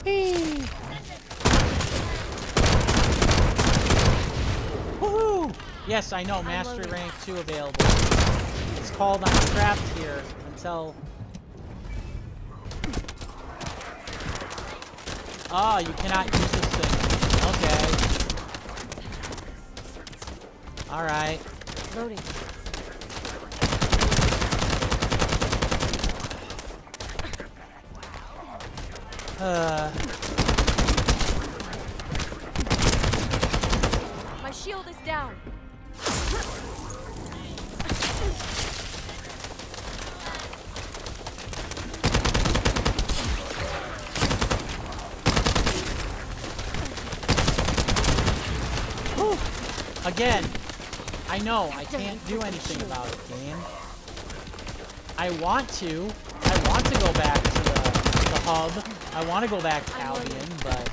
Speaker 1: Whee! Woohoo! Yes, I know. Mastery rank 2 available. It's called I'm trapped here until... Oh, you cannot use this thing. Okay. Alright.
Speaker 4: Loading. My shield is down.
Speaker 1: Again, I know I can't do anything about it, game. I want to go back to the hub. I want to go back to Albion, but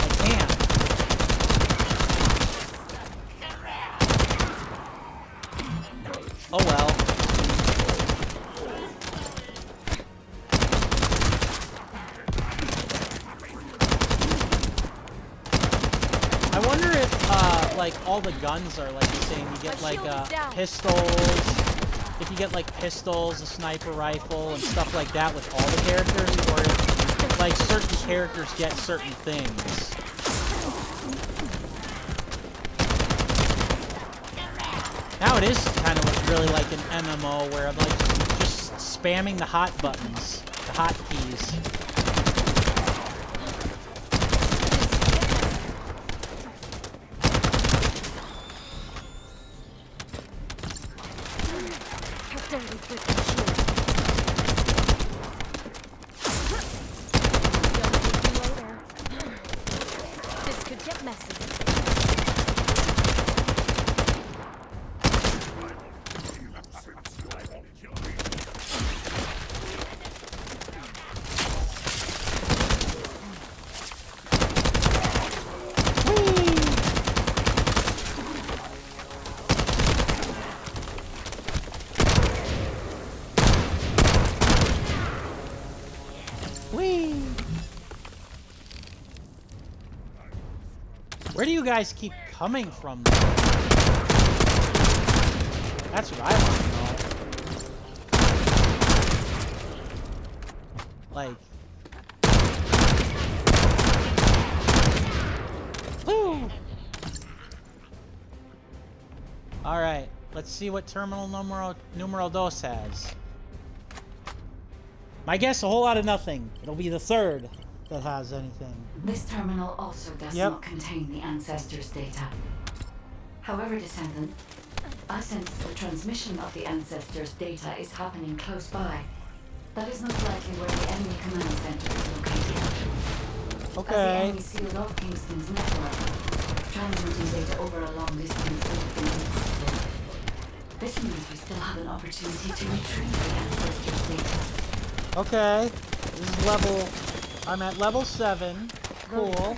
Speaker 1: I can't. Oh well. I wonder if like, all the guns are, like you're saying, you get, like, pistols. If you get, like, pistols, a sniper rifle, and stuff like that with all the characters, or if, like, certain characters get certain things. Now it is kind of really like an MMO where I'm, like, just spamming the hot buttons, the hot keys.
Speaker 4: This could get messy.
Speaker 1: Where do you guys keep coming from? That's what I want to know. Like... Woo! Alright, let's see what terminal numero dos has. My guess, a whole lot of nothing. It'll be the third that has anything.
Speaker 5: This terminal also does not contain the Ancestors' data. However, Descendant, I sense the transmission of the Ancestors' data is happening close by. That is most likely where the enemy command center is located.
Speaker 1: Okay.
Speaker 5: As the enemy sealed off Kingston's network, transmitting data over a long distance would have been impossible. This means we still have an opportunity to retrieve the Ancestors' data.
Speaker 1: Okay. This is level... I'm at level 7. Cool. Oh,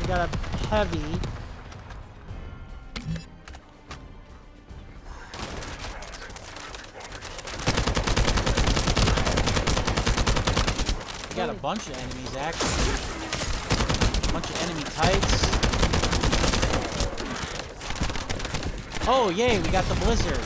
Speaker 1: we got a heavy. We got a bunch of enemies, actually. A bunch of enemy types. Oh, yay, we got the blizzard.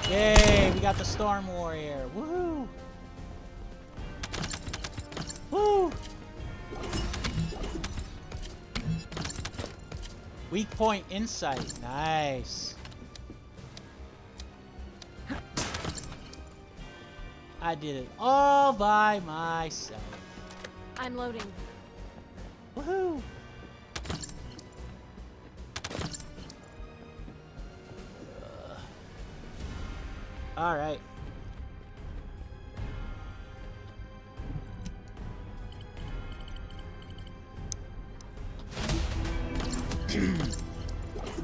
Speaker 1: Yay, we got the Storm Warrior. Woohoo! Woo! Weak point insight. Nice. I did it all by myself.
Speaker 4: I'm loading.
Speaker 1: Woohoo! All right.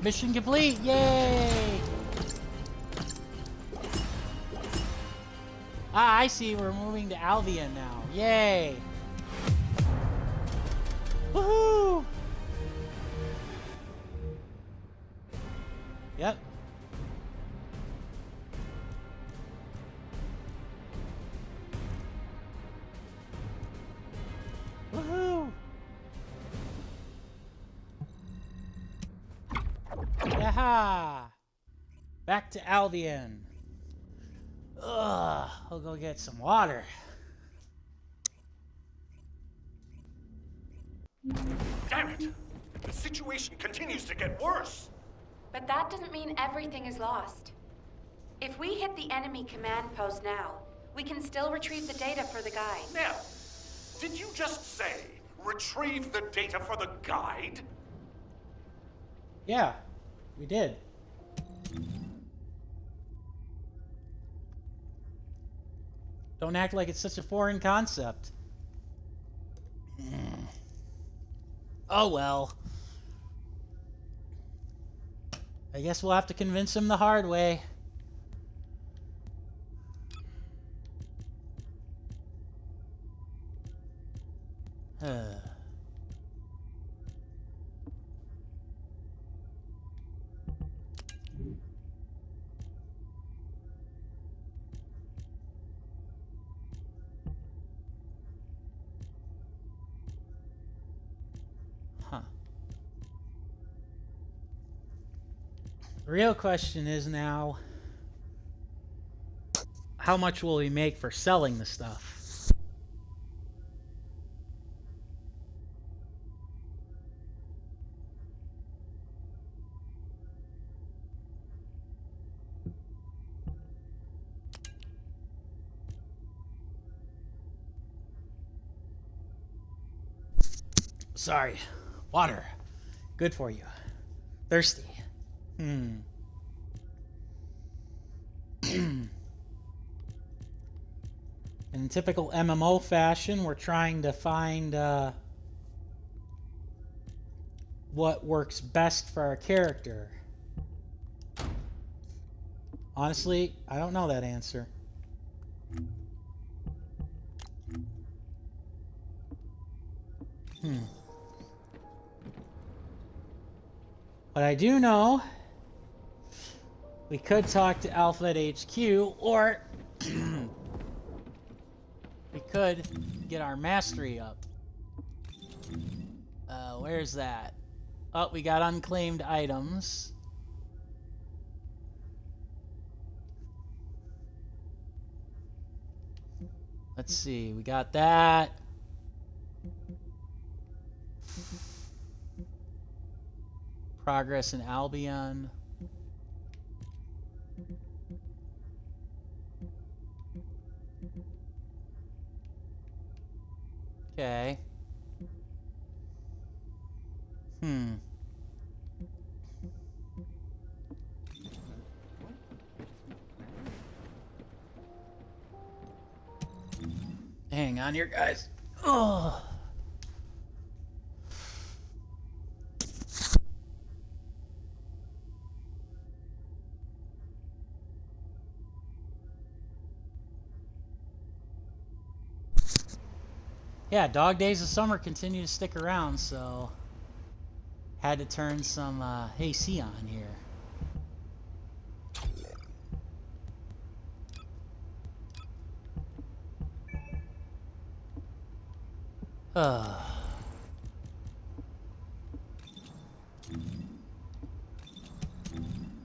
Speaker 1: Mission complete! Yay! Ah, I see. We're moving to Albion now. Yay! Woohoo! Yep. Woohoo! Yaha! Back to Albion. Ugh, I'll go get some water.
Speaker 3: Damn it! The situation continues to get worse!
Speaker 2: But that doesn't mean everything is lost. If we hit the enemy command post now, we can still retrieve the data for the guide.
Speaker 3: Now, did you just say, retrieve the data for the guide?
Speaker 1: Yeah, we did. Don't act like it's such a foreign concept. Oh well. I guess we'll have to convince him the hard way. The real question is now, how much will we make for selling the stuff? Sorry. Water. Good for you. Thirsty. In typical MMO fashion, we're trying to find what works best for our character. Honestly, I don't know that answer. But I do know we could talk to Alpha at HQ, or we could get our mastery up. Where's that? Oh, we got unclaimed items. Let's see, we got that. Progress in Albion. Okay. Hang on here, guys. Oh. Yeah, Dog Days of Summer continue to stick around, so had to turn some AC on here.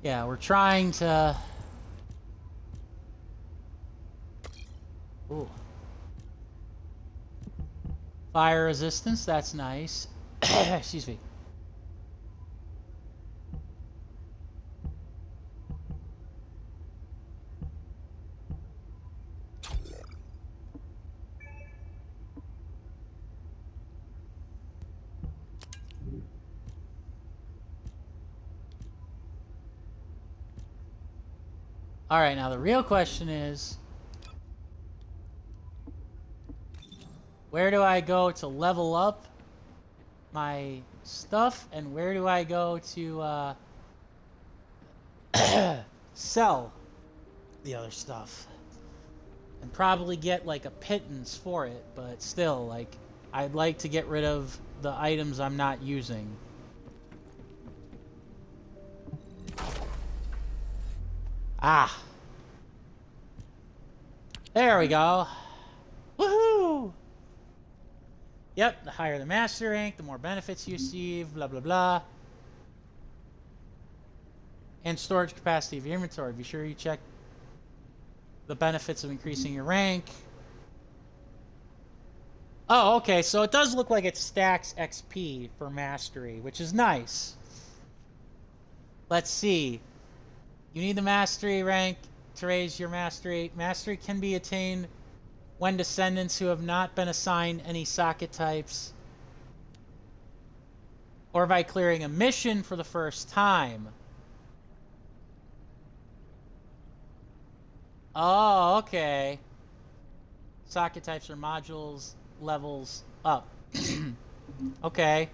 Speaker 1: Yeah, we're trying to... Ooh. Fire resistance, that's nice. Excuse me. All right, now the real question is, where do I go to level up my stuff, and where do I go to sell the other stuff? And probably get like a pittance for it, but still, like, I'd like to get rid of the items I'm not using. Ah. There we go. Woohoo! Yep, the higher the master rank, the more benefits you receive, blah, blah, blah. And storage capacity of your inventory. Be sure you check the benefits of increasing your rank. Oh, okay, so it does look like it stacks XP for mastery, which is nice. Let's see. You need the mastery rank to raise your mastery. Mastery can be attained when descendants who have not been assigned any socket types, or by clearing a mission for the first time. Oh, okay. Socket types or modules levels up. Okay.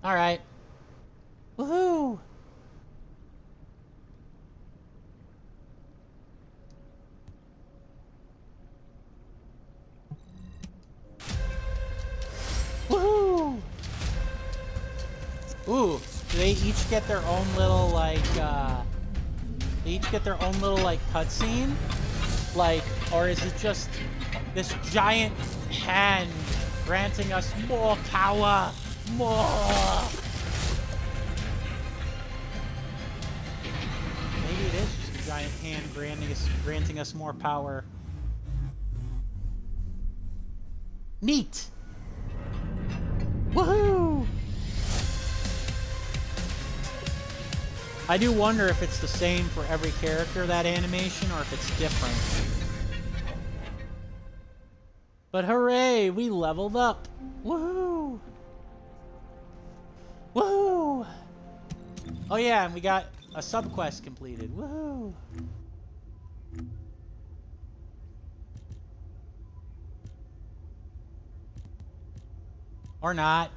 Speaker 1: All right. Woohoo! Woohoo! Ooh, do they each get their own little, like, they each get their own little, like, cutscene? Like, or is it just this giant hand granting us more power? More! giant hand granting us more power. Neat! Woohoo! I do wonder if it's the same for every character, that animation, or if it's different. But hooray! We leveled up! Woohoo! Woohoo! Oh yeah, and we got a subquest completed. Woohoo! Or not.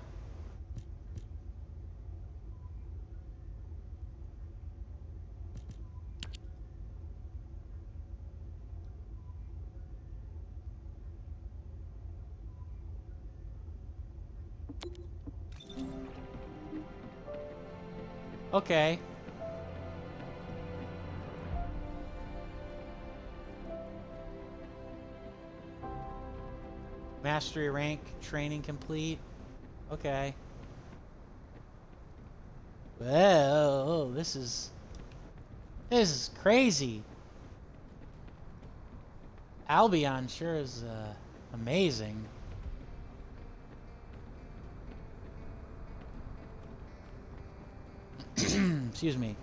Speaker 1: Okay. Mastery rank training complete. Okay. Whoa, this is crazy. Albion sure is amazing. Excuse me.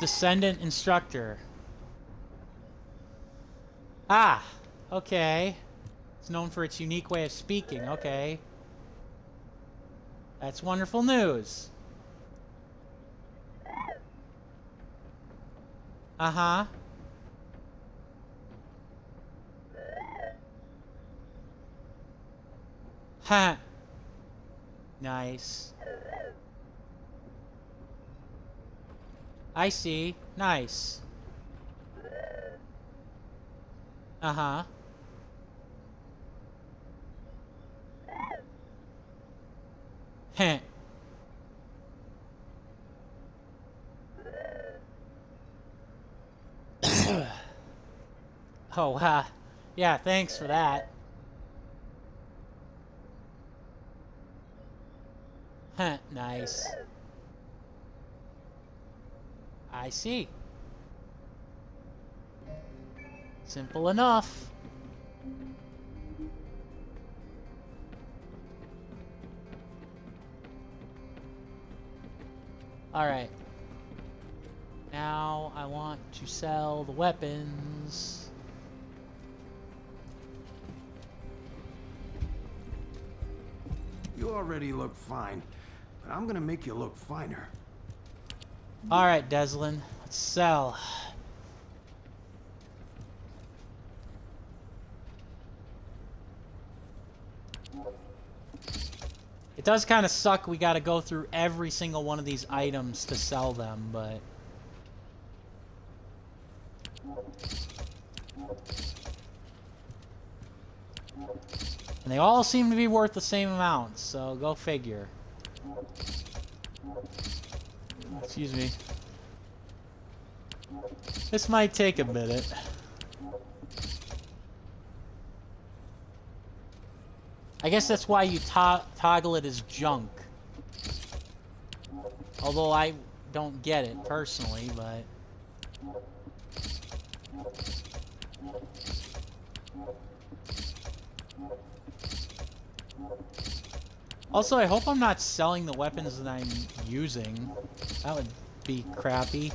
Speaker 1: Descendant instructor. Ah, okay. It's known for its unique way of speaking. Okay. That's wonderful news. Uh-huh. Ha. Nice. I see. Nice. Uh-huh. Heh. Oh, yeah, thanks for that. Huh, nice. I see. Simple enough. Alright. Now I want to sell the weapons.
Speaker 15: You already look fine, but I'm gonna make you look finer.
Speaker 1: Alright, Deslan. Let's sell. It does kind of suck we gotta go through every single one of these items to sell them, but... And they all seem to be worth the same amount, so go figure. Excuse me. This might take a minute. I guess that's why you toggle it as junk. Although I don't get it personally, but... Also, I hope I'm not selling the weapons that I'm using. That would be crappy.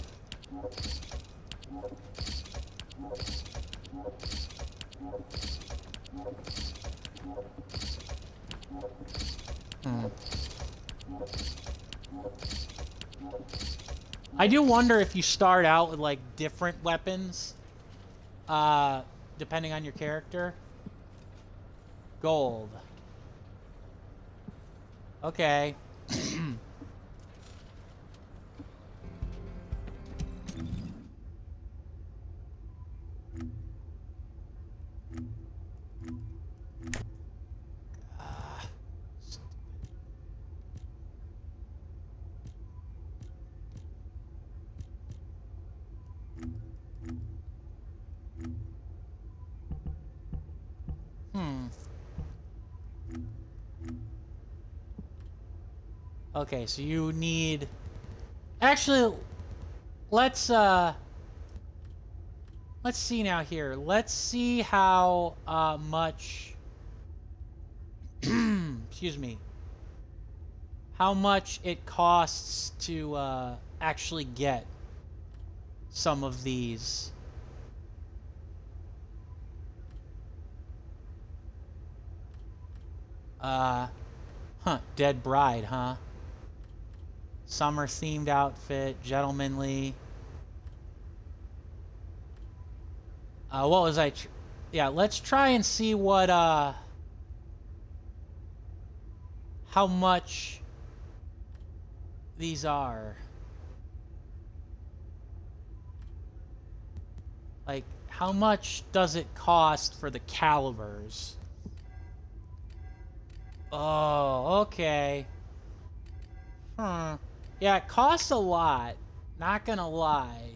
Speaker 1: I do wonder if you start out with, like, different weapons, depending on your character. Gold. Okay. Okay, so you need... Actually, let's see now here. Let's see how much... Excuse me. How much it costs to actually get some of these. Dead bride, huh? Summer themed outfit, gentlemanly. What was I? Yeah, let's try and see what how much these are. Like, how much does it cost for the calibers? Oh, okay. Yeah, it costs a lot. Not gonna lie.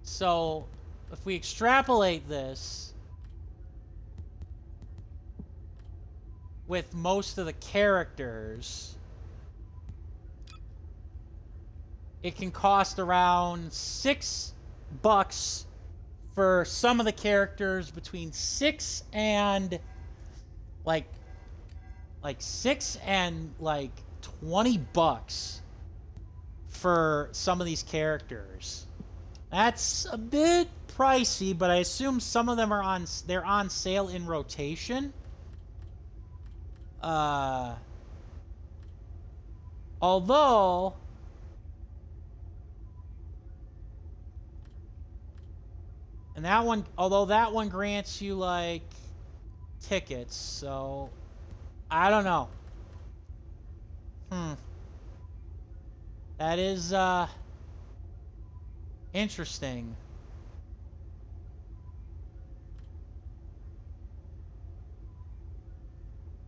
Speaker 1: So, if we extrapolate this with most of the characters, it can cost around $6 for some of the characters, between 6 and like 6 and like $20 for some of these characters. That's a bit pricey, but I assume some of them are on sale in rotation. Although that one grants you like tickets, so I don't know. That is interesting.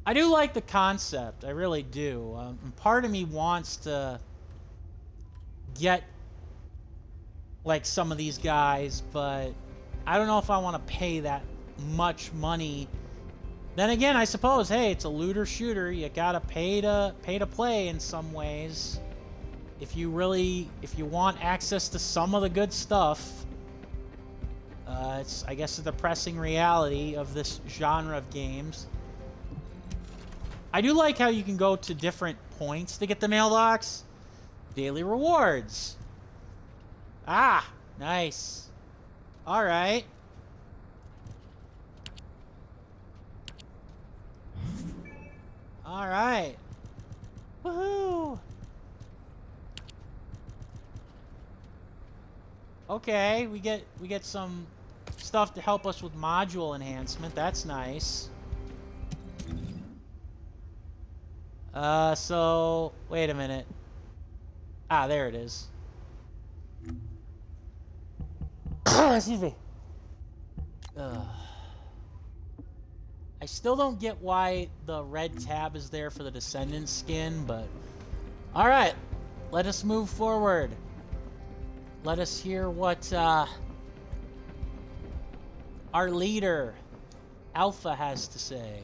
Speaker 1: I do like the concept, I really do. Part of me wants to get like some of these guys, but I don't know if I want to pay that much money. Then again, I suppose, hey, it's a looter shooter. You gotta pay to play in some ways. If you want access to some of the good stuff. It's, I guess, a depressing reality of this genre of games. I do like how you can go to different points to get the mailbox. Daily rewards. Ah, nice. All right. All right. Woohoo. Okay, we get some stuff to help us with module enhancement. That's nice. So wait a minute. Ah, there it is. Excuse me. I still don't get why the red tab is there for the Descendant skin, but all right, let us move forward. Let us hear what our leader, Alpha, has to say.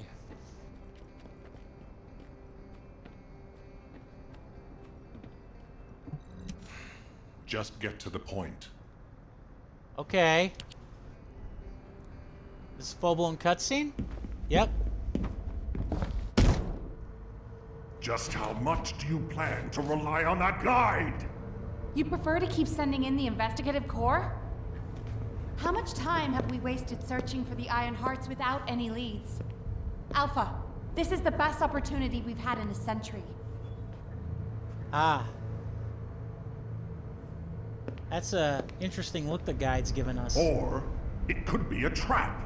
Speaker 13: Just get to the point.
Speaker 1: Okay. This is a full-blown cutscene? Yep.
Speaker 13: Just how much do you plan to rely on that guide?
Speaker 16: You prefer to keep sending in the investigative corps? How much time have we wasted searching for the Iron Hearts without any leads? Alpha, this is the best opportunity we've had in a century.
Speaker 1: Ah. That's a interesting look the guide's given us.
Speaker 13: Or it could be a trap.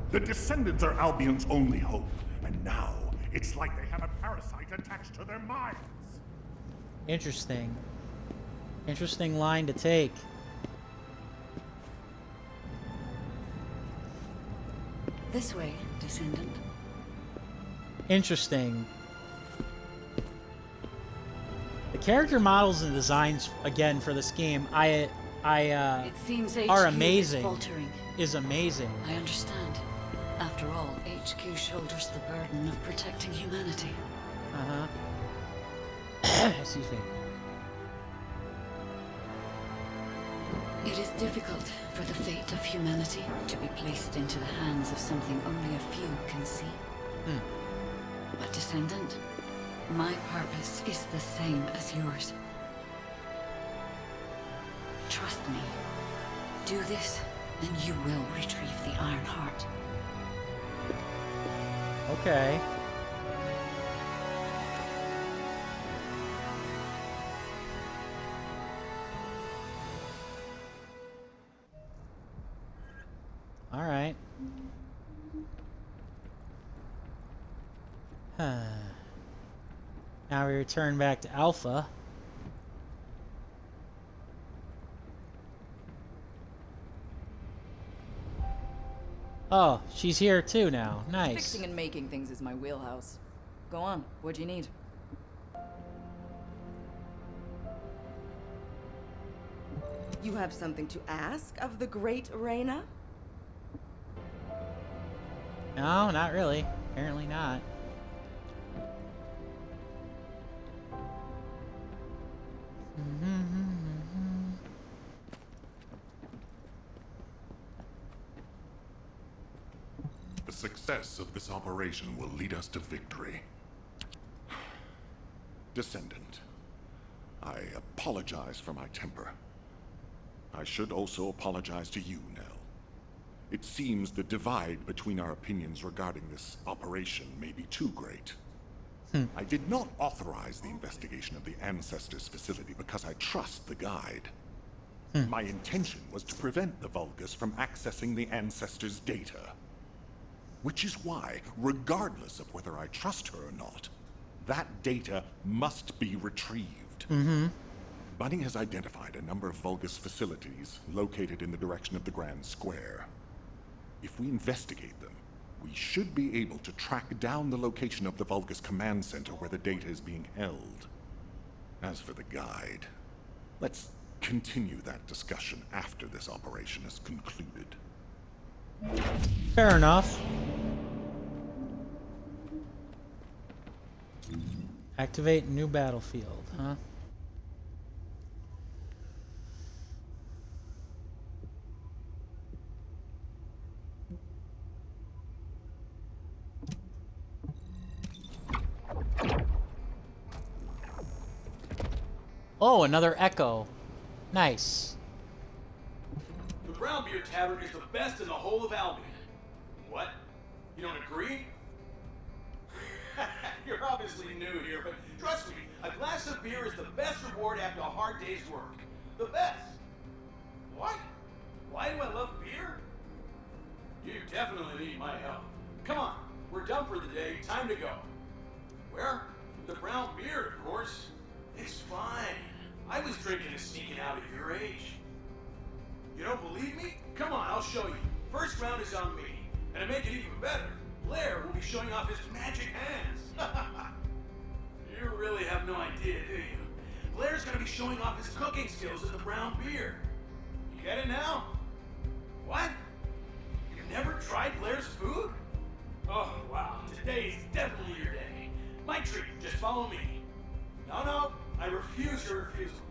Speaker 13: The Descendants are Albion's only hope, and now it's like they have a parasite attached to their minds.
Speaker 1: Interesting. Interesting line to take.
Speaker 5: This way, Descendant.
Speaker 1: Interesting. The character models and designs, again, for this game, it seems
Speaker 5: HQ
Speaker 1: are amazing.
Speaker 5: Is faltering.
Speaker 1: Is amazing.
Speaker 5: I understand. Alpha. After all, HQ shoulders the burden of protecting humanity.
Speaker 1: Excuse me.
Speaker 5: It is difficult for the fate of humanity to be placed into the hands of something only a few can see. But Descendant, my purpose is the same as yours. Trust me. Do this, and you will retrieve the Iron Heart.
Speaker 1: Okay. All right. Now we return back to Alpha. Oh, she's here too now. Nice.
Speaker 17: Fixing and making things is my wheelhouse. Go on, what do you need?
Speaker 18: You have something to ask of the great Reyna?
Speaker 1: No, not really. Apparently not.
Speaker 13: The success of this operation will lead us to victory.
Speaker 3: Descendant, I apologize for my temper. I should also apologize to you, Nell. It seems the divide between our opinions regarding this operation may be too great. I did not authorize the investigation of the Ancestors facility because I trust the guide. My intention was to prevent the Vulgus from accessing the Ancestors' data. Which is why, regardless of whether I trust her or not, that data must be retrieved. Bunny has identified a number of Vulgus facilities located in the direction of the Grand Square. If we investigate them, we should be able to track down the location of the Vulgus command center where the data is being held. As for the guide, let's continue that discussion after this operation is concluded.
Speaker 1: Fair enough. Activate new battlefield, huh? Oh, another echo. Nice.
Speaker 19: The Brown Beer Tavern is the best in the whole of Albion. What? You don't agree? You're obviously new here, but trust me, a glass of beer is the best reward after a hard day's work. The best. What? Why do I love beer? You definitely need my help. Come on, we're done for the day, time to go. Where? The Brown Beer, of course. It's fine. I was drinking and sneaking out at your age. You don't believe me? Come on, I'll show you. First round is on me. And to make it even better, Blair will be showing off his magic hands. You really have no idea, do you? Blair's gonna be showing off his cooking skills at the Brown Beer. You get it now? What? You've never tried Blair's food? Oh, wow. Today is definitely your day. My treat. Just follow me. No, I refuse your refusal.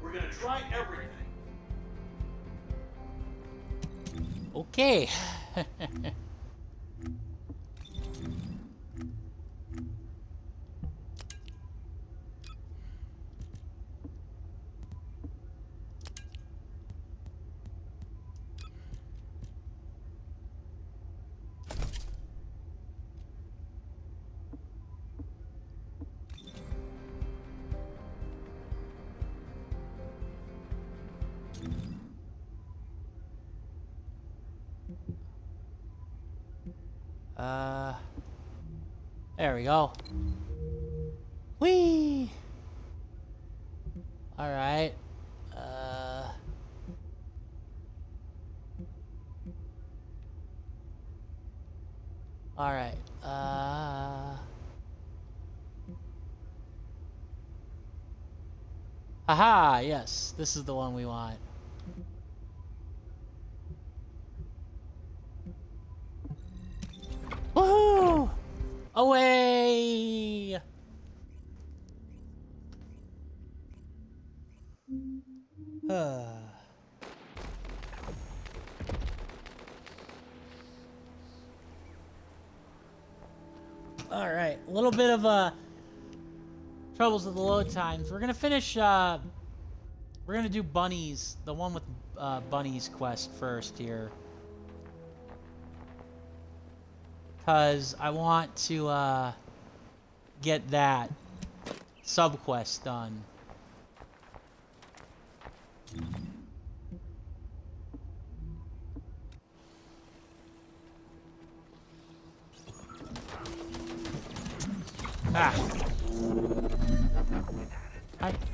Speaker 19: We're gonna try everything.
Speaker 1: Okay. There we go. Whee! Alright. Alright. Aha! Yes, this is the one we want. Away! Alright, a little bit of troubles with the load times. We're gonna finish, we're gonna do Bunny's, the one with Bunny's quest first here. Because I want to get that sub-quest done.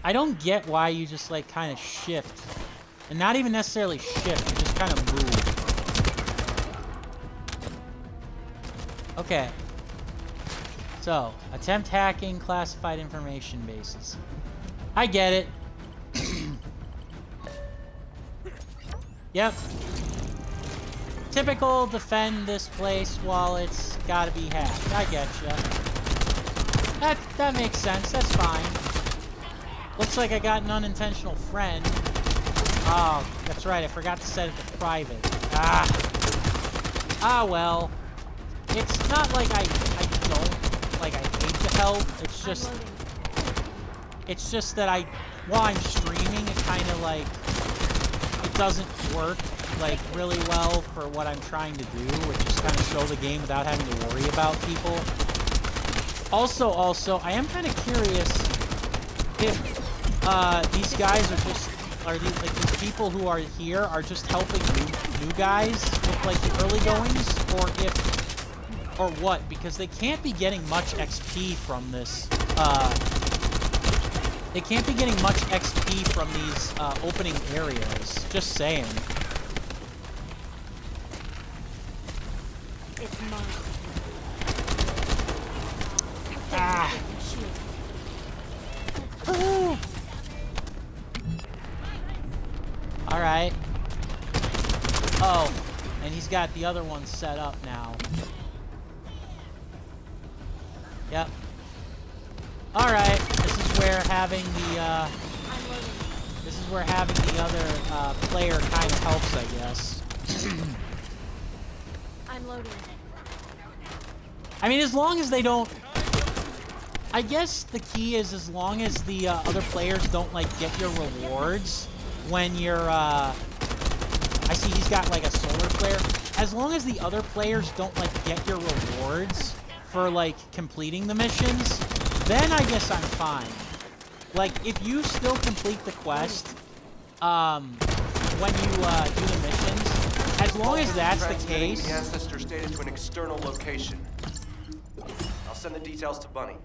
Speaker 1: I don't get why you just like kind of shift. And not even necessarily shift, you just kind of move. Okay. So, attempt hacking classified information bases. I get it. Yep. Typical defend this place while it's gotta be hacked. I getcha. That makes sense. That's fine. Looks like I got an unintentional friend. Oh, that's right. I forgot to set it to private. Ah, well. It's not like I don't, like, I hate the help. It's just that while I'm streaming, it kind of, like, it doesn't work, like, really well for what I'm trying to do, which is kind of show the game without having to worry about people. Also, I am kind of curious if these guys are these people who are here are just helping new guys with like the early goings, or what? Because they can't be getting much XP from this. They can't be getting much XP from these opening areas. Just saying.
Speaker 4: It's mine.
Speaker 1: Alright. Oh, and he's got the other one set up now. Yep. Alright, this is where having the other player kind of helps, I guess.
Speaker 4: I'm loading.
Speaker 1: I mean, as long as they don't... I guess the key is as long as the other players don't, like, get your rewards when you're, I see he's got, like, a solar flare. As long as the other players don't, like, get your rewards for, like, completing the missions, then I guess I'm fine. Like, if you still complete the quest, when you, do the missions, as long as that's the case...
Speaker 8: The ancestor's data to an external location. I'll send the details to Bunny.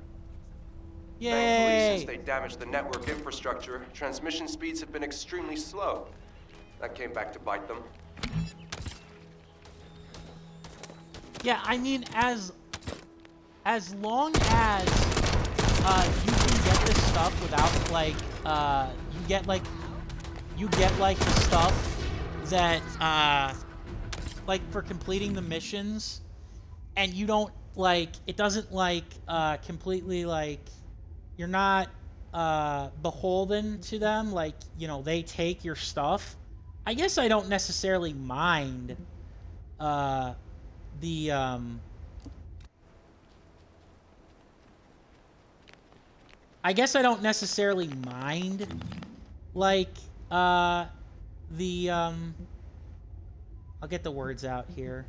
Speaker 1: Yay!
Speaker 8: Thankfully, since they damaged the network infrastructure, transmission speeds have been extremely slow. That came back to bite them.
Speaker 1: Yeah, I mean, as long as you can get this stuff without, like, you get like the stuff that, like, for completing the missions, and you don't, like, it doesn't, like, completely, like, you're not, beholden to them, like, you know, they take your stuff. I guess I don't necessarily mind, I guess I don't necessarily mind, like, I'll get the words out here.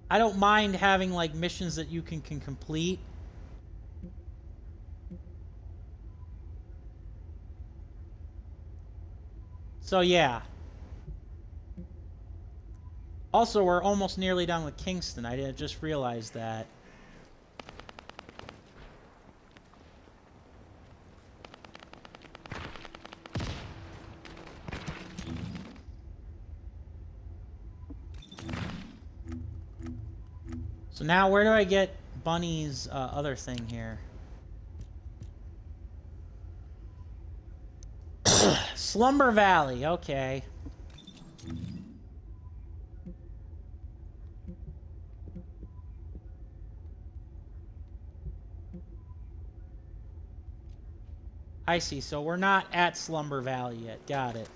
Speaker 1: I don't mind having, like, missions that you can complete. So, yeah. Also, we're almost nearly done with Kingston. I just realized that. So now, where do I get Bunny's other thing here? Slumber Valley, okay. I see. So we're not at Slumber Valley yet. Got it.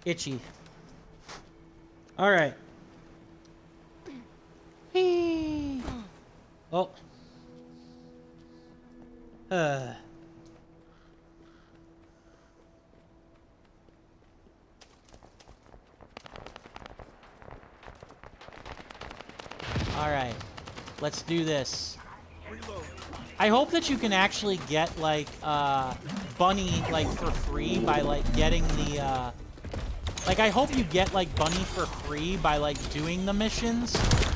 Speaker 1: Itchy. All right. Whee! Oh. Alright. Let's do this. I hope that you can actually get, like, Bunny, like, for free by, like, getting the, like, I hope you get, like, Bunny for free by, like, doing the missions,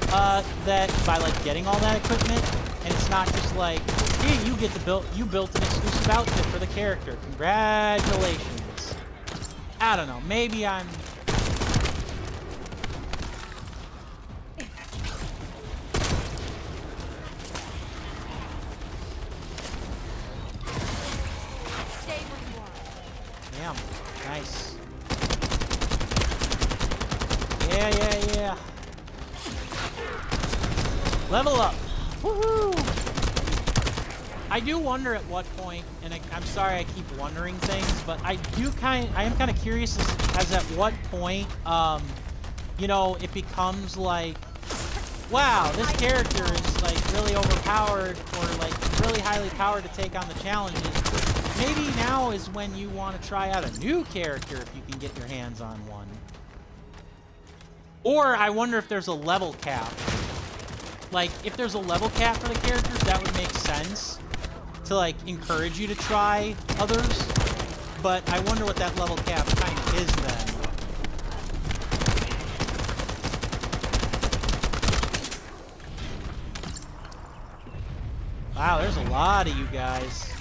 Speaker 1: by, like, getting all that equipment, and it's not just like, hey, you built an exclusive outfit for the character. Congratulations. I don't know, maybe I'm... Damn, nice. Yeah. Level up. Woohoo! I do wonder at what point, and I'm sorry I keep wondering things, but I am kind of curious as at what point, you know, it becomes like, wow, this character is like really overpowered or like really highly powered to take on the challenges. Maybe now is when you want to try out a new character if you can get your hands on one. Or I wonder if there's a level cap. Like, if there's a level cap for the characters, that would make sense to, like, encourage you to try others. But I wonder what that level cap kind of is then. Wow, there's a lot of you guys.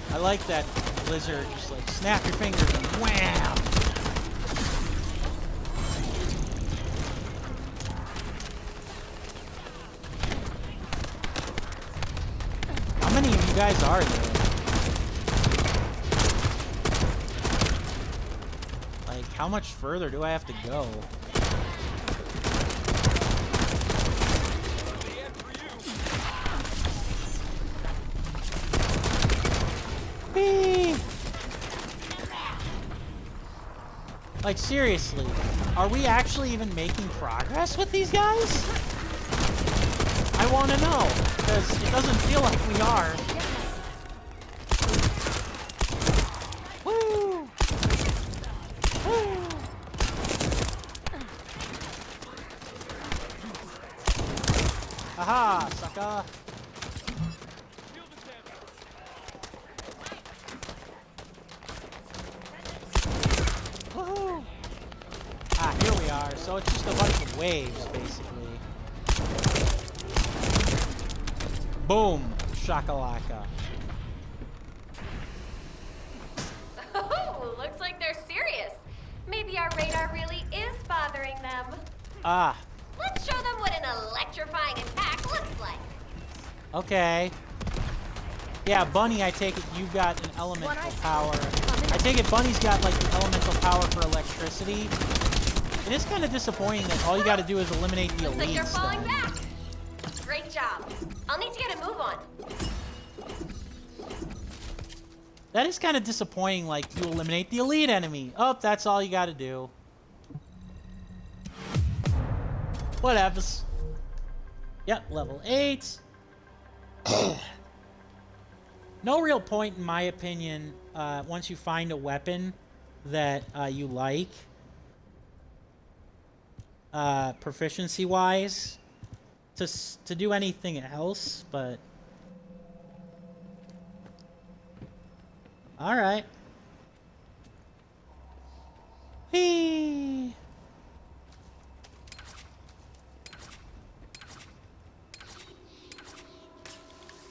Speaker 1: I like that lizard, just like snap your fingers and wham! How many of you guys are there? Like, how much further do I have to go? Like, seriously, are we actually even making progress with these guys? I want to know, because it doesn't feel like we are. Woo! Woo! Aha, sucker! Woohoo! Ah, here we are. So it's just a bunch of waves, basically. Boom! Shakalaka.
Speaker 14: Oh, looks like they're serious. Maybe our radar really is bothering them.
Speaker 1: Ah.
Speaker 14: Let's show them what an electrifying attack looks like.
Speaker 1: Okay. Yeah, Bunny, I take it you've got an elemental power. I take it Bunny's got, like, the elemental power for electricity. It is kind of disappointing that all you got to do is eliminate the
Speaker 14: Looks like you're
Speaker 1: elites.
Speaker 14: falling
Speaker 1: Then.
Speaker 14: back. Great job. I'll need to get a move on.
Speaker 1: That is kind of disappointing, like, you eliminate the elite enemy. Oh, that's all you got to do. Whatevs. Yep, level 8. No real point, in my opinion, once you find a weapon that you like, proficiency-wise, to do anything else, but... Alright. Whee!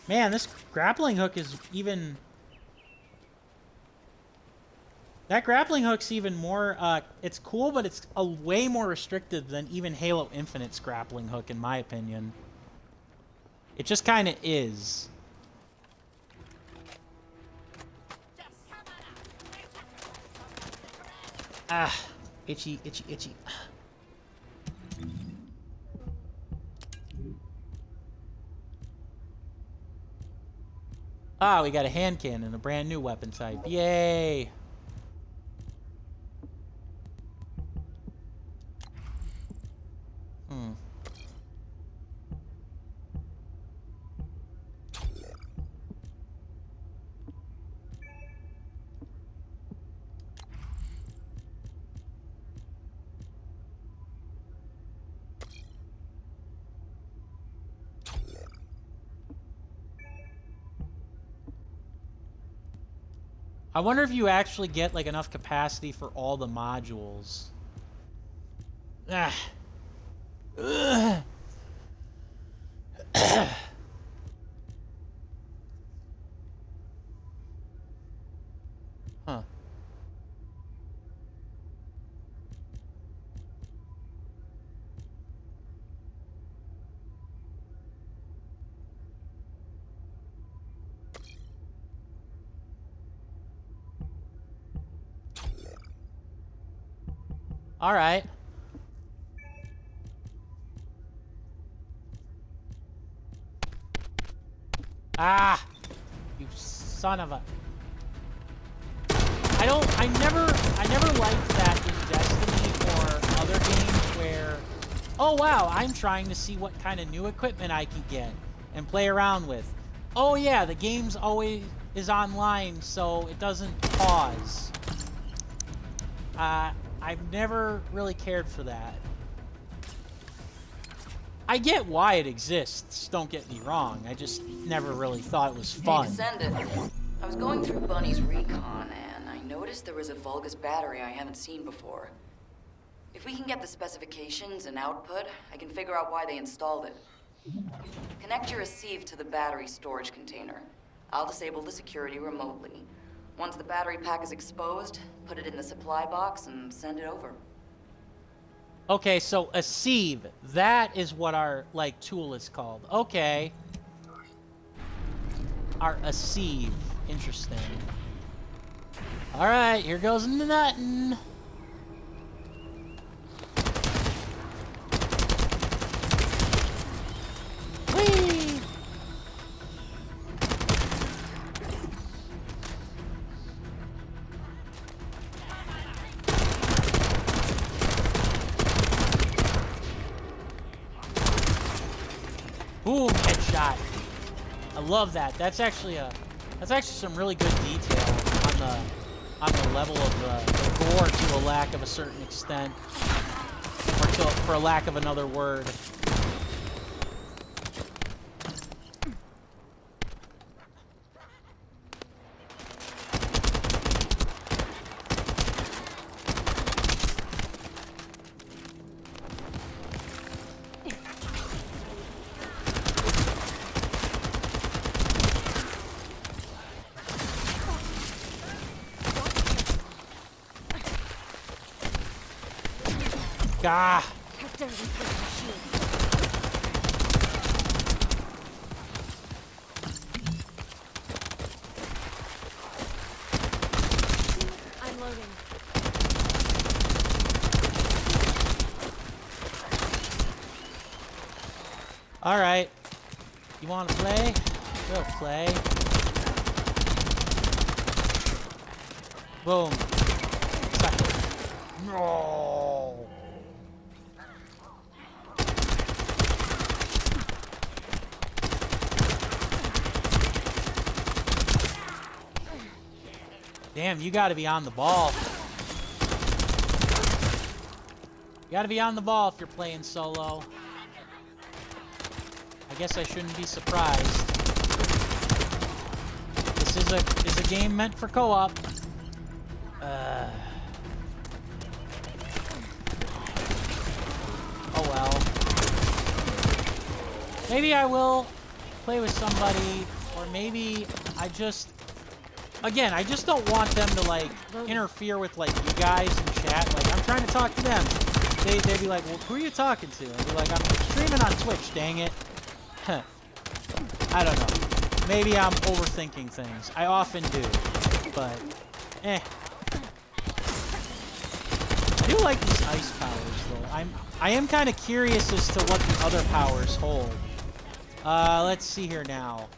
Speaker 1: Man, this grappling hook is even... That grappling hook's even more, it's cool, but it's a way more restrictive than even Halo Infinite's grappling hook, in my opinion. It just kind of is. Ah, itchy, itchy, itchy. Ah, we got a hand cannon, a brand new weapon type. Yay! Hmm. I wonder if you actually get like enough capacity for all the modules. Ah. Ugh. Huh. All right. Ah, you son of a. I never liked that in Destiny or other games where, oh wow, I'm trying to see what kind of new equipment I can get and play around with. Oh yeah, the game's always is online, so it doesn't pause. I've never really cared for that. I get why it exists, don't get me wrong. I just never really thought it was fun.
Speaker 12: Hey, Descendant. I was going through Bunny's recon, and I noticed there was a Vulgus battery I haven't seen before. If we can get the specifications and output, I can figure out why they installed it. Connect your receive to the battery storage container. I'll disable the security remotely. Once the battery pack is exposed, put it in the supply box and send it over.
Speaker 1: Okay, so a sieve, that is what our, like, tool is called. Okay. A sieve. Interesting. Alright, here goes nothing. Whee! Boom, headshot. I love that. That's actually some really good detail on the level of the gore to a lack of a certain extent, or for a lack of another word. Ah!
Speaker 14: I'm loading.
Speaker 1: All right. You want to play? We'll play. Boom. Suck it. No. Damn, you gotta be on the ball. You gotta be on the ball if you're playing solo. I guess I shouldn't be surprised. This is a game meant for co-op. Oh well. Maybe I will play with somebody, or maybe I just... Again, I just don't want them to, like, interfere with, like, you guys in chat. Like, I'm trying to talk to them. They'd be like, well, who are you talking to? I'd be like, I'm streaming on Twitch, dang it. I don't know. Maybe I'm overthinking things. I often do. But, I do like these ice powers, though. I am kind of curious as to what the other powers hold. Let's see here now.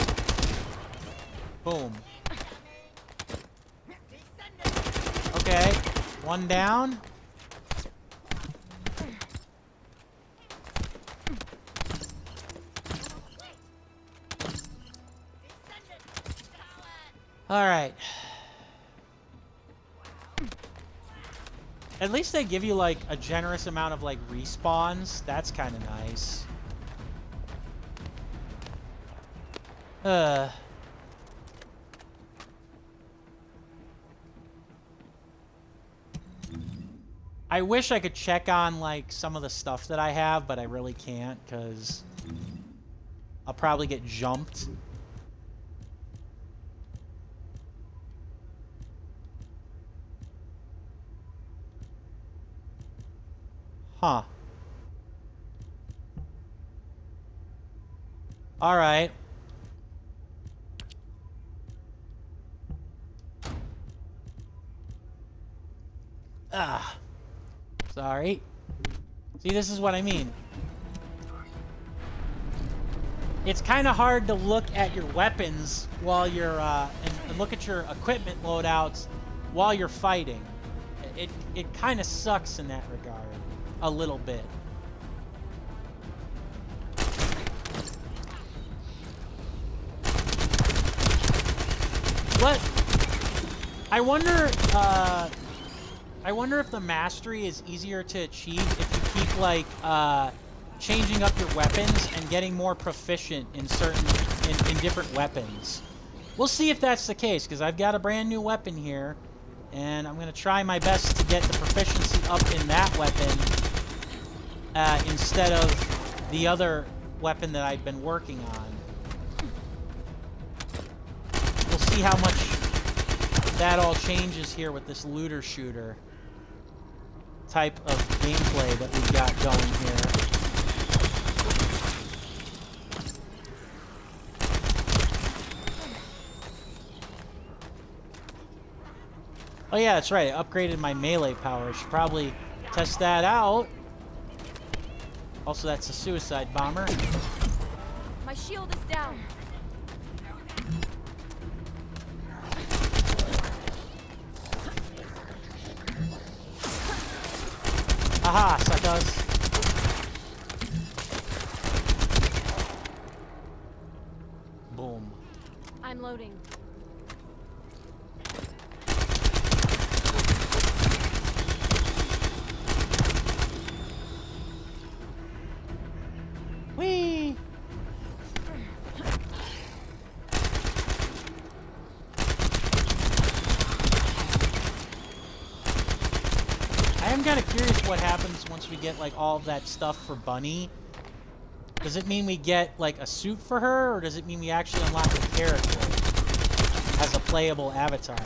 Speaker 1: Boom. Okay, one down. All right. At least they give you like a generous amount of like respawns. That's kind of nice. I wish I could check on like some of the stuff that I have, but I really can't because I'll probably get jumped. Huh. All right. Ah. Sorry. See, this is what I mean. It's kind of hard to look at your weapons while you're, and look at your equipment loadouts while you're fighting. It kind of sucks in that regard. A little bit. What? I wonder if the mastery is easier to achieve if you keep like changing up your weapons and getting more proficient in different weapons. We'll see if that's the case, because I've got a brand new weapon here, and I'm gonna try my best to get the proficiency up in that weapon instead of the other weapon that I've been working on. We'll see how much that all changes here with this looter shooter type of gameplay that we've got going here. Oh yeah, that's right. I upgraded my melee power. I should probably test that out. Also, that's a suicide bomber.
Speaker 16: My shield is down.
Speaker 1: Aha, suckers. Boom.
Speaker 16: I'm loading.
Speaker 1: Whee! I am kind of curious what happens once we get like all of that stuff for Bunny. Does it mean we get like a suit for her, or does it mean we actually unlock a character as a playable avatar?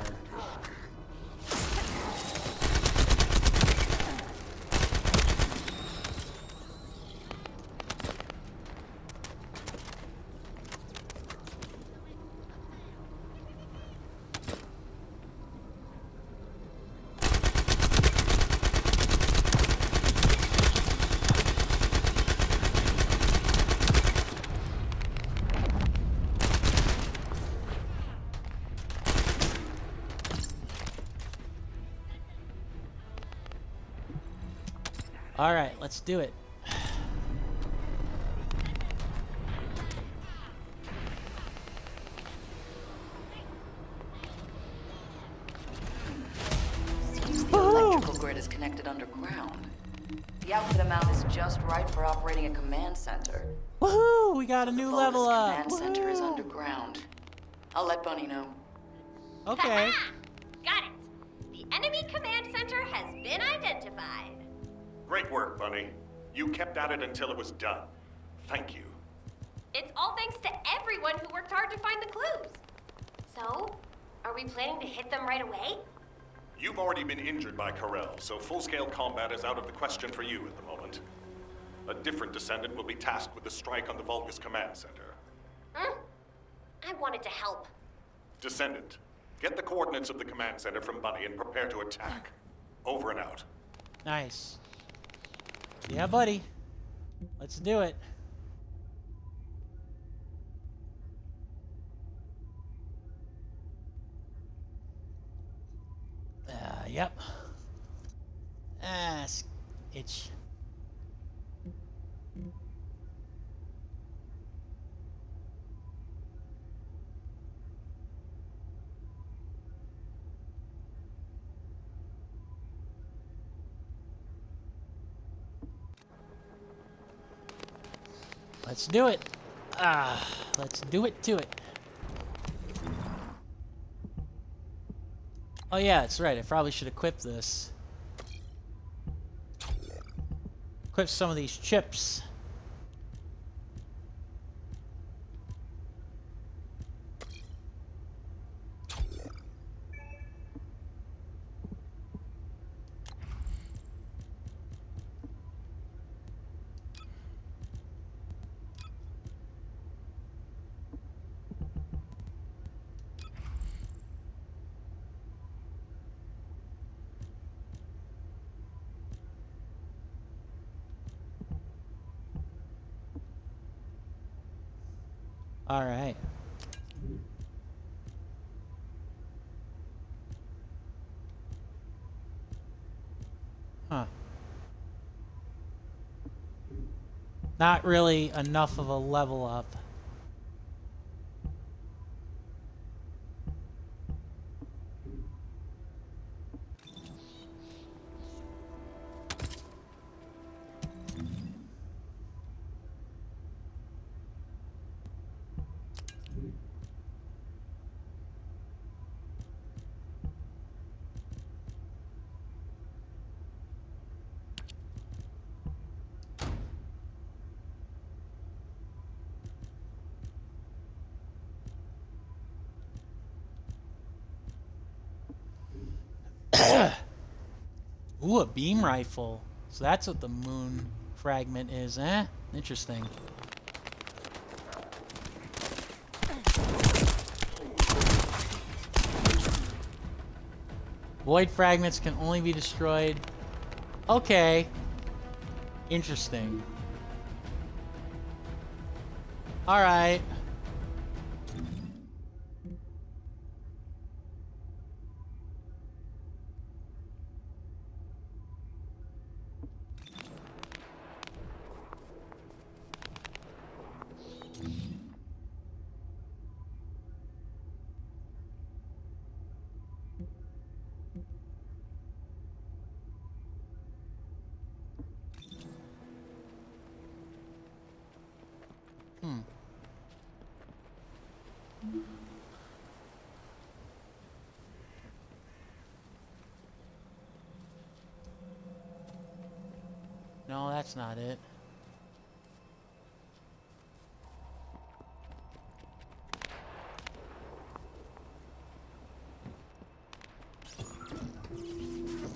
Speaker 1: All right, let's do it.
Speaker 12: Seems the electrical grid is connected underground. The output amount is just right for operating a command center.
Speaker 1: Woohoo! We got a new level up.
Speaker 12: The command center is underground. I'll let Bunny know.
Speaker 1: Okay.
Speaker 14: Got it. The enemy command center has been identified.
Speaker 3: Great work, Bunny. You kept at it until it was done. Thank you.
Speaker 14: It's all thanks to everyone who worked hard to find the clues. So, are we planning to hit them right away?
Speaker 3: You've already been injured by Corel, so full-scale combat is out of the question for you at the moment. A different Descendant will be tasked with the strike on the Vulgus Command Center.
Speaker 14: I wanted to help.
Speaker 3: Descendant, get the coordinates of the Command Center from Bunny and prepare to attack. Over and out.
Speaker 1: Nice. Yeah, buddy. Let's do it. Yep. Ah, itch. Let's do it. Let's do it to it. Oh yeah, that's right. I probably should equip this. Equip some of these chips. All right. Huh. Not really enough of a level up. Ooh, a beam rifle. So that's what the moon fragment is, eh? Interesting. Void fragments can only be destroyed. Okay. Interesting. Alright. No, that's not it.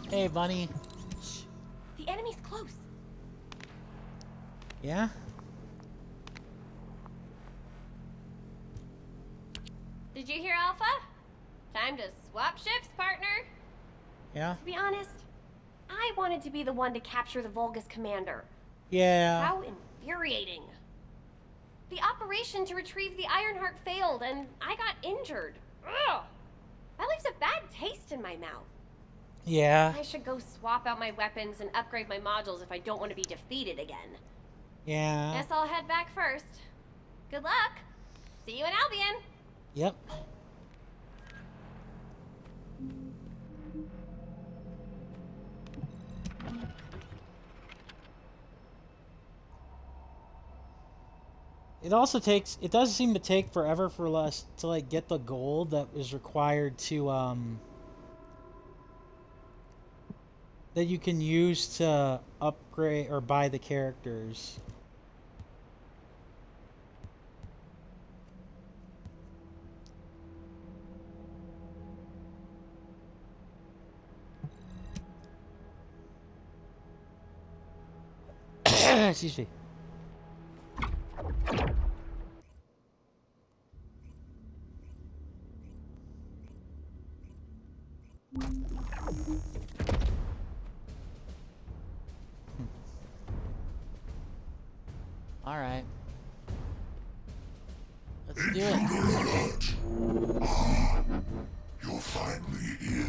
Speaker 1: Hey, bunny.
Speaker 14: Shh. The enemy's close.
Speaker 1: Yeah?
Speaker 14: Did you hear Alpha? Time to swap ships, partner.
Speaker 1: Yeah?
Speaker 14: To be honest, I wanted to be the one to capture the Vulgus commander.
Speaker 1: Yeah.
Speaker 14: How infuriating. The operation to retrieve the Ironheart failed, and I got injured. Ugh! That leaves a bad taste in my mouth.
Speaker 1: Yeah.
Speaker 14: I should go swap out my weapons and upgrade my modules if I don't want to be defeated again.
Speaker 1: Yeah.
Speaker 14: Guess I'll head back first. Good luck. See you in Albion.
Speaker 1: Yep. It also takes, it does seem to take forever for us to like get the gold that is required to that you can use to upgrade or buy the characters. Excuse me. All right. Let's do it.
Speaker 13: You'll find me here,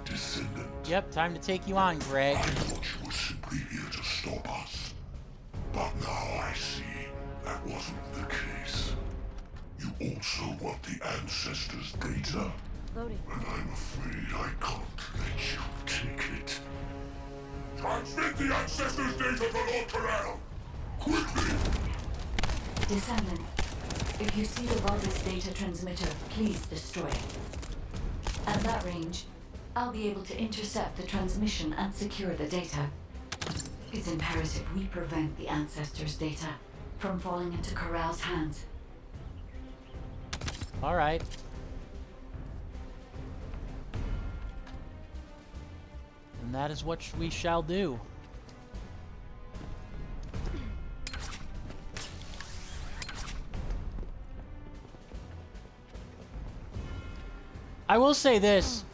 Speaker 13: Descendant. Descendant.
Speaker 1: Yep, time to take you on, Greg.
Speaker 13: I thought you were simply here to stop us. But now I see that wasn't the case. You also want the Ancestors' data.
Speaker 4: Loading.
Speaker 13: And I'm afraid I can't let you take it. Transmit the Ancestors' data to Lord Corral! Quickly!
Speaker 5: Descendant, if you see the Vulgus data transmitter, please destroy it. At that range, I'll be able to intercept the transmission and secure the data. It's imperative we prevent the Ancestors' data from falling into Corral's hands.
Speaker 1: All right. And that is what we shall do. I will say this,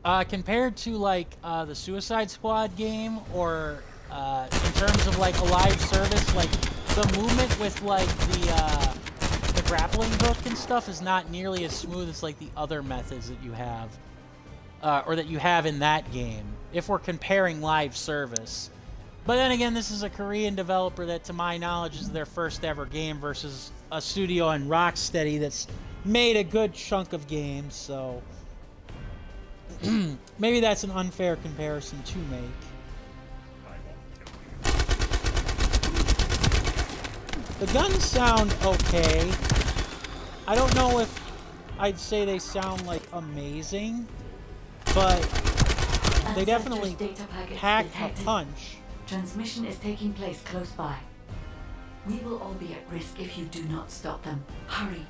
Speaker 1: compared to like the Suicide Squad game, or in terms of like a live service, like the movement with like the grappling hook and stuff is not nearly as smooth as like the other methods that you have, or that you have in that game, if we're comparing live service. But then again, this is a Korean developer that, to my knowledge, is their first ever game versus a studio in Rocksteady that's made a good chunk of games, so maybe that's an unfair comparison to make. The guns sound okay. I don't know if I'd say they sound like amazing, but they definitely pack a punch.
Speaker 5: Transmission is taking place close by. We will all be at risk if you do not stop them. Hurry.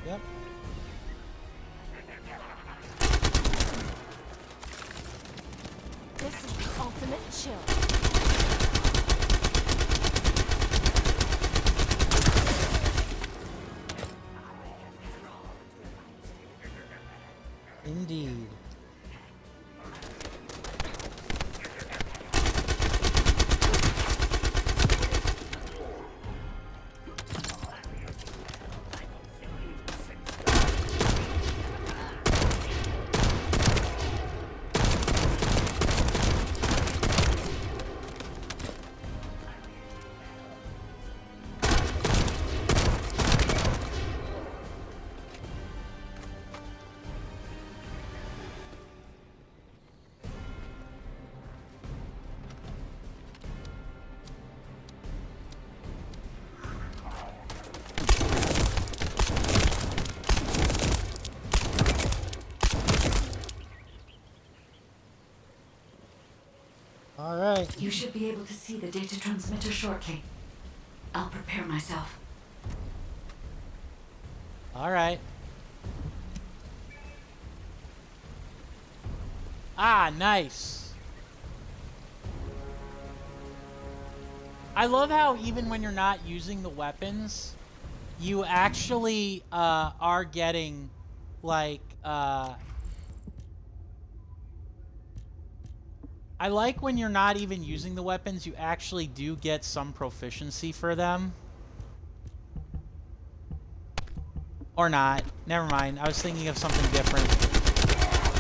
Speaker 1: Yep.
Speaker 4: This is the ultimate chill.
Speaker 1: Indeed. Alright.
Speaker 5: You should be able to see the data transmitter shortly. I'll prepare myself.
Speaker 1: Alright. Ah, nice. I love how even when you're not using the weapons, you actually are getting, like, I like when you're not even using the weapons, you actually do get some proficiency for them. Or not. Never mind. I was thinking of something different.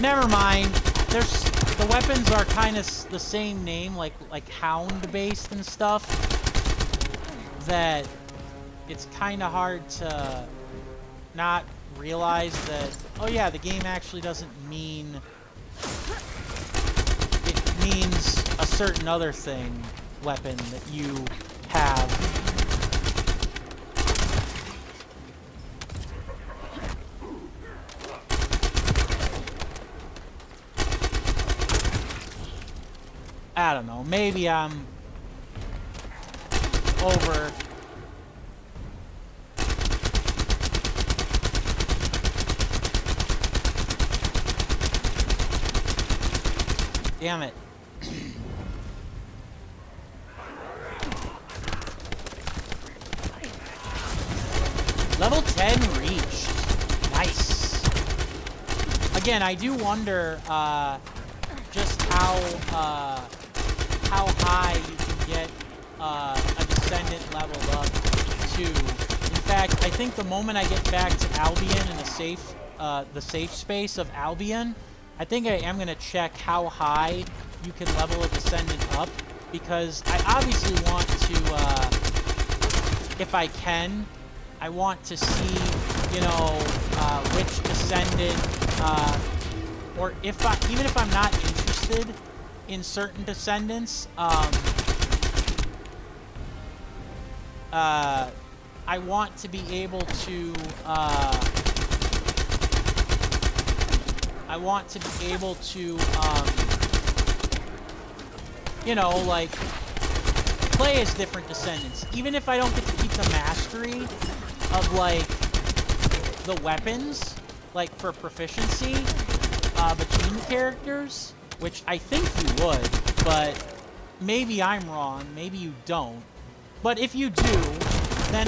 Speaker 1: Never mind. The weapons are kind of the same name, like hound based and stuff, that it's kind of hard to not realize that, oh yeah, the game actually doesn't mean, it means a certain other thing, weapon that you have. I don't know, maybe I'm over. Damn it. Level 10 reached. Nice. Again, I do wonder just how high you can get a Descendant leveled up to. In fact, I think the moment I get back to Albion in the safe space of Albion, I think I am going to check how high you can level a Descendant up, because I obviously want to, if I can, I want to see, you know, which Descendant, or if even if I'm not interested in certain Descendants, I want to be able to, you know, like, play as different Descendants. Even if I don't get to keep the mastery of, like, the weapons, like, for proficiency, between the characters, which I think you would, but maybe I'm wrong, maybe you don't. But if you do, then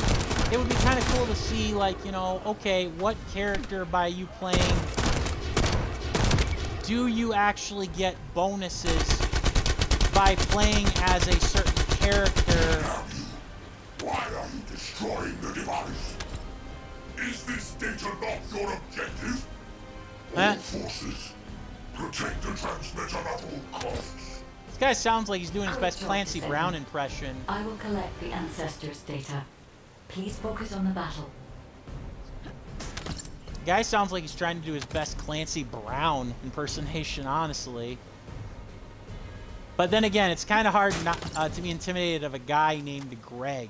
Speaker 1: it would be kind of cool to see, like, you know, okay, what character by you playing do you actually get bonuses by playing as a certain character?
Speaker 13: Why are you destroying the device? Is this data not your objective? All forces, protect the transmitter at all costs.
Speaker 1: This guy sounds like he's doing his best Clancy Brown impression.
Speaker 5: I will collect the ancestors' data. Please focus on the battle.
Speaker 1: The guy sounds like he's trying to do his best Clancy Brown impersonation, honestly. But then again, it's kind of hard not to be intimidated of a guy named Greg.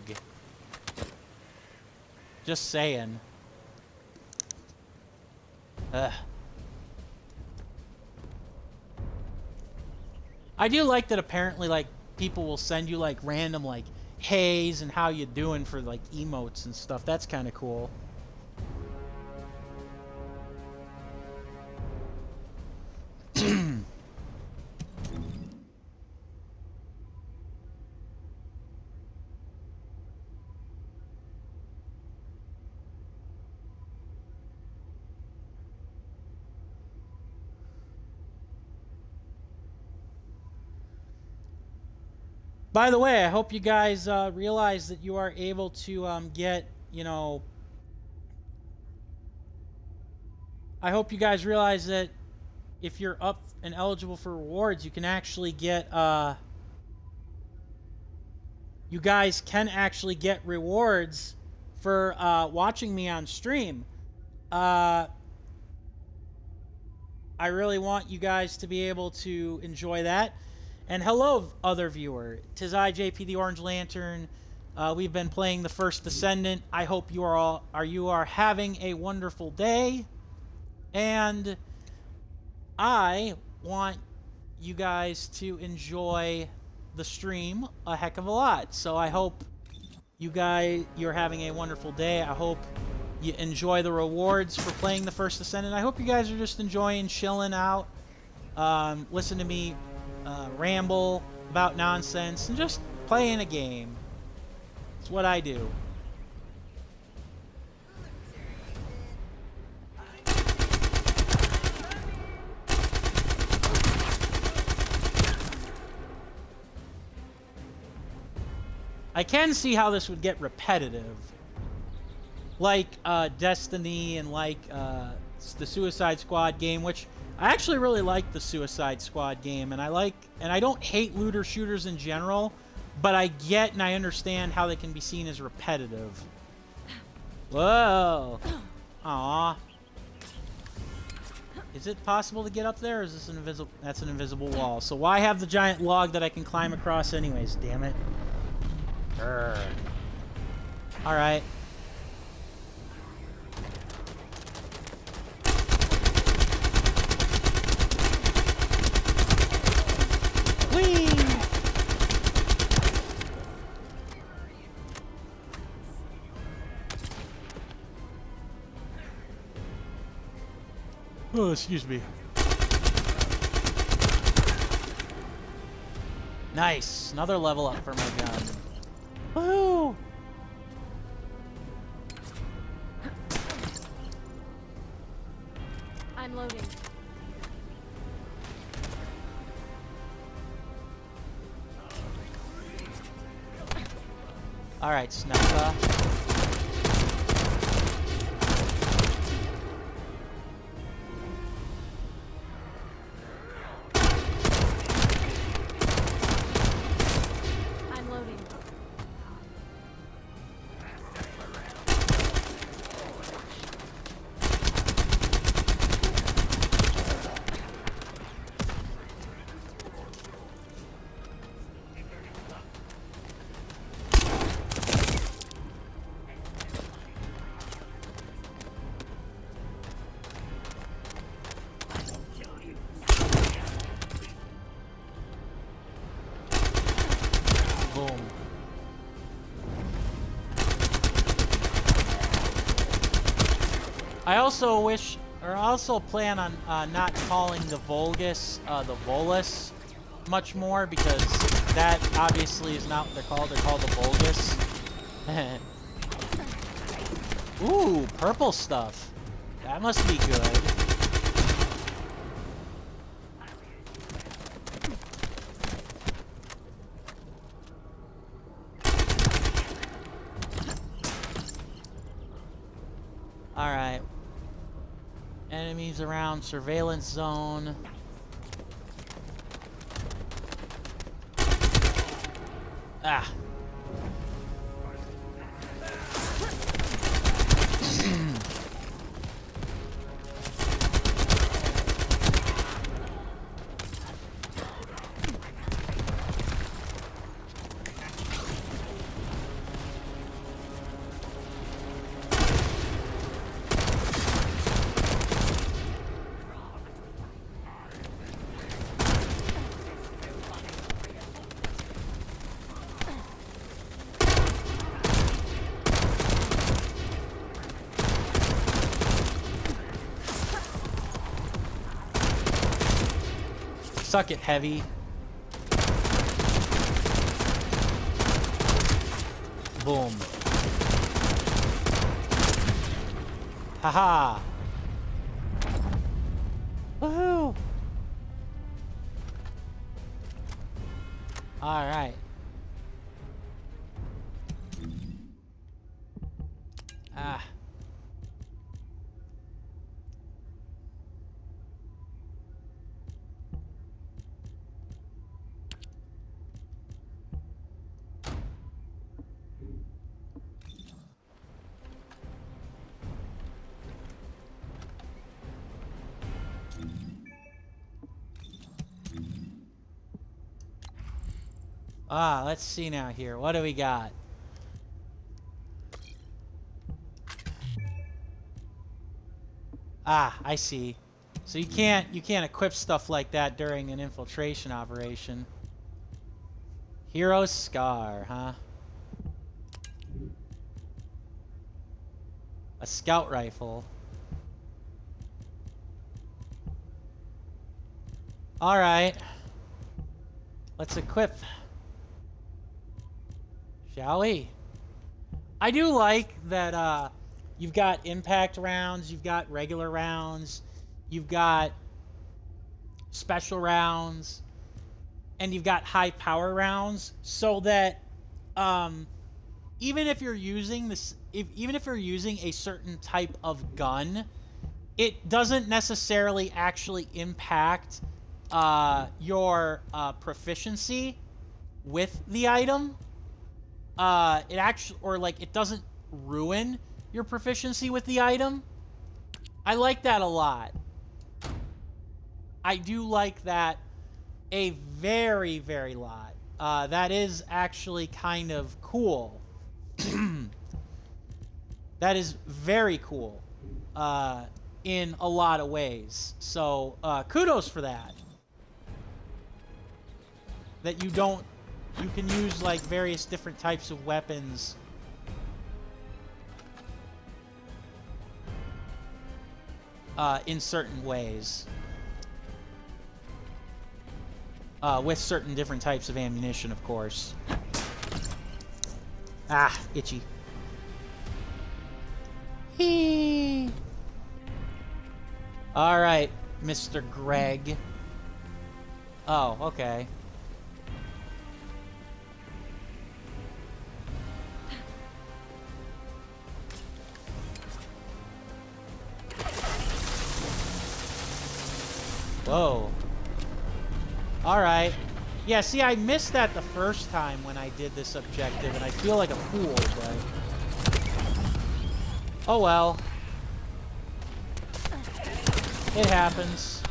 Speaker 1: Just saying. Ugh. I do like that apparently, like, people will send you, like, random, like, heys and how you doing for, like, emotes and stuff. That's kind of cool. By the way, I hope you guys realize that you are able to get, you know... I hope you guys realize that if you're up and eligible for rewards, you can actually get, you guys can actually get rewards for watching me on stream. I really want you guys to be able to enjoy that. And hello, other viewer. 'Tis I, JPtheOrangeLantern. We've been playing the first Descendant. I hope you are having a wonderful day. And I want you guys to enjoy the stream a heck of a lot. So I hope you're having a wonderful day. I hope you enjoy the rewards for playing the first Descendant. I hope you guys are just enjoying chilling out, listen to me ramble about nonsense, and just playing a game. It's what I do. I can see how this would get repetitive. Like Destiny and like the Suicide Squad game, which I actually really like the Suicide Squad game, and I don't hate looter shooters in general, but I get and I understand how they can be seen as repetitive. Whoa. Aw. Is it possible to get up there, or is this an invisible... That's an invisible wall. So why have the giant log that I can climb across anyways, damn it. Alright. Whee! Oh, excuse me. Nice. Another level up for my gun. Woo!
Speaker 16: I'm loading.
Speaker 1: All right, Sniper. I also wish, or I also plan on not calling the Vulgus the Volus much more, because that obviously is not what they're called. They're called the Vulgus. Ooh, purple stuff. That must be good. Alright. Enemies around surveillance zone. Ah. Suck it, heavy. Boom. Haha. Woohoo! All right. Ah. Ah, let's see now here. What do we got? Ah, I see. So you can't equip stuff like that during an infiltration operation. Hero's Scar, huh? A scout rifle. All right. Let's equip. Shall we? I do like that you've got impact rounds, you've got regular rounds, you've got special rounds, and you've got high power rounds, so that even if you're using this, even if you're using a certain type of gun, it doesn't necessarily actually impact your proficiency with the item. It actually, or like, it doesn't ruin your proficiency with the item. I like that a lot. I do like that a very, very lot. That is actually kind of cool. That is very cool in a lot of ways. So kudos for that. That you don't, you can use like various different types of weapons in certain ways. With certain different types of ammunition, of course. Ah, itchy. Hee. All right, Mr. Greg. Oh, okay. Whoa. Alright. Yeah, see, I missed that the first time when I did this objective, and I feel like a fool, but... oh well. It happens.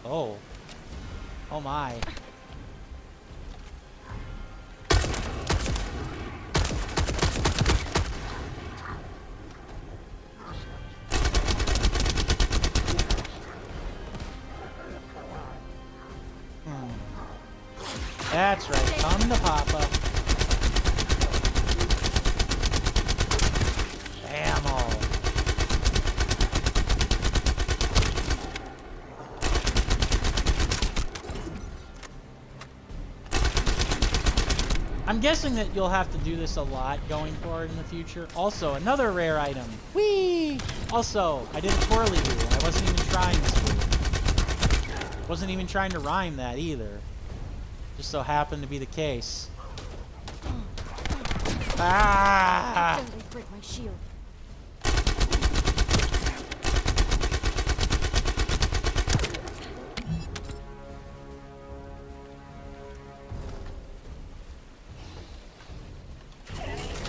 Speaker 1: Oh. Oh my. That's right. Come to Papa. Ammo. I'm guessing that you'll have to do this a lot going forward in the future. Also, another rare item. Whee! Also, I did a twirly do. I wasn't even trying this week. Wasn't even trying to rhyme that either. Just so happened to be the case. Ah!
Speaker 10: Don't break my shield.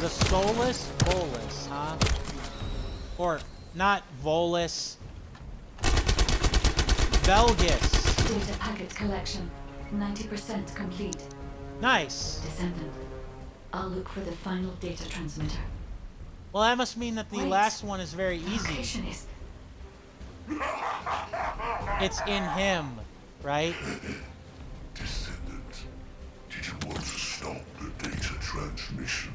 Speaker 1: The soulless Volus, huh? Or not Volus. Velgus.
Speaker 5: Data packet collection, 90% complete.
Speaker 1: Nice.
Speaker 5: Descendant, I'll look for the final data transmitter.
Speaker 1: Well, that must mean that the
Speaker 5: Wait.
Speaker 1: last one is very easy.
Speaker 5: Location is...
Speaker 1: It's in him, right?
Speaker 13: Descendant, did you want to stop the data transmission?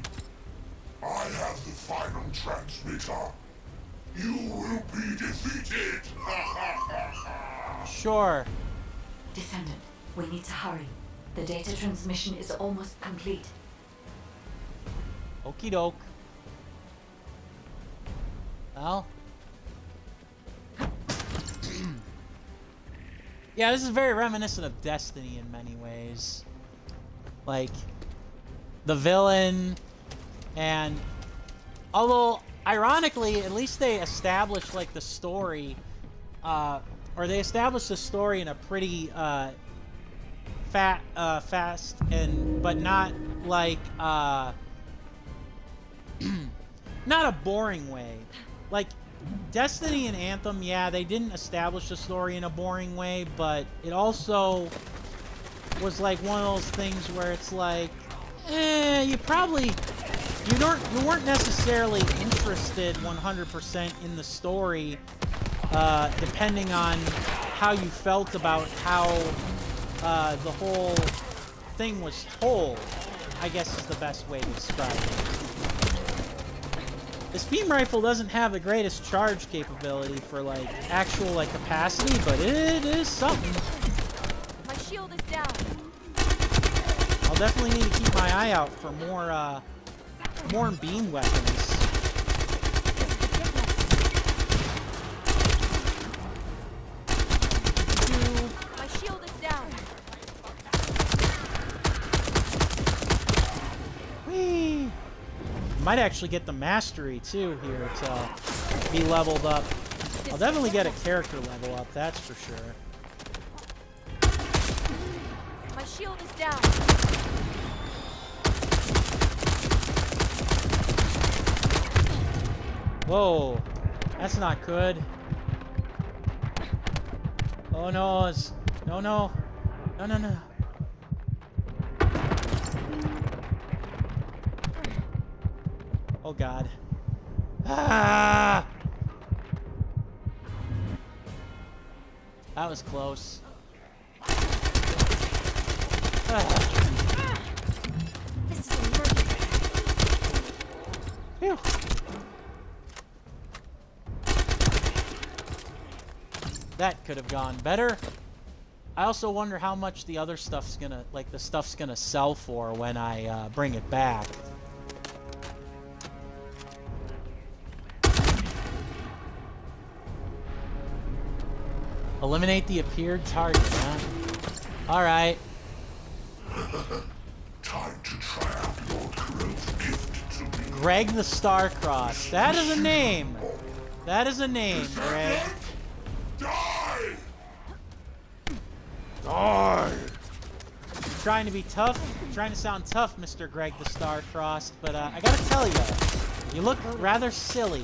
Speaker 13: I have the final transmitter. You will be defeated!
Speaker 1: Sure.
Speaker 5: Descendant, we need to hurry. The data transmission is almost complete.
Speaker 1: Okie doke. Well. Yeah, this is very reminiscent of Destiny in many ways. Like, the villain, and although, ironically, at least they established, like, the story, or they established the story in a pretty, fast, but not, like, not a boring way. Like, Destiny and Anthem, yeah, they didn't establish the story in a boring way, but it also was like one of those things where it's like, you weren't necessarily interested 100% in the story, depending on how you felt about how the whole thing was told, I guess is the best way to describe it. This beam rifle doesn't have the greatest charge capability for, like, actual, like, capacity, but it is something.
Speaker 10: My shield is down.
Speaker 1: I'll definitely need to keep my eye out for more beam weapons.
Speaker 10: My shield is down.
Speaker 1: Whee! Might actually get the mastery too here to be leveled up. I'll definitely get a character level up, that's for sure.
Speaker 10: My shield is down.
Speaker 1: Whoa, that's not good. Oh no, no. Oh god. Ah! That was close.
Speaker 10: This is an emergency.
Speaker 1: Phew. That could have gone better. I also wonder how much the other stuff's gonna, like, the stuff's gonna sell for when I bring it back. Eliminate the appeared target, huh? Alright.
Speaker 13: Time to try out Lord Corell's gift to me.
Speaker 1: Greg the Starcrossed. That is a name. That is a name, Greg.
Speaker 13: Die!
Speaker 1: Die! You're trying to be tough. You're trying to sound tough, Mr. Greg the Starcrossed, but I gotta tell you, you look rather silly.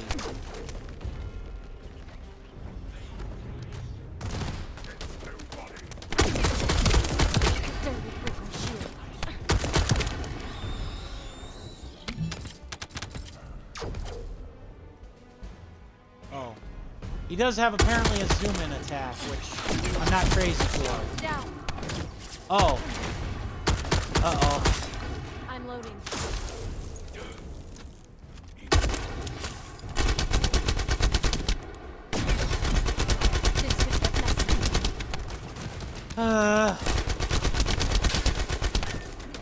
Speaker 1: Oh. He does have apparently a zoom-in attack, which I'm not crazy for. Oh. Uh-oh.
Speaker 4: I'm loading.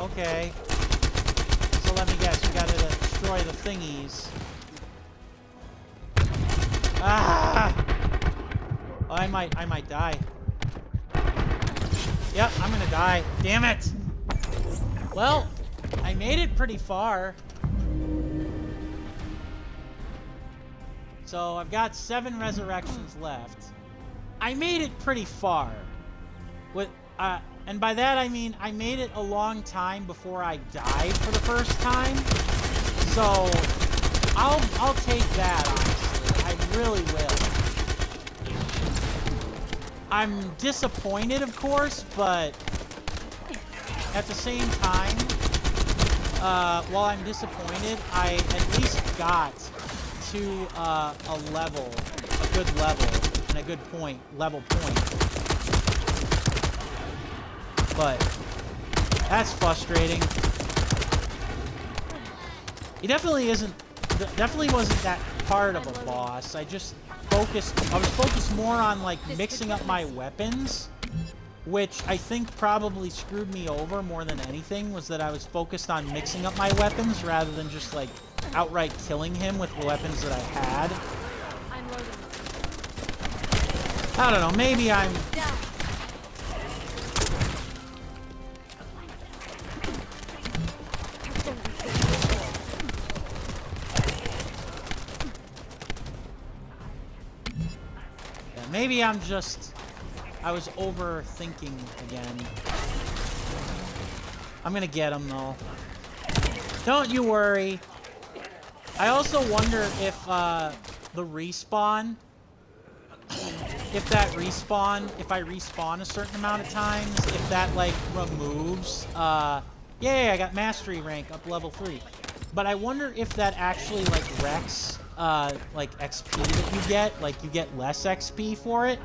Speaker 1: Okay. So let me guess, we gotta destroy the thingies. Ah! Oh, I might die. Yep, I'm gonna die. Damn it! Well, I made it pretty far. So I've got 7 resurrections left. I made it pretty far. With and by that I mean I made it a long time before I died for the first time. So I'll take that, honestly. I really will. I'm disappointed, of course, but at the same time, while I'm disappointed, I at least got to a level, a good level, and a good level point. But that's frustrating. He definitely wasn't that hard of a boss. I was focused more on like mixing up my weapons, which I think probably screwed me over more than anything, was that I was focused on mixing up my weapons rather than just like outright killing him with the weapons that I had. I don't know, maybe I'm... Maybe I was overthinking again. I'm gonna get him though. Don't you worry. I also wonder if the respawn, if I respawn a certain amount of times, if that like removes, yeah, I got mastery rank up level 3. But I wonder if that actually like wrecks like XP that you get, like you get less XP for it.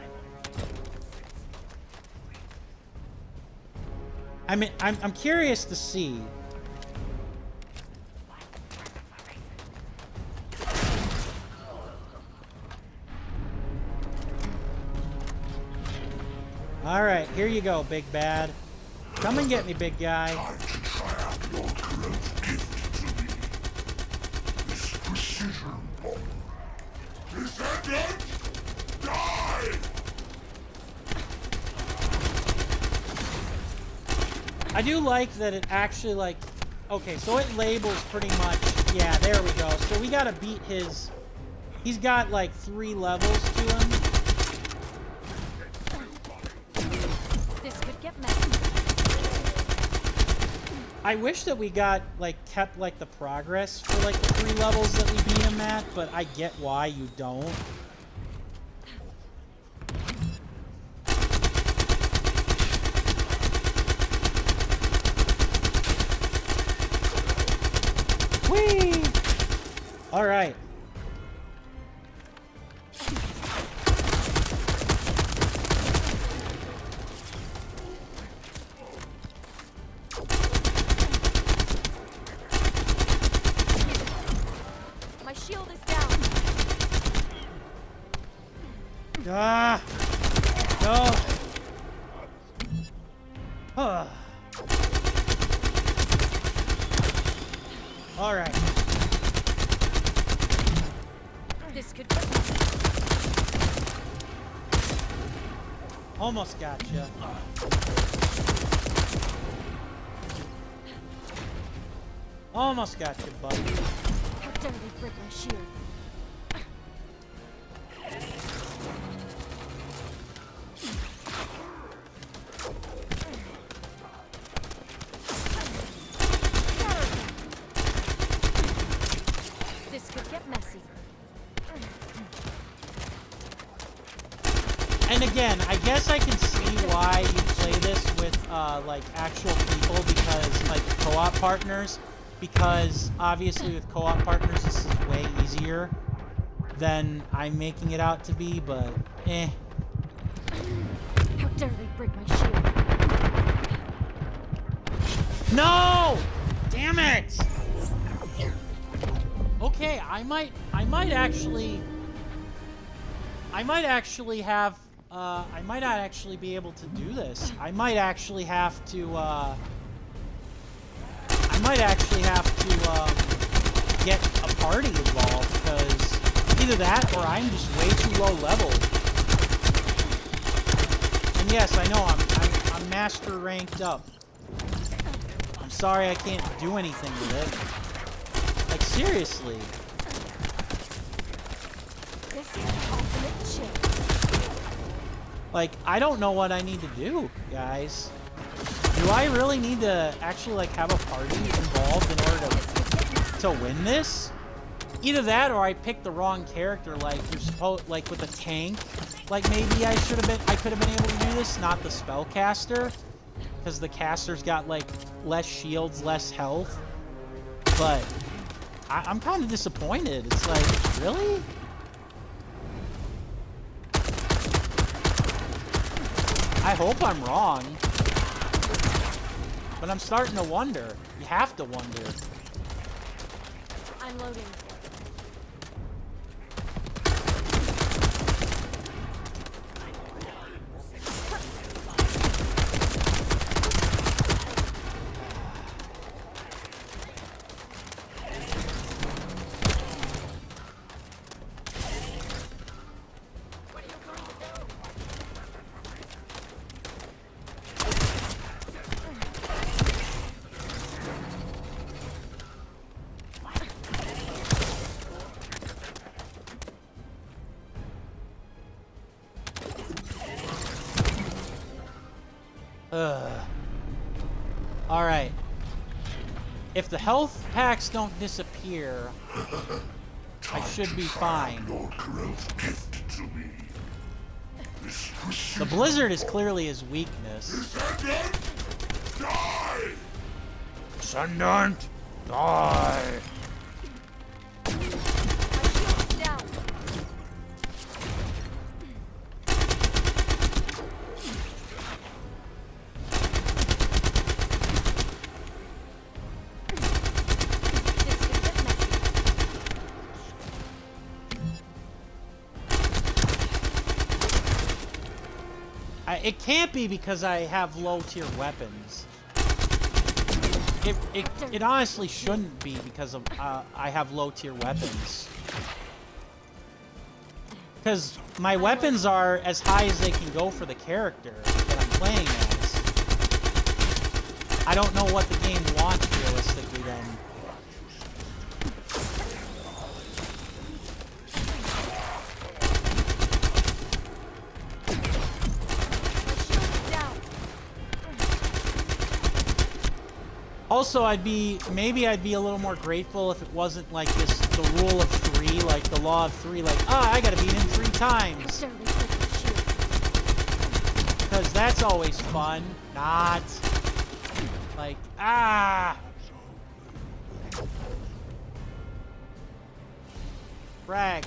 Speaker 1: I mean, I'm curious to see. All right, here you go, big bad. Come and get me, big guy.
Speaker 13: Time to try out your growth gift to me. This precision bomb. Descendant! Die!
Speaker 1: I do like that it actually, like... Okay, so it labels pretty much... Yeah, there we go. So we gotta beat his... He's got, like, 3 levels to him.
Speaker 4: This could get messy.
Speaker 1: I wish that we got, like, kept, like, the progress for, like, the 3 levels that we beat him at, but I get why you don't. Whee! All right.
Speaker 4: My shield is down.
Speaker 1: Ah! No! All right.
Speaker 4: This could get
Speaker 1: Almost gotcha. Almost gotcha, buddy.
Speaker 4: How dare they break my shield? This could get messy.
Speaker 1: And again, I guess I can see why you play this with like actual people, because like co-op partners, because obviously with co-op partners this is way easier than I'm making it out to be, but eh.
Speaker 4: How dare they break my shield?
Speaker 1: No! Damn it! Okay, I might actually not actually be able to do this. I might actually have to get a party involved, because either that or I'm just way too low level. And yes, I know I'm master ranked up. I'm sorry I can't do anything with it. Like, seriously.
Speaker 14: This is the ultimate chip.
Speaker 1: Like, I don't know what I need to do, guys. Do I really need to actually, like, have a party involved in order to win this? Either that or I picked the wrong character, like, you're supposed, like, with a tank. Like, maybe I could have been able to do this, not the spellcaster. Because the caster's got, like, less shields, less health. But I'm kind of disappointed. It's like, really? I hope I'm wrong. But I'm starting to wonder. You have to wonder.
Speaker 14: I'm loading.
Speaker 1: Alright. If the health packs don't disappear, I should be fine. The blizzard is clearly his weakness.
Speaker 13: Die!
Speaker 1: Descendant, die!
Speaker 14: Down.
Speaker 1: It can't be because I have low tier weapons. It honestly shouldn't be because of I have low tier weapons. Because my weapons are as high as they can go for the character that I'm playing as. I don't know what the game wants realistically then. Also, maybe I'd be a little more grateful if it wasn't like the rule of three, like the law of three, like, I gotta beat him 3 times. Because that's always fun. Not. Like, Frag.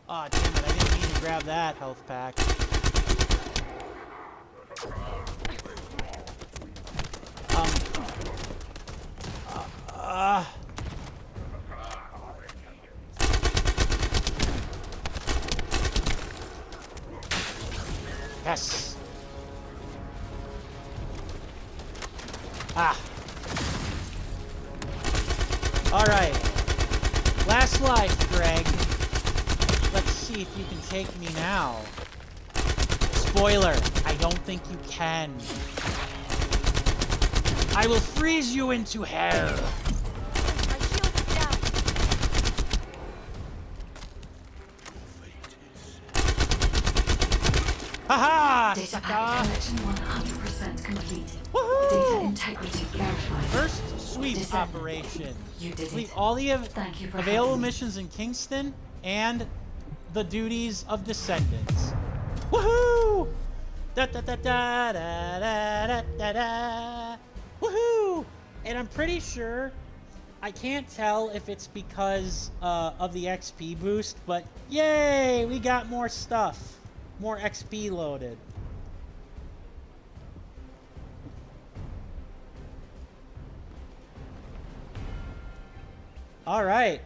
Speaker 1: Aw, damn it, I didn't mean to grab that health pack. Yes! Alright. Last life, Greg. Let's see if you can take me now. Spoiler, I don't think you can. I will freeze you into hell.
Speaker 14: My shield is down.
Speaker 1: Haha!
Speaker 5: Data pack collection 100% complete.
Speaker 1: Woohoo!
Speaker 5: Data integrity verified.
Speaker 1: First sweep
Speaker 5: Descendant.
Speaker 1: operation.
Speaker 5: You did
Speaker 1: Complete
Speaker 5: it.
Speaker 1: all the
Speaker 5: Thank you for
Speaker 1: available
Speaker 5: having me.
Speaker 1: missions in Kingston and the duties of Descendants. Woohoo! Da da da da da da da da da. Woohoo! And I'm pretty sure I can't tell if it's because of the XP boost, but yay! We got more stuff. More XP loaded. Alright.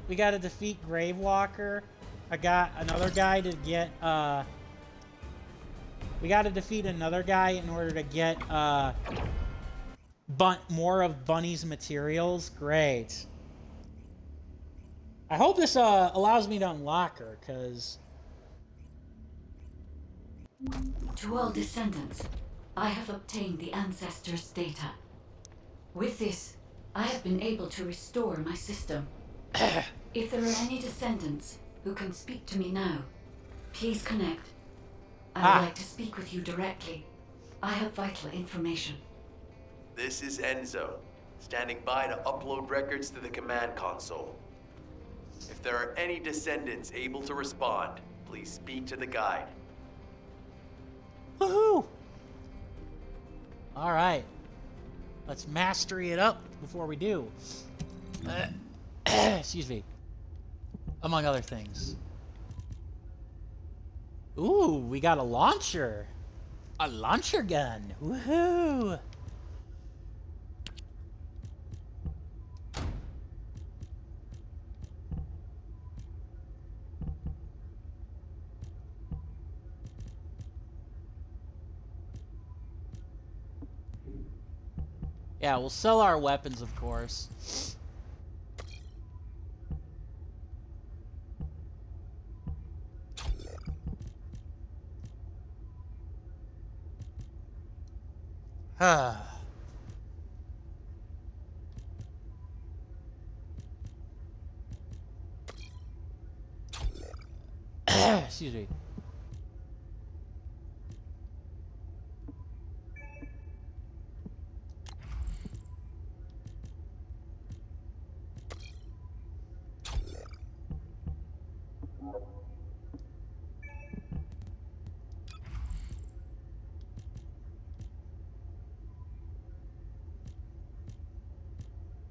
Speaker 1: We gotta defeat Gravewalker. I got another guy to get, we gotta defeat another guy in order to get, more of Bunny's materials. Great. I hope this, allows me to unlock her, because...
Speaker 5: To all descendants, I have obtained the ancestors' data. With this, I have been able to restore my system. If there are any descendants who can speak to me now, please connect. I would like to speak with you directly. I have vital information.
Speaker 7: This is Enzo, standing by to upload records to the command console. If there are any descendants able to respond, please speak to the guide.
Speaker 1: Woohoo! Alright. Let's mastery it up before we do. Excuse me. Among other things. Ooh, we got a launcher. A launcher gun. Woohoo! Yeah, we'll sell our weapons, of course. Excuse me.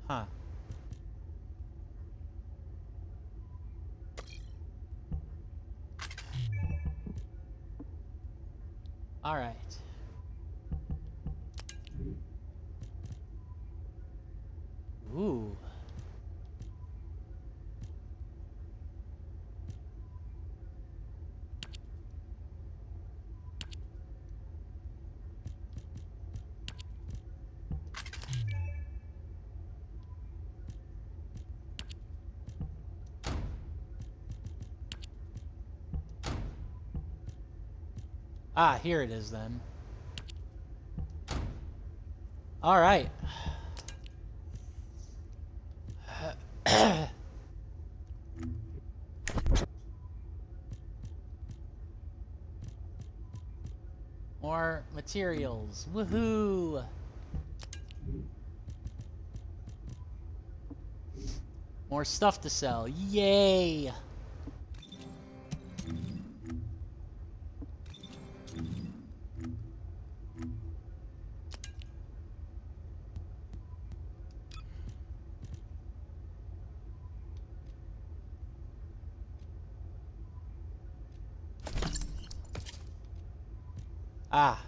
Speaker 1: Huh. All right. Ooh. Ah, here it is then. All right. More materials. Woohoo! More stuff to sell. Yay! Ah.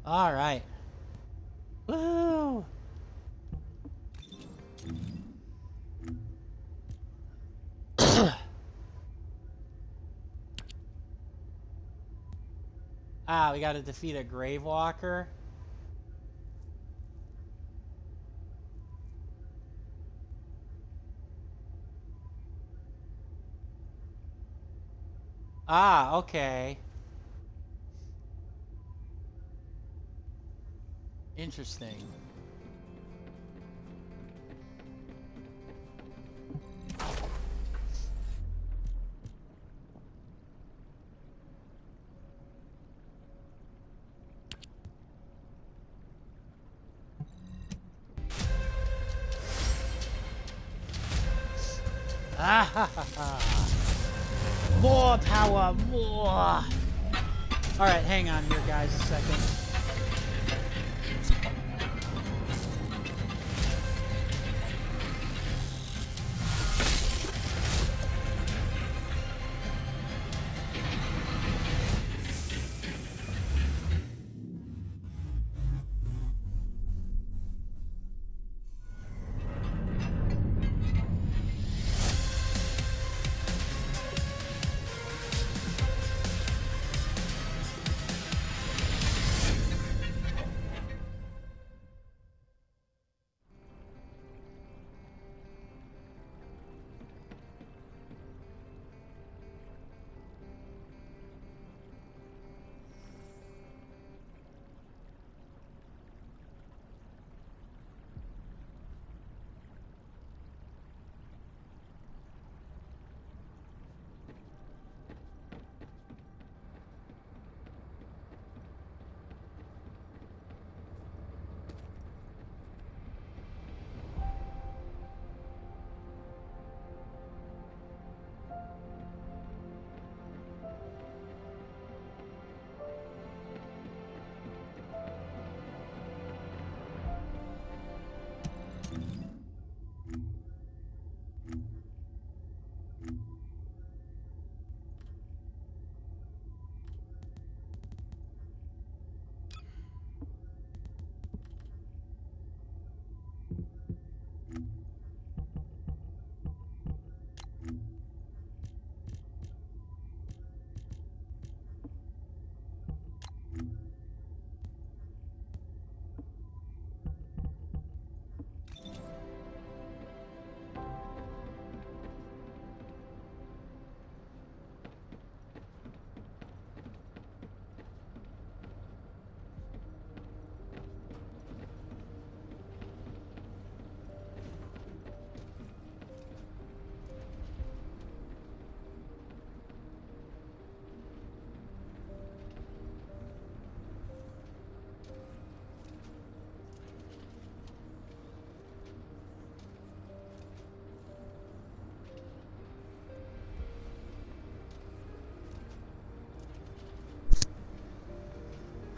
Speaker 1: All right. Woo! Ah, we got to defeat a Gravewalker. Ah, okay. Interesting. Ah ha ha ha. More power, more! Alright, hang on here, guys, a second.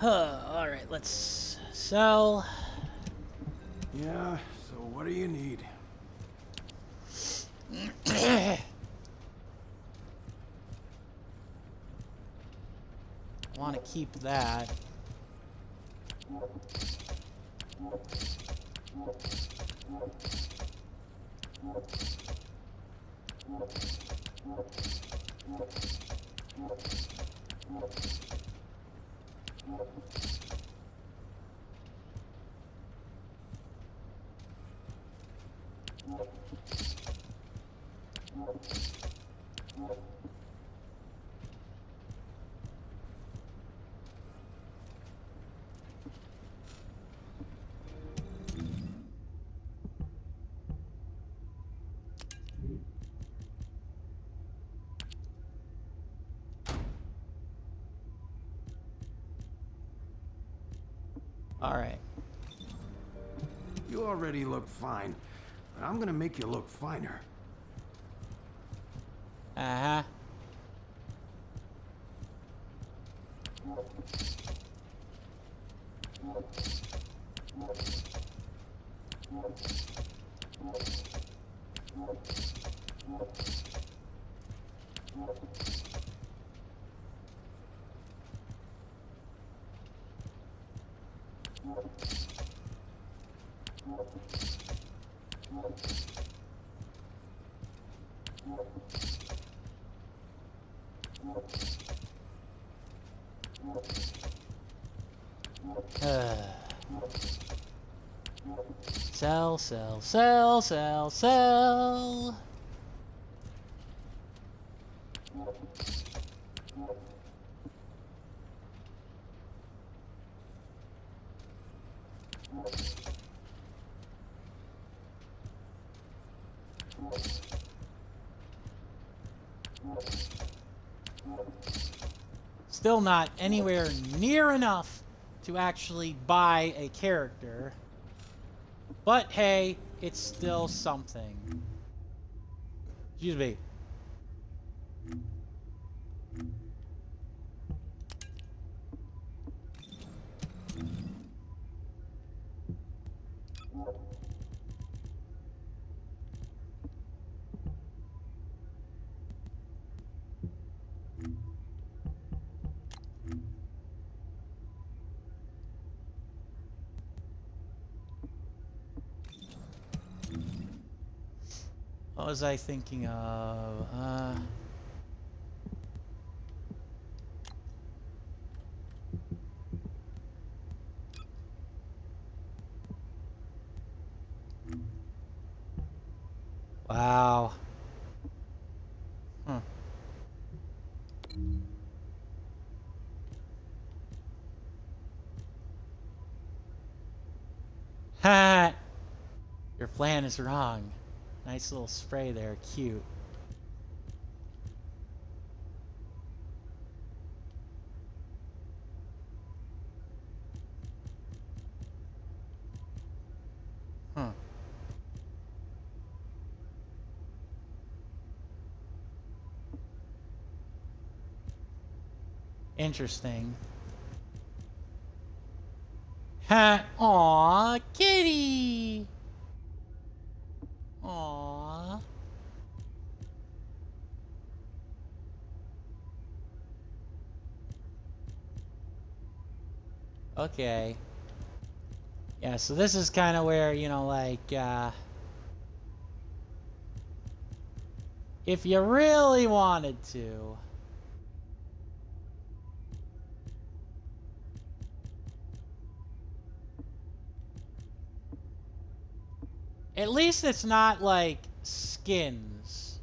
Speaker 1: Alright, let's sell.
Speaker 15: Yeah, so what do you need?
Speaker 1: I want to keep that. All right.
Speaker 15: You already look fine, but I'm gonna make you look finer.
Speaker 1: Uh-huh. Sell, sell, sell, sell, sell. Still not anywhere near enough to actually buy a character. But hey, it's still something. Excuse me. What was I thinking of? Wow. Huh. Ha! Your plan is wrong. Nice little spray there, cute. Huh. Interesting. Ha! Aw, kitty! Aww. Okay. Yeah, so this is kind of where, you know, like, if you really wanted to, at least it's not like skins.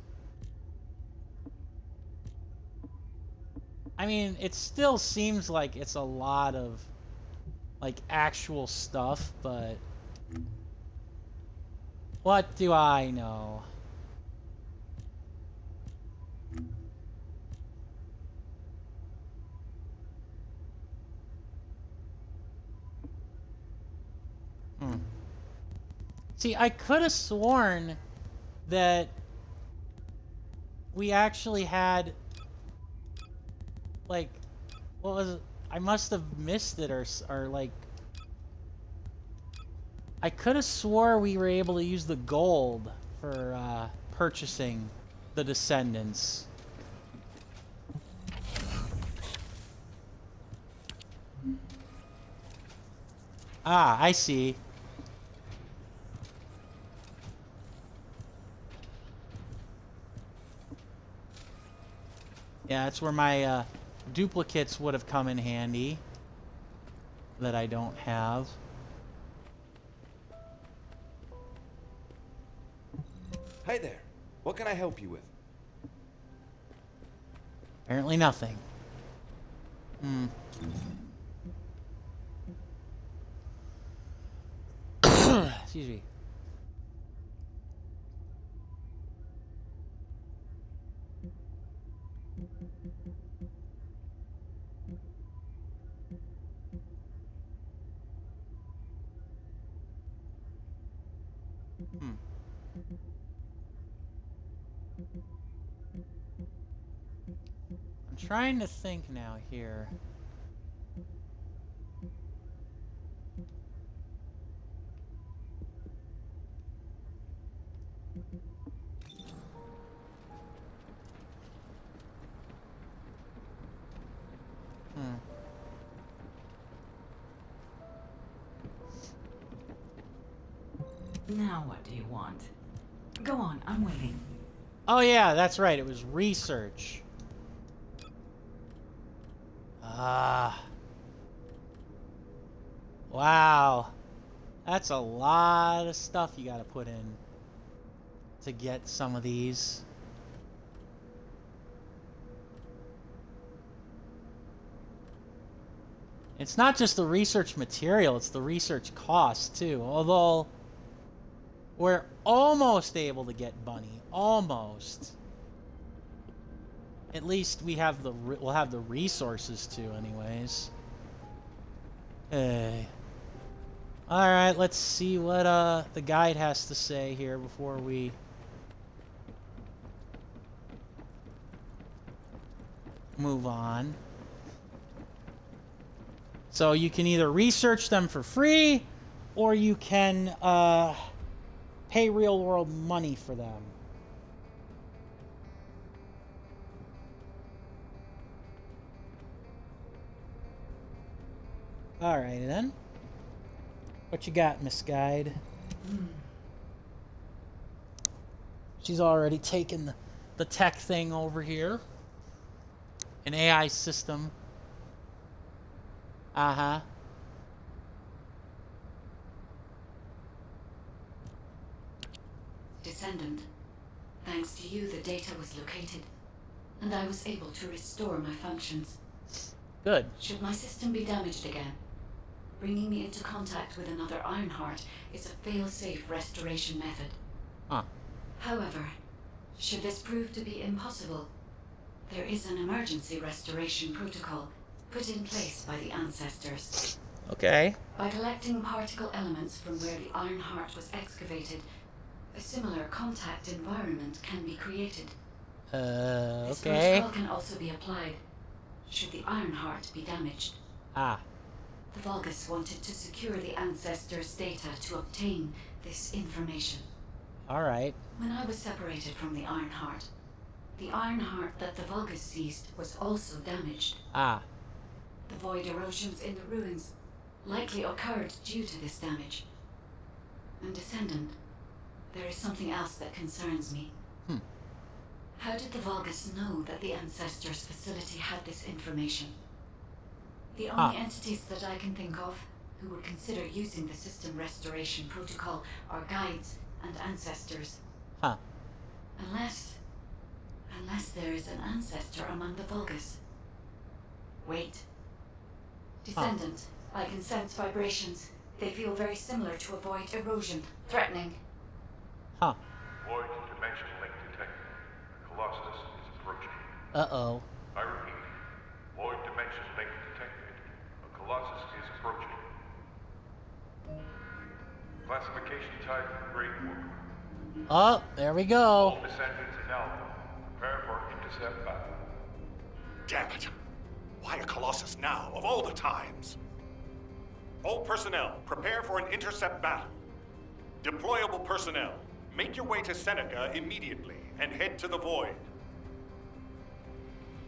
Speaker 1: I mean, it still seems like it's a lot of like actual stuff, but what do I know? See, I could have sworn that we actually had, like, what was it? I must have missed it or like... I could have swore we were able to use the gold for purchasing the Descendants. Ah, I see. Yeah, that's where my duplicates would have come in handy that I don't have.
Speaker 20: Hey there. What can I help you with?
Speaker 1: Apparently nothing. Excuse me. I'm trying to think now here.
Speaker 17: Now what do you want? Go on, I'm waiting.
Speaker 1: Oh yeah, that's right. It was research. Wow. That's a lot of stuff you gotta put in to get some of these. It's not just the research material, it's the research cost too. Although we're almost able to get Bunny. Almost. At least we'll have the resources to, anyways. Hey. Alright, let's see what the guide has to say here before we move on. So you can either research them for free, or you can pay real world money for them. Alrighty then. What you got, Miss Guide? She's already taken the tech thing over here. An AI system. Uh-huh.
Speaker 5: Descendant, thanks to you, the data was located, and I was able to restore my functions.
Speaker 1: Good.
Speaker 5: Should my system be damaged again, bringing me into contact with another Ironheart is a fail-safe restoration method. However, should this prove to be impossible, there is an emergency restoration protocol put in place by the ancestors.
Speaker 1: Okay.
Speaker 5: By collecting particle elements from where the Ironheart was excavated, a similar contact environment can be created. This
Speaker 1: Okay.
Speaker 5: protocol can also be applied should the Ironheart be damaged. The Vulgus wanted to secure the ancestors' data to obtain this information.
Speaker 1: Alright.
Speaker 5: When I was separated from the Ironheart, the Ironheart that the Vulgus seized was also damaged. The void erosions in the ruins likely occurred due to this damage. And Descendant, there is something else that concerns me. How did the Vulgus know that the Ancestors' facility had this information? The only entities that I can think of who would consider using the system restoration protocol are guides and ancestors. Unless there is an ancestor among the Vulgus. Wait. Descendant, I can sense vibrations. They feel very similar to a void erosion. Threatening.
Speaker 13: Void dimension link detected. Colossus is approaching.
Speaker 1: Uh-oh.
Speaker 13: I repeat. Void dimension link detected. A Colossus is approaching. Classification type Great Warp.
Speaker 1: Oh, there we go.
Speaker 13: All descendants in Alpha. Prepare for intercept battle.
Speaker 3: Damn it. Why a Colossus now, of all the times? All personnel, prepare for an intercept battle. Deployable personnel, make your way to Seneca immediately and head to the Void.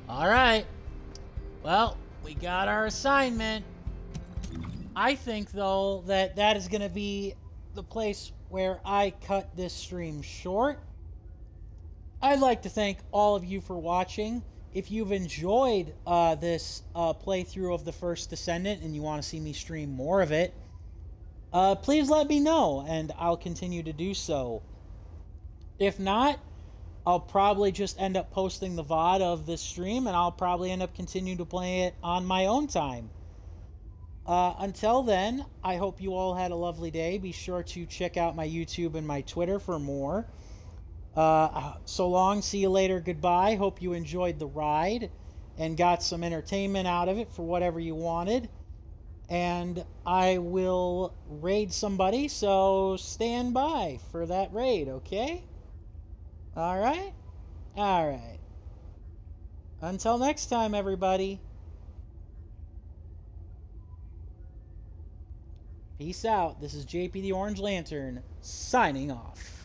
Speaker 1: Alright. Well, we got our assignment. I think, though, that that is going to be the place where I cut this stream short. I'd like to thank all of you for watching. If you've enjoyed this playthrough of the first Descendant and you want to see me stream more of it, please let me know, and I'll continue to do so. If not, I'll probably just end up posting the VOD of this stream, and I'll probably end up continuing to play it on my own time. Until then, I hope you all had a lovely day. Be sure to check out my YouTube and my Twitter for more. So long, see you later, goodbye. Hope you enjoyed the ride and got some entertainment out of it for whatever you wanted. And I will raid somebody, so stand by for that raid, okay? Alright? Alright. Until next time, everybody. Peace out. This is JP the Orange Lantern, signing off.